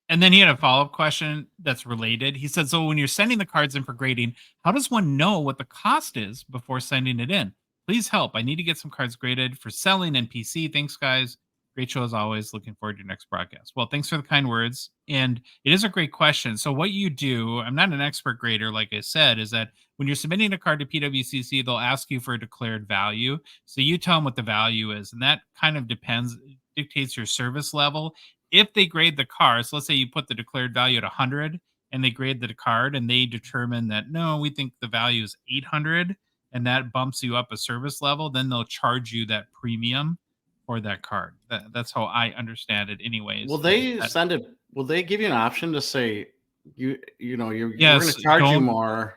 And then he had a follow-up question that's related. He said, so when you're sending the cards in for grading, how does one know what the cost is before sending it in? Please help. I need to get some cards graded for selling and PC. Thanks, guys. Great show as always. Looking forward to your next broadcast. Well, thanks for the kind words. And it is a great question. So what you do, I'm not an expert grader, like I said, is that when you're submitting a card to PWCC, they'll ask you for a declared value. So you tell them what the value is. And that kind of dictates your service level. If they grade the card, so let's say you put the declared value at 100 and they grade the card and they determine that, no, we think the value is 800, and that bumps you up a service level, then they'll charge you that premium for that card. That's how I understand it anyways. Will they give you an option to say, you're going to charge you more?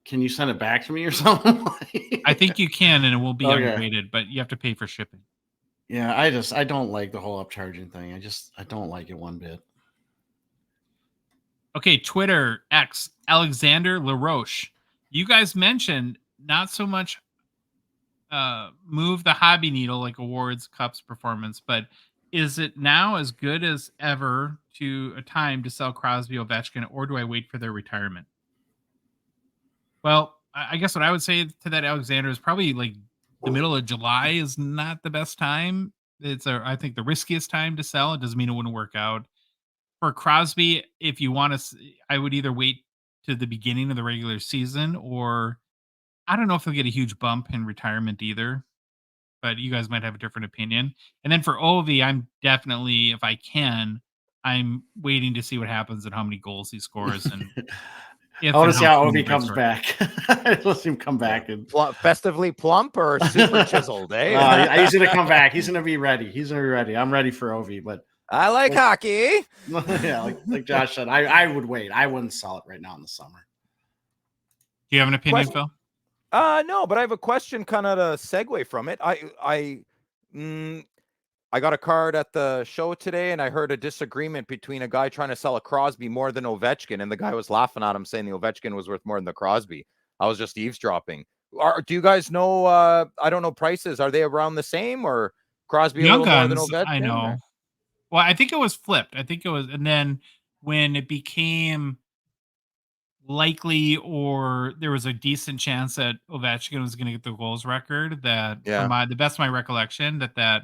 Can you send it back to me or something? I think you can, and it will be ungraded, but you have to pay for shipping. Yeah, I don't like the whole upcharging thing. I don't like it one bit. Okay, Twitter X Alexander LaRoche. You guys mentioned not so much move the hobby needle like awards, cups, performance, but is it now as good as ever to a time to sell Crosby, Ovechkin, or do I wait for their retirement? Well, I guess what I would say to that, Alexander, is probably like the middle of July is not the best time. I think the riskiest time to sell. It doesn't mean it wouldn't work out. For Crosby, if you want to, I would either wait to the beginning of the regular season, or I don't know if he'll get a huge bump in retirement either, but you guys might have a different opinion. And then for Ovi, I'm definitely, if I can, I'm waiting to see what happens and how many goals he scores. And I want to see how Ovi comes back. Let's see him come back and festively plump or super chiseled, He's going to come back. He's going to be ready. I'm ready for Ovi, but I like hockey. Yeah, like Josh said, I would wait. I wouldn't sell it right now in the summer. Do you have an opinion, Phil? No, but I have a question kind of to segue from it. I got a card at the show today, and I heard a disagreement between a guy trying to sell a Crosby more than Ovechkin, and the guy was laughing at him saying the Ovechkin was worth more than the Crosby. I was just eavesdropping. Do you guys know, I don't know prices. Are they around the same, or Crosby Young a little Guns, more than Ovechkin? I know. Or? Well, I think it was flipped. And then when it became likely, or there was a decent chance that Ovechkin was going to get the goals record, that from the best of my recollection, that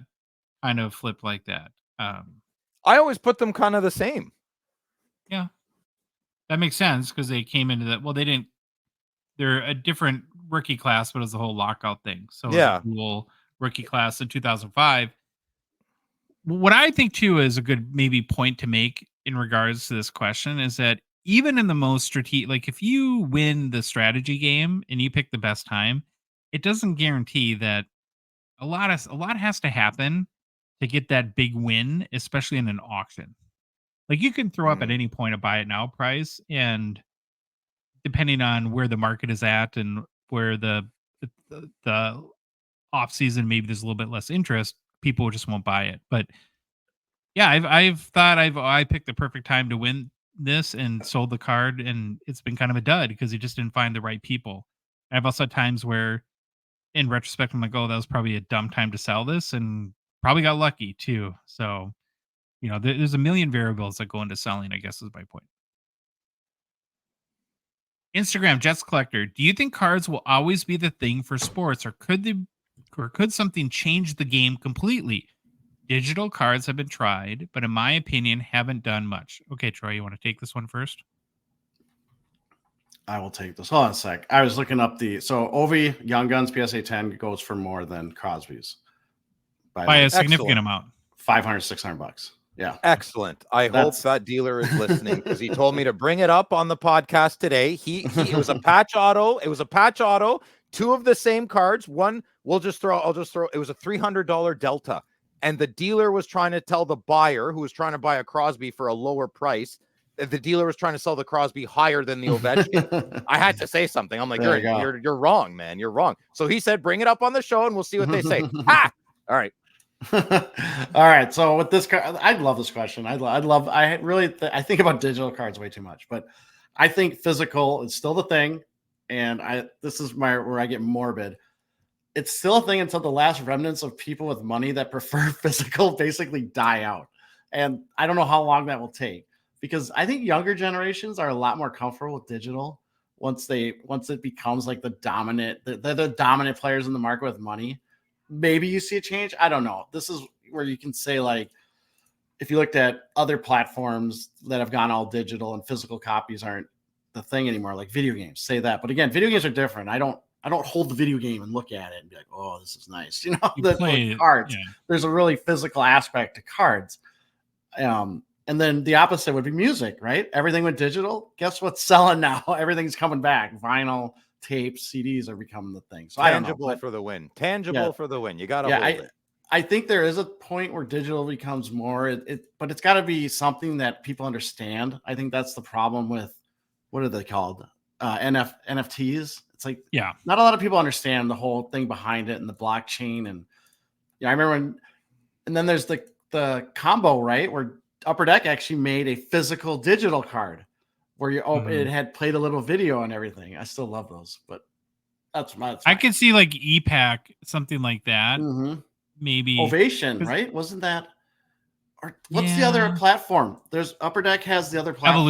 kind of flipped like that. I always put them kind of the same. Yeah, that makes sense because they came into that. Well, they're a different rookie class, but it was the whole lockout thing. So yeah, cool rookie class in 2005. What I think too is a good maybe point to make in regards to this question is that even in the most strategic, like if you win the strategy game and you pick the best time, it doesn't guarantee that a lot has to happen to get that big win, especially in an auction. Like you can throw up at any point a buy it now price, and depending on where the market is at and where the off season, maybe there's a little bit less interest, people just won't buy it. But yeah, I've thought I picked the perfect time to win this and sold the card, and it's been kind of a dud because you just didn't find the right people. I've also had times where, in retrospect, I'm like, oh, that was probably a dumb time to sell this, and probably got lucky too. So, there's a million variables that go into selling, I guess is my point. Instagram Jets Collector, do you think cards will always be the thing for sports, or could something change the game completely? Digital cards have been tried, but in my opinion, haven't done much. Okay, Troy, you want to take this one first? I will take this. Hold on a sec. I was looking up so Ovi Young Guns PSA 10 goes for more than Crosby's by a significant amount. $500-$600. Yeah. Excellent. I hope that dealer is listening, because he told me to bring it up on the podcast today. It was a patch auto. It was a patch auto. Two of the same cards. One, I'll just throw. It was a $300 delta. And the dealer was trying to tell the buyer, who was trying to buy a Crosby for a lower price, that the dealer was trying to sell the Crosby higher than the Ovechkin. I had to say something. I'm like, you're wrong, man. You're wrong. So he said, bring it up on the show and we'll see what they say. Ha! All right. All right. So with this card, I love this question. I think about digital cards way too much, but I think physical is still the thing. And this is where I get morbid. It's still a thing until the last remnants of people with money that prefer physical basically die out. And I don't know how long that will take, because I think younger generations are a lot more comfortable with digital once it becomes like the dominant players in the market with money. Maybe you see a change. I don't know. This is where you can say, like, if you looked at other platforms that have gone all digital and physical copies aren't the thing anymore, like video games, say that. But again, video games are different. I don't hold the video game and look at it and be like, oh, this is nice. The cards. Yeah. There's a really physical aspect to cards. And then the opposite would be music, right? Everything went digital. Guess what's selling now? Everything's coming back. Vinyl, tapes, CDs are becoming the thing. So tangible for the win. For the win. You got to hold it. I think there is a point where digital becomes more, but it's got to be something that people understand. I think that's the problem with, what are they called? NFTs. It's like, not a lot of people understand the whole thing behind it and the blockchain. And I remember and then there's the combo, right? Where Upper Deck actually made a physical digital card where it had played a little video and everything. I still love those, but that's I could see like EPAC, something like that. Maybe Ovation, right? Wasn't that? Or what's the other platform? There's Upper Deck has the other platform.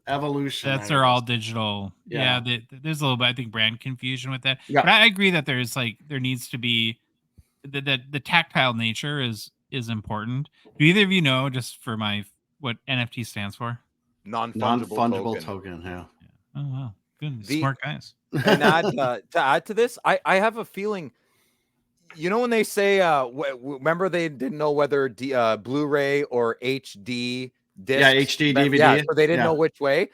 Evolution. That's they're all digital. Yeah, there's a little bit, I think, brand confusion with that. Yeah. But I agree that there needs to be the tactile nature is important. Do either of you know, just for what NFT stands for? Non-fungible token. Yeah. Oh wow, good, smart guys. And to add to this, I have a feeling. When they say, remember they didn't know whether Blu-ray or HD disc. Yeah, HD DVD. Yeah, so they didn't know which way,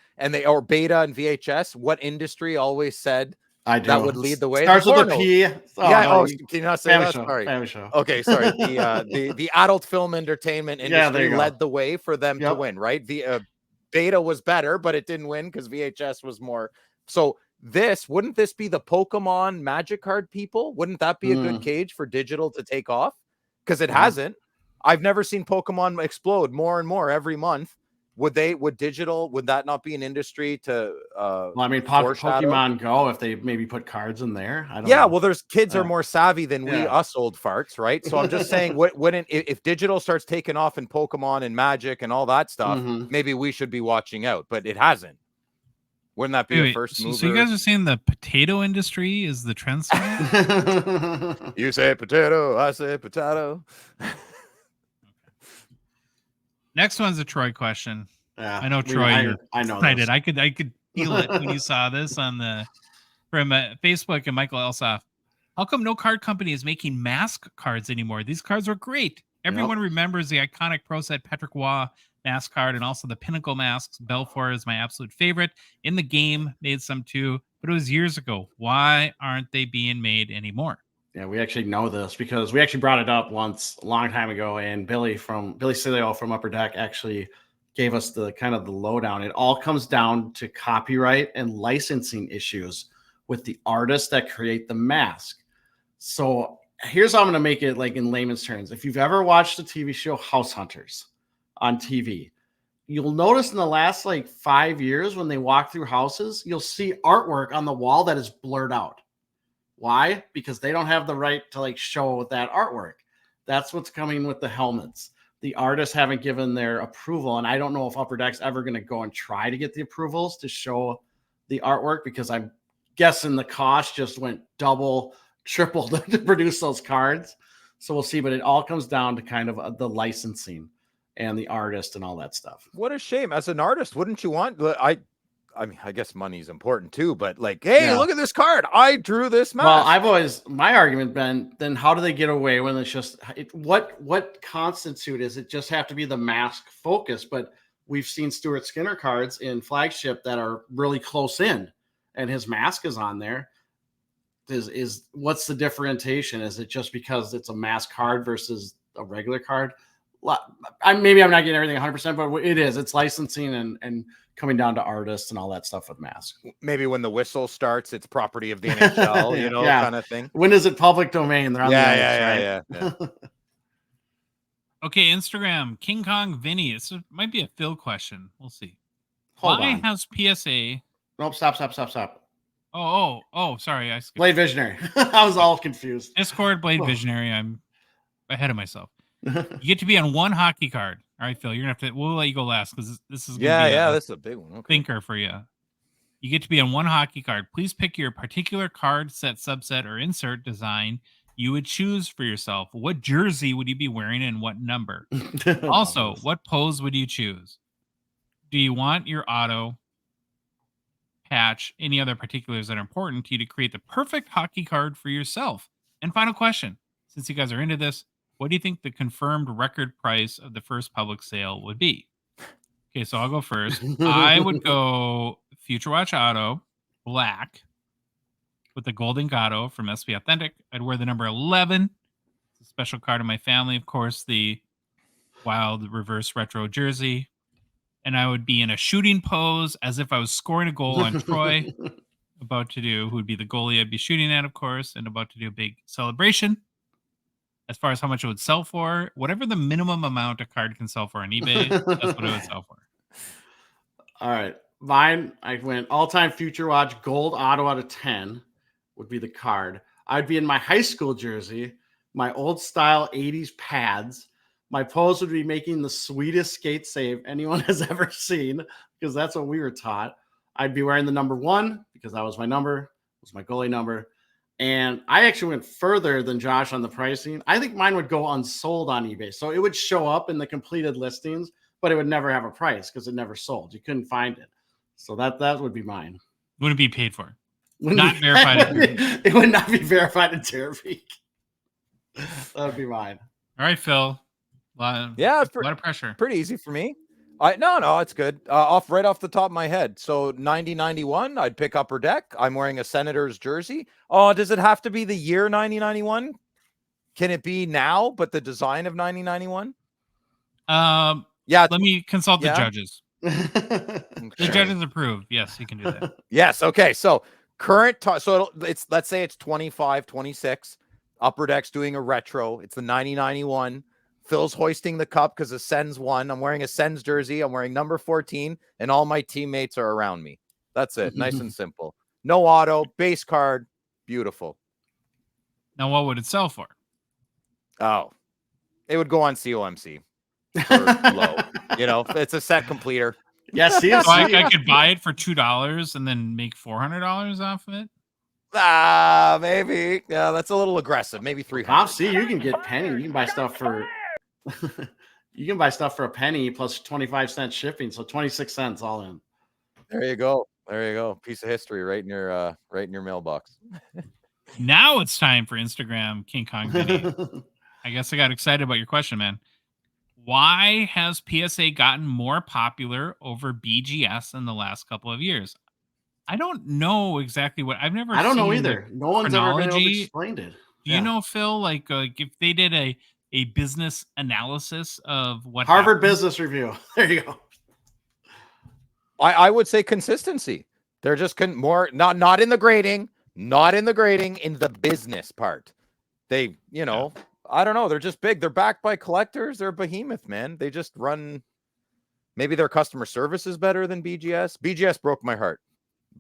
or beta and VHS. What industry always said that would lead the way? Starts with a P. Can you not say that? Sorry. Family show. Okay, sorry. The adult film entertainment industry led the way for them to win, right? The beta was better, but it didn't win because VHS was more. So wouldn't this be the Pokemon Magic card people? Wouldn't that be a good cage for digital to take off? Because it hasn't. I've never seen Pokemon explode more and more every month. Would that not be an industry to Pokemon Go, if they maybe put cards in there? I don't know. Well, there's kids are more savvy than us old farts, right? So I'm just saying, if digital starts taking off in Pokemon and Magic and all that stuff, maybe we should be watching out, but it hasn't. Wouldn't that be a first mover? So you guys are saying the potato industry is the trendsetter? You say potato, I say potato. Next one's a Troy question. Yeah, I know Troy. I know excited. Those. I could feel it when you saw this from Facebook and Michael Elsoff. How come no card company is making mask cards anymore? These cards are great. Everyone remembers the iconic Pro Set Patrick Waugh mask card, and also the Pinnacle masks. Belfour is my absolute favorite in the game. Made some too, but it was years ago. Why aren't they being made anymore? Yeah, we actually know this because we actually brought it up once a long time ago, and Billy Cilio from Upper Deck actually gave us the kind of the lowdown. It all comes down to copyright and licensing issues with the artists that create the mask. So here's how I'm going to make it like in layman's terms. If you've ever watched the TV show House Hunters on TV, you'll notice in the last like 5 years when they walk through houses, you'll see artwork on the wall that is blurred out. Why? Because they don't have the right to like show that artwork. That's what's coming with the helmets. The artists haven't given their approval, and I don't know if Upper Deck's ever going to go and try to get the approvals to show the artwork, because I'm guessing the cost just went double, triple to produce those cards. So we'll see, but it all comes down to kind of the licensing and the artist and all that stuff. What a shame. As an artist, wouldn't you want? I mean, I guess money's important too, but like, hey, look at this card. I drew this mask. Well, my argument been, then how do they get away when it's just what constitute is it just have to be the mask focus? But we've seen Stuart Skinner cards in flagship that are really close in, and his mask is on there. Is what's the differentiation? Is it just because it's a mask card versus a regular card? Maybe I'm not getting everything 100%, but it is. It's licensing and coming down to artists and all that stuff with masks. Maybe when the whistle starts, it's property of the NHL, you know, kind of thing. When is it public domain? They're on the ice, right? Okay, Instagram, King Kong Vinny. This might be a Phil question. We'll see. Hold Why on. has PSA... Nope, stop. Oh, sorry. I skipped. Blade Visionary. I was all confused. Discord, Blade Visionary. I'm ahead of myself. You get to be on one hockey card. All right, Phil, you're going to have to... We'll let you go last because this is going to be this is a big one. Okay. Thinker for you. You get to be on one hockey card. Please pick your particular card, set, subset, or insert design you would choose for yourself. What jersey would you be wearing and what number? Also, what pose would you choose? Do you want your auto, patch, any other particulars that are important to you to create the perfect hockey card for yourself? And final question, since you guys are into this, what do you think the confirmed record price of the first public sale would be? Okay, so I'll go first. I would go Future Watch Auto, black, with the Golden Gato from SP Authentic. I'd wear the number 11. It's a special card in my family. Of course, the Wild Reverse Retro jersey. And I would be in a shooting pose as if I was scoring a goal on Troy. Who would be the goalie I'd be shooting at, of course, and about to do a big celebration. As far as how much it would sell for, whatever the minimum amount a card can sell for on eBay, that's what it would sell for. All right. Mine, I went all-time Future Watch Gold Auto out of 10 would be the card. I'd be in my high school jersey, my old style 80s pads. My pose would be making the sweetest skate save anyone has ever seen, because that's what we were taught. I'd be wearing the number 1 because that was my number, it was my goalie number. And I actually went further than Josh on the pricing. I think mine would go unsold on eBay. So it would show up in the completed listings, but it would never have a price because it never sold. You couldn't find it. So that would be mine. Wouldn't be paid for. Not verified. It would not be verified in Terrapeak. That would be mine. All right, Phil. A lot of pressure. Pretty easy for me. No, it's good. Right off the top of my head. So 90-91, I'd pick Upper Deck. I'm wearing a Senators jersey. Oh, does it have to be the year 90-91? Can it be now, but the design of 90-91? Yeah. Let me consult the judges. Okay. The judges approve. Yes, you can do that. Yes. Okay. So current, let's say it's 25-26. Upper Deck's doing a retro. It's the 90-91. Phil's hoisting the cup because the Sens won. I'm wearing a Sens jersey. I'm wearing number 14, and all my teammates are around me. That's it. Nice and simple. No auto, base card. Beautiful. Now, what would it sell for? Oh, it would go on COMC for low. You know, it's a set completer. Yeah, so I could buy it for $2 and then make $400 off of it. Maybe. Yeah, that's a little aggressive. Maybe $300. See, you can get penny. You can buy stuff for. You can buy stuff for a penny plus 25-cent shipping, so 26 cents all in. There you go. Piece of history right in your mailbox. Now it's time for Instagram King Kong Vinny. I guess I got excited about your question, man. Why has PSA gotten more popular over BGS in the last couple of years? I don't know exactly what I've never. I don't know either. No one's ever explained it. Do you know, Phil, like if they did a business analysis of what Harvard happened? Business Review. There you go. I would say consistency. They're just more not in the grading, in the business part. They, I don't know. They're just big. They're backed by collectors. They're a behemoth, man. They just run. Maybe their customer service is better than BGS. BGS broke my heart,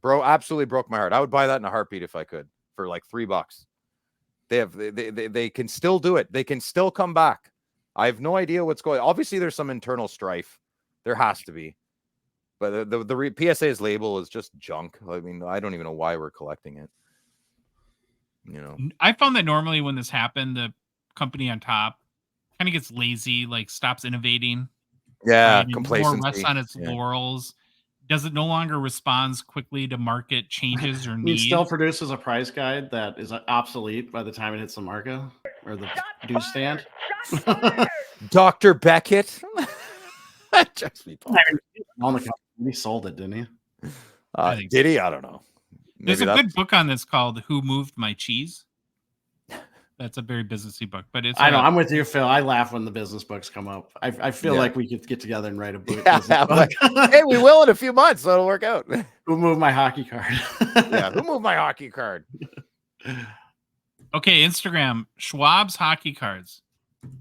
bro. Absolutely broke my heart. I would buy that in a heartbeat if I could for like $3. They can still do it. They can still come back. I have no idea what's going. Obviously, there's some internal strife. There has to be. But the PSA's label is just junk. I mean, I don't even know why we're collecting it. I found that normally when this happened, the company on top kind of gets lazy, like stops innovating. Yeah, right? complacency. More rests on its laurels. Does it no longer responds quickly to market changes or needs? It still produces a price guide that is obsolete by the time it hits the market or the newsstand. Dr. Beckett. Just me. He sold it, didn't he? Did he? I don't know. There's a good book on this called "Who Moved My Cheese." That's a very businessy book, but it's. I know. I'm with you, Phil. I laugh when the business books come up. I feel like we could get together and write a book. Book. Hey, we will in a few months, so it'll work out. Who moved my hockey card? Who moved my hockey card? Okay, Instagram, Schwab's Hockey Cards.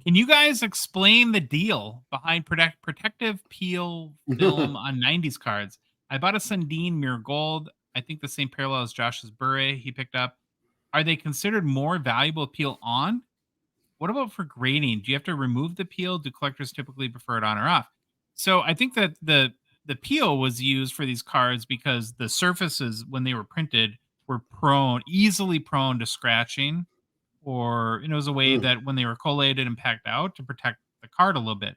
Can you guys explain the deal behind protective peel film on 90s cards? I bought a Sundin Mirror Gold. I think the same parallel as Josh's Bure he picked up. Are they considered more valuable peel on? What about for grading? Do you have to remove the peel? Do collectors typically prefer it on or off? So I think that the peel was used for these cards because the surfaces, when they were printed, were easily prone to scratching, or it was a way that when they were collated and packed out to protect the card a little bit.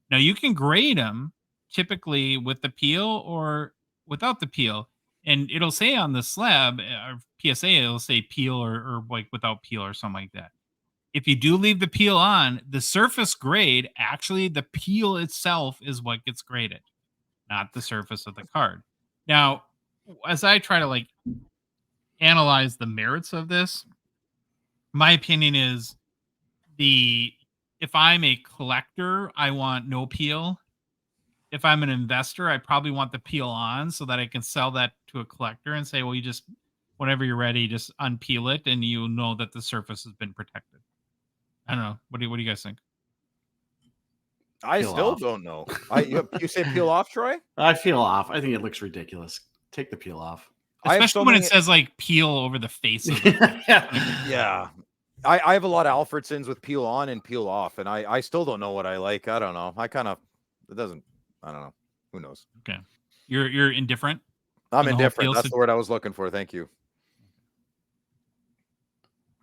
Now you can grade them typically with the peel or without the peel, and it'll say on the slab or PSA, it'll say peel or like without peel or something like that. If you do leave the peel on, the surface grade, actually the peel itself is what gets graded, not the surface of the card. Now, as I try to like analyze the merits of this, my opinion is if I'm a collector, I want no peel. If I'm an investor, I probably want the peel on so that I can sell that to a collector and say, well, you just, whenever you're ready, just unpeel it and you know that the surface has been protected. I don't know. What do you guys think? I still don't know. You say peel off, Troy? I peel off. I think it looks ridiculous. Take the peel off. Especially when it says like peel over the face of it. Yeah. I have a lot of Alfredsons with peel on and peel off, and I still don't know what I like. I don't know. I don't know. Who knows? Okay. You're indifferent? I'm indifferent. That's the word I was looking for. Thank you.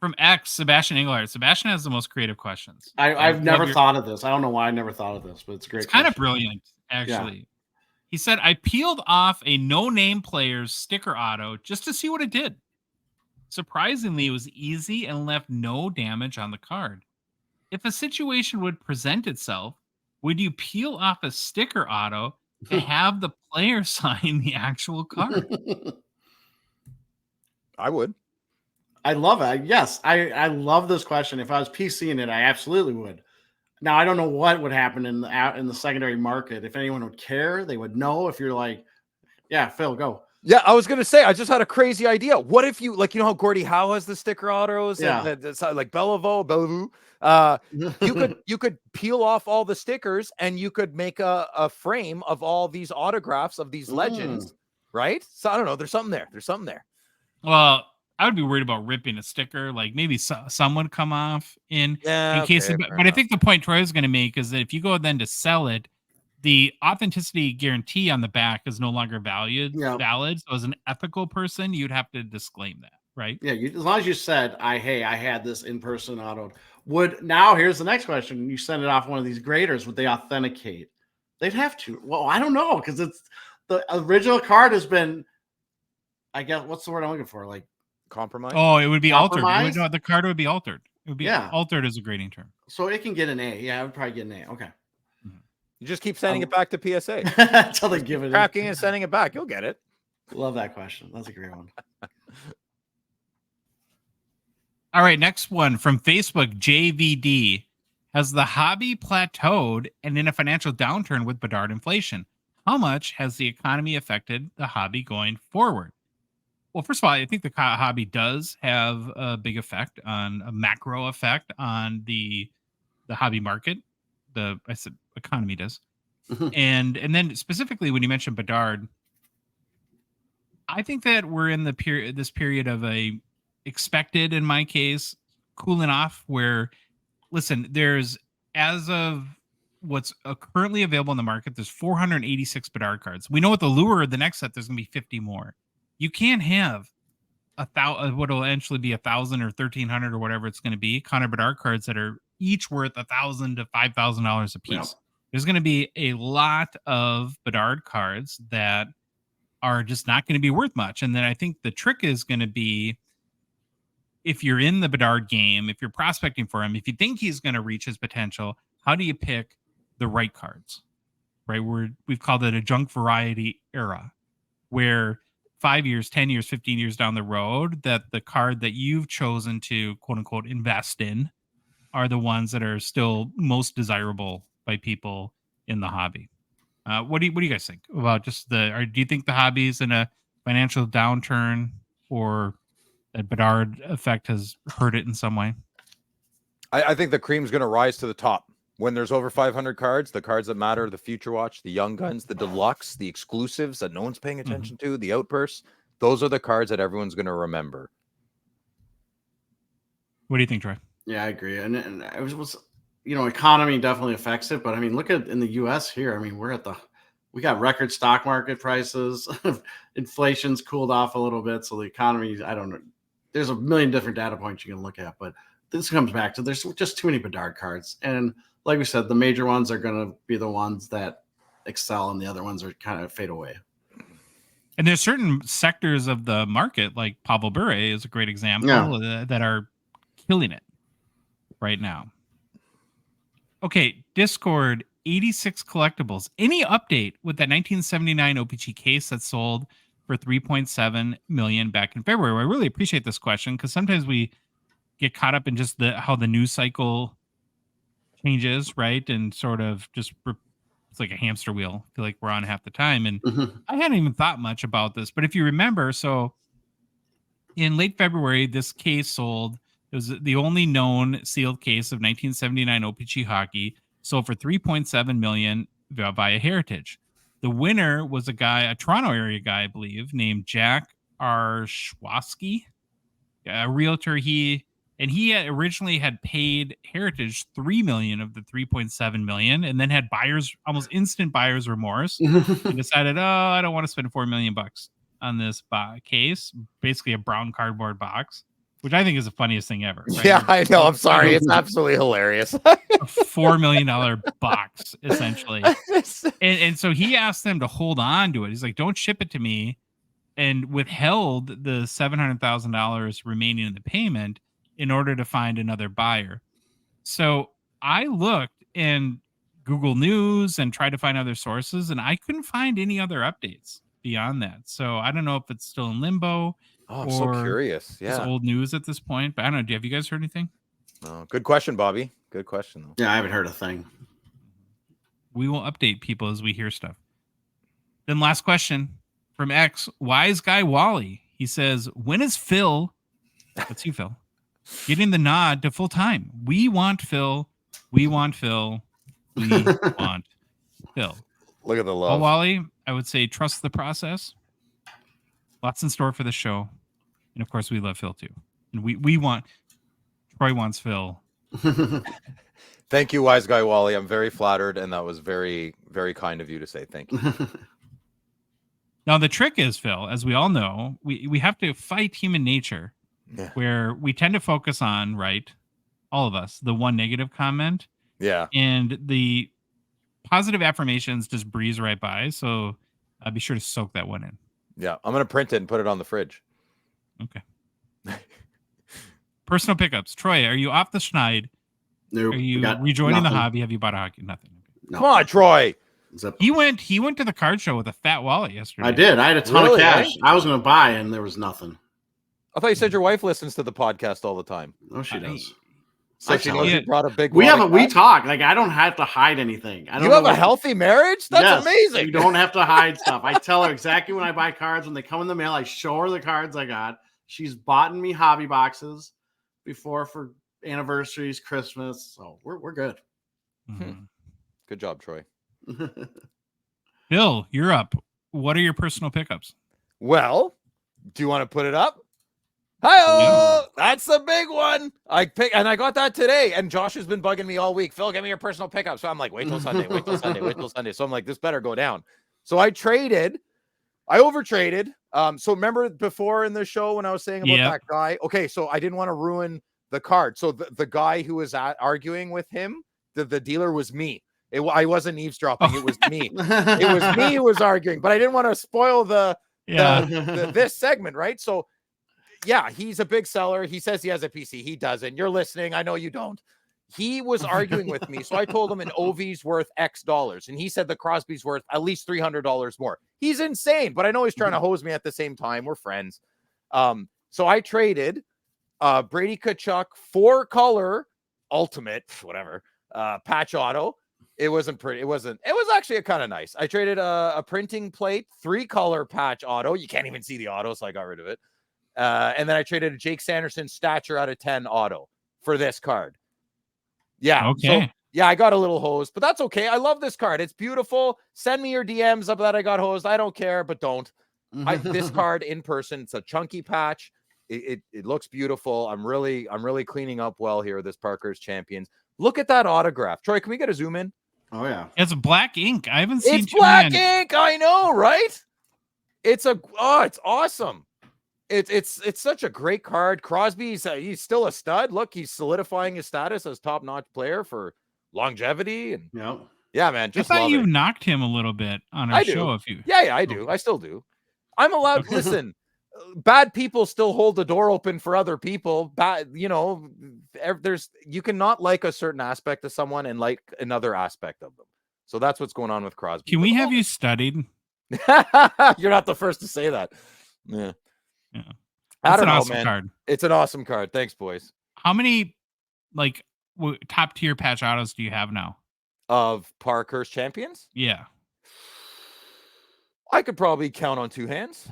From X, Sebastian Englehart. Sebastian has the most creative questions. I've never thought of this. I don't know why I never thought of this, but it's great. It's kind of brilliant, actually. Yeah. He said, I peeled off a no-name player's sticker auto just to see what it did. Surprisingly, it was easy and left no damage on the card. If a situation would present itself, would you peel off a sticker auto to have the player sign the actual card? I would. I love it. Yes, I love this question. If I was PCing it, I absolutely would. Now, I don't know what would happen in the secondary market. If anyone would care, they would know. If you're like, yeah, Phil, go. Yeah, I was gonna say, I just had a crazy idea. What if you how Gordie Howe has the sticker autos, and like Bellevue. You could peel off all the stickers, and you could make a frame of all these autographs of these legends, right? So I don't know. There's something there. Well, I would be worried about ripping a sticker. Like maybe some would come off in case. But I think the point Troy is going to make is that if you go then to sell it, the authenticity guarantee on the back is no longer valid. So as an ethical person, you'd have to disclaim that, right? Yeah, as long as you said, I had this in-person autoed. Here's the next question. You send it off one of these graders, would they authenticate? They'd have to. Well, I don't know, because it's the original card has been, I guess, what's the word I'm looking for? Like compromise? Oh, it would be altered. The card would be altered. It would be altered as a grading term. So it can get an A. Yeah, I would probably get an A. Okay. You just keep sending it back to PSA until they give it cracking and sending it back. You'll get it. Love that question. That's a great one. All right, next one from Facebook, JVD. Has the hobby plateaued and in a financial downturn with Bedard inflation? How much has the economy affected the hobby going forward? Well, first of all, I think the hobby does have a big effect on a macro effect on the hobby market. I said economy does. And then specifically when you mentioned Bedard, I think that we're in this period of a expected, in my case, cooling off where, listen, there's, as of what's currently available in the market, there's 486 Bedard cards. We know with the Allure, the next set, there's going to be 50 more. You can't have what will eventually be 1,000 or 1,300 or whatever it's going to be Connor Bedard cards that are each worth $1,000 to $5,000 a piece. Yep. There's going to be a lot of Bedard cards that are just not going to be worth much. And then I think the trick is going to be, if you're in the Bedard game, if you're prospecting for him, if you think he's going to reach his potential, how do you pick the right cards? Right? We've called it a junk variety era, where 5 years, 10 years, 15 years down the road, that the card that you've chosen to quote unquote invest in are the ones that are still most desirable by people in the hobby. What do you guys think about just do you think the hobby is in a financial downturn, or that Bedard effect has hurt it in some way? I think the cream's going to rise to the top. When there's over 500 cards, the cards that matter, the Future Watch, the Young Guns, the Deluxe, the exclusives that no one's paying attention to, the Outbursts, those are the cards that everyone's going to remember. What do you think, Troy? Yeah, I agree. And it was economy definitely affects it. But I mean, look at in the US here. I mean, we got record stock market prices. Inflation's cooled off a little bit. So the economy, I don't know. There's a million different data points you can look at. But this comes back to there's just too many Bedard cards. And like we said, the major ones are going to be the ones that excel, and the other ones are kind of fade away. And there's certain sectors of the market, like Pavel Bure is a great example, that are killing it right now. Okay, Discord, 86 collectibles. Any update with that 1979 OPG case that sold for $3.7 million back in February? I really appreciate this question, because sometimes we get caught up in just how the news cycle changes, right? And sort of just, it's like a hamster wheel. I feel like we're on half the time. And I hadn't even thought much about this. But if you remember, so in late February, this case sold. It was the only known sealed case of 1979 OPG hockey, sold for $3.7 million via Heritage. The winner was a Toronto area guy, I believe, named Jack Arshwowski, a realtor. He originally had paid Heritage $3 million of the $3.7 million, and then had almost instant buyer's remorse, and decided, I don't want to spend $4 million on this case, basically a brown cardboard box, which I think is the funniest thing ever. Right? Yeah, I know. I'm sorry. It's absolutely hilarious. A $4 million box, essentially. And so he asked them to hold on to it. He's like, don't ship it to me, and withheld the $700,000 remaining in the payment in order to find another buyer. So I looked in Google News and tried to find other sources, and I couldn't find any other updates beyond that. So I don't know if it's still in limbo. Oh, I'm so curious. Yeah. It's old news at this point, but I don't know. Have you guys heard anything? Oh, good question, Bobby. Good question, though. Yeah, I haven't heard a thing. We will update people as we hear stuff. Then last question from X, Wise Guy Wally. He says, when is Phil, that's you, Phil, getting the nod to full time? We want Phil. We want Phil. We want Phil. Look at the love. Well, Wally, I would say trust the process. Lots in store for the show. And of course, we love Phil too. And Troy wants Phil. Thank you, Wise Guy Wally. I'm very flattered, and that was very, very kind of you to say thank you. Now, the trick is, Phil, as we all know, we have to fight human nature, where we tend to focus on, right, all of us, the one negative comment. Yeah. And the positive affirmations just breeze right by. So be sure to soak that one in. Yeah. I'm going to print it and put it on the fridge. Okay. Personal pickups. Troy, are you off the schneid? Nope. Are you rejoining the hobby? Have you bought a hockey? Nothing. No. Come on, Troy. He went to the card show with a fat wallet yesterday. I did. I had a ton of cash. I was going to buy, and there was nothing. I thought you said your wife listens to the podcast all the time. Oh, she does. So I she tell knows her. you brought a big. We wallet we back? talk. Like, I don't have to hide anything. I don't You know have a what- healthy marriage? That's Yes, amazing. You don't have to hide stuff. I tell her exactly when I buy cards. When they come in the mail, I show her the cards I got. She's bought me hobby boxes before for anniversaries, Christmas. So we're good. Mhm. Good job, Troy. Bill, you're up. What are your personal pickups? Well, do you want to put it up? Hi, that's the big one. I got that today, and Josh has been bugging me all week. Phil, give me your personal pickup. So I'm like, wait till Sunday, wait till Sunday, wait till Sunday. So I'm like, this better go down. So I overtraded. So remember before in the show when I was saying about that guy? Okay, so I didn't want to ruin the card. So the guy who was arguing with him, the dealer was me. I wasn't eavesdropping. It was me. It was me who was arguing, but I didn't want to spoil this segment, right? So yeah, he's a big seller. He says he has a PC. He doesn't. You're listening. I know you don't. He was arguing with me. So I told him an OV's worth X dollars. And he said the Crosby's worth at least $300 more. He's insane, but I know he's trying to hose me at the same time. We're friends. So I traded Brady Tkachuk 4-color ultimate, whatever, patch auto. It wasn't pretty. It was actually kind of nice. I traded a printing plate 3-color patch auto. You can't even see the auto, so I got rid of it. And then I traded a Jake Sanderson stature out of 10 auto for this card. Yeah. Okay. So, yeah, I got a little hosed, but that's okay. I love this card. It's beautiful. Send me your DMs up that I got hosed. I don't care, but don't. This card in person, it's a chunky patch. It looks beautiful. I'm really cleaning up well here. This Parker's Champions. Look at that autograph. Troy, can we get a zoom in? Oh yeah. It's black ink. I haven't seen It's black ink. I know, right? It's awesome. It's such a great card. Crosby's he's still a stud. Look, he's solidifying his status as top-notch player for longevity. And yeah, man. Just I thought you it. knocked him a little bit on our show. Do. If you, yeah, I do. I still do. I'm allowed. Listen, bad people still hold the door open for other people. Bad, you cannot like a certain aspect of someone and like another aspect of them. So that's what's going on with Crosby. Can we have you studied? You're not the first to say that. Yeah. Yeah. I don't know, awesome man. Card. It's an awesome card. Thanks, boys. How many top tier patch autos do you have now? Of Parker's Champions? Yeah. I could probably count on 2 hands,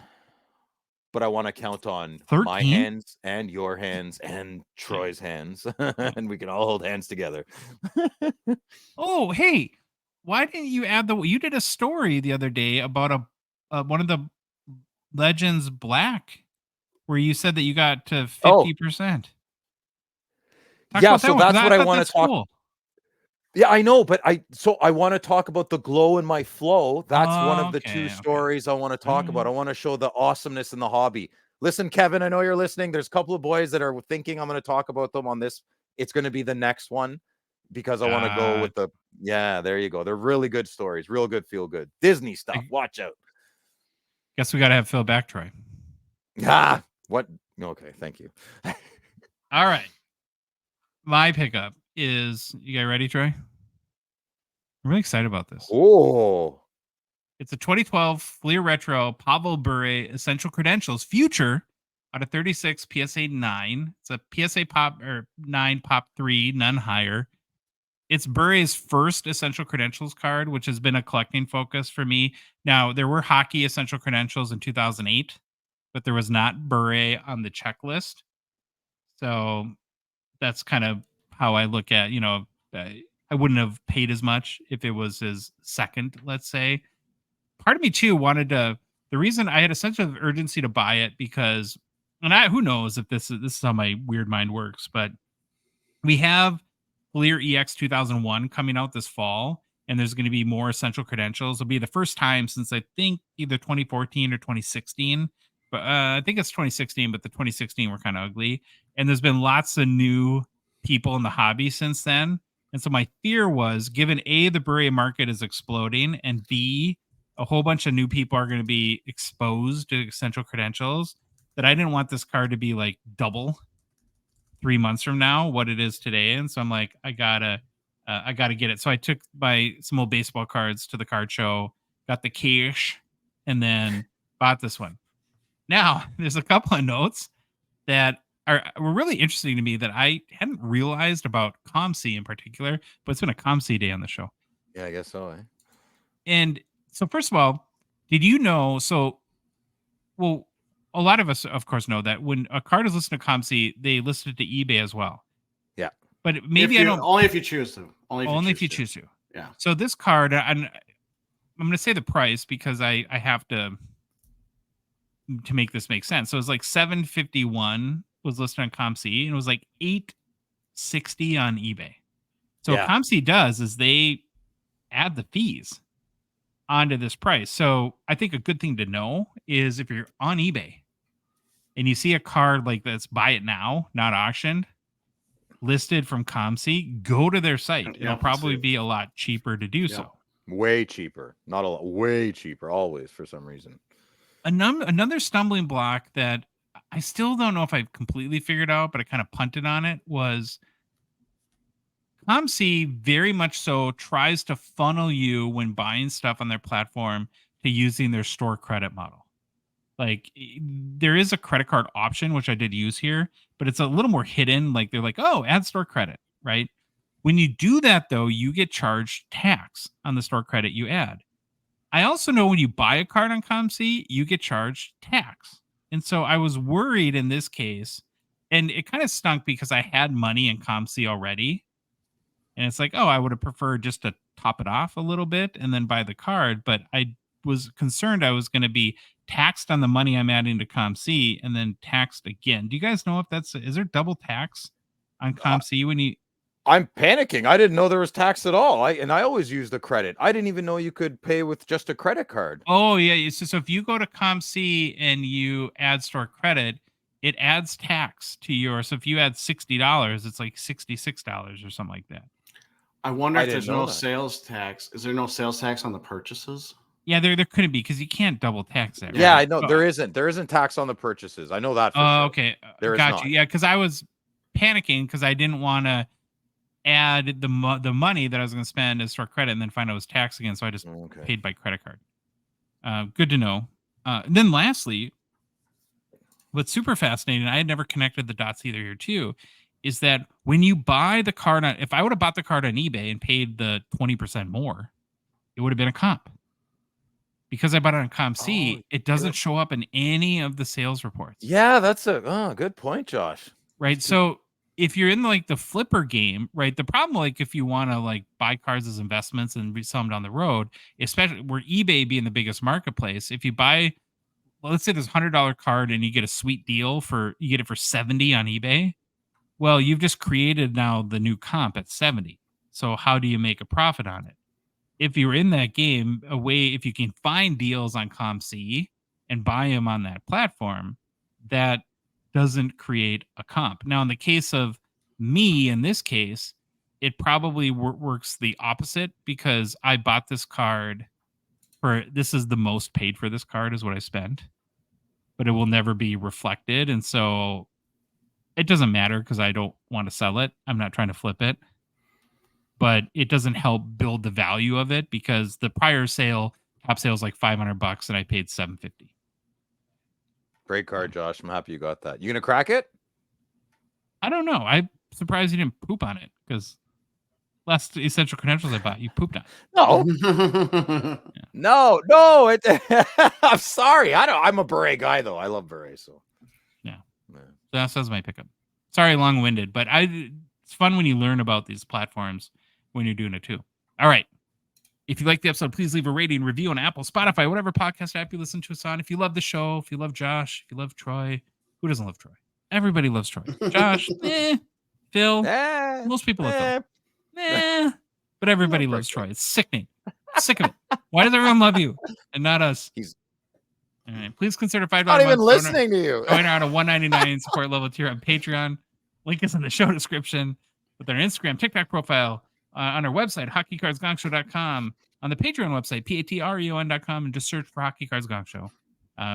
but I want to count on 13? my hands and your hands and Troy's hands, and we can all hold hands together. Oh, hey, why didn't you add you did a story the other day about one of the Legends Black where you said that you got to 50%. Yeah, so that's what I want to talk. Cool. Yeah, I know, but I want to talk about the glow in my flow. That's one of the 2 stories I want to talk about. I want to show the awesomeness in the hobby. Listen, Kevin, I know you're listening. There's a couple of boys that are thinking I'm going to talk about them on this. It's going to be the next one because I want to go with there you go. They're really good stories, real good, feel good. Disney stuff. Watch out. Guess we got to have Phil back, Troy. What? Okay, thank you. All right. My pickup is, you guys ready, Troy? I'm really excited about this. Oh. It's a 2012 Fleer Retro Pavel Bure Essential Credentials Future out of 36 PSA 9. It's a PSA Pop or 9 Pop 3, none higher. It's Bure's first Essential Credentials card, which has been a collecting focus for me. Now, there were hockey Essential Credentials in 2008, but there was not Bure on the checklist. So that's kind of how I look at, I wouldn't have paid as much if it was his second, let's say. Part of me too wanted to, the reason I had a sense of urgency to buy it because, and who knows if this is how my weird mind works, but we have Fleer EX 2001 coming out this fall, and there's going to be more Essential Credentials. It'll be the first time since I think either 2014 or 2016, but I think it's 2016, but the 2016 were kind of ugly. And there's been lots of new people in the hobby since then. And so my fear was, given A, the Bure market is exploding, and B, a whole bunch of new people are going to be exposed to Essential Credentials, that I didn't want this card to be like double 3 months from now what it is today. And so I'm like, I gotta get it. So I took some old baseball cards to the card show, got the cash, and then bought this one. Now there's a couple of notes. that were really interesting to me that I hadn't realized about ComC in particular, but it's been a ComC day on the show. Yeah, I guess so. Eh? And so, first of all, did you know? So, well, a lot of us, of course, know that when a card is listed to ComC, they list it to eBay as well. Yeah. But maybe I don't. Only if you choose to. Only if you choose to. Yeah. So this card, I'm going to say the price because I have to make this make sense. So it's like $751 was listed on ComC, and it was like $860 on eBay. So what ComC does is they add the fees onto this price. So I think a good thing to know is if you're on eBay and you see a card like that's buy it now, not auctioned, listed from ComC, go to their site. It'll probably be a lot cheaper to do so. Way cheaper. Not a lot. Way cheaper. Always for some reason. Another stumbling block that I still don't know if I've completely figured out, but I kind of punted on it was ComC very much so tries to funnel you when buying stuff on their platform to using their store credit model. Like there is a credit card option, which I did use here, but it's a little more hidden. Like they're like, oh, add store credit, right? When you do that, though, you get charged tax on the store credit you add. I also know when you buy a card on ComC, you get charged tax. And so I was worried in this case, and it kind of stunk because I had money in ComC already. And it's like, oh, I would have preferred just to top it off a little bit and then buy the card. But I was concerned I was going to be taxed on the money I'm adding to ComC and then taxed again. Do you guys know if is there double tax on ComC when you... I'm panicking. I didn't know there was tax at all. I always use the credit. I didn't even know you could pay with just a credit card. Oh, yeah. So if you go to ComC and you add store credit, it adds tax to your... So if you add $60, it's like $66 or something like that. I wonder if there's no sales tax. Is there no sales tax on the purchases? Yeah, there couldn't be because you can't double tax that. Yeah, right? I know there isn't. There isn't tax on the purchases. I know that for sure. Okay. There Got you. Yeah, because I was panicking because I didn't want to add the money that I was going to spend as store credit and then find out it was tax again. So I just paid by credit card. Good to know. And then lastly, what's super fascinating, I had never connected the dots either here too, is that when you buy the card on, if I would have bought the card on eBay and paid the 20% more, it would have been a comp. Because I bought it on ComC, it doesn't show up in any of the sales reports. Yeah, that's a good point, Josh. Right. So if you're in like the flipper game, right, the problem, like if you want to like buy cards as investments and resell them down the road, especially where eBay being the biggest marketplace, if you buy, well, let's say there's $100 card and you get a sweet deal you get it for 70 on eBay. Well, you've just created now the new comp at 70. So how do you make a profit on it? If you're in that game, if you can find deals on ComC and buy them on that platform, that doesn't create a comp. Now, in the case of me, in this case, it probably works the opposite because I bought this card this is the most paid for this card is what I spent, but it will never be reflected. And so it doesn't matter because I don't want to sell it. I'm not trying to flip it. But it doesn't help build the value of it because the prior top sale is like $500 and I paid $750. Great card, Josh. I'm happy you got that. You gonna crack it? I don't know. I'm surprised you didn't poop on it because last essential credentials I bought, you pooped on. No, no. I'm sorry. I'm a beret guy though. I love berets. So yeah. So that's my pickup. Sorry, long-winded, but it's fun when you learn about these platforms when you're doing it too. All right. If you like the episode, please leave a rating, review on Apple, Spotify, whatever podcast app you listen to us on. If you love the show, if you love Josh, if you love Troy, who doesn't love Troy? Everybody loves Troy. Josh, Phil, most people love Phil. But everybody loves Troy. It's sickening. Sick of it. Why does everyone love you and not us? All right. Please consider $5. Not even listening to you. Join our $1.99 support level tier on Patreon. Link is in the show description with our Instagram, TikTok profile, on our website, hockeycardsgongshow.com, on the Patreon website, patreon.com, and just search for Hockey Cards Gongshow.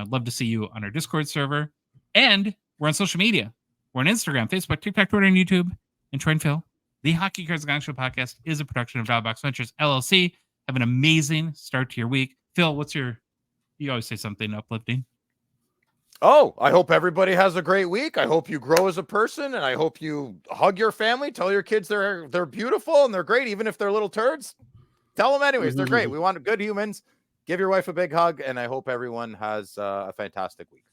Love to see you on our Discord server. And we're on social media. We're on Instagram, Facebook, TikTok, Twitter, and YouTube. And Troy and Phil, the Hockey Cards Gongshow podcast is a production of Dogbox Ventures, LLC. Have an amazing start to your week. Phil, you always say something uplifting. Oh, I hope everybody has a great week. I hope you grow as a person, and I hope you hug your family. Tell your kids they're beautiful and they're great, even if they're little turds. Tell them anyways. They're great. We want good humans. Give your wife a big hug, and I hope everyone has a fantastic week.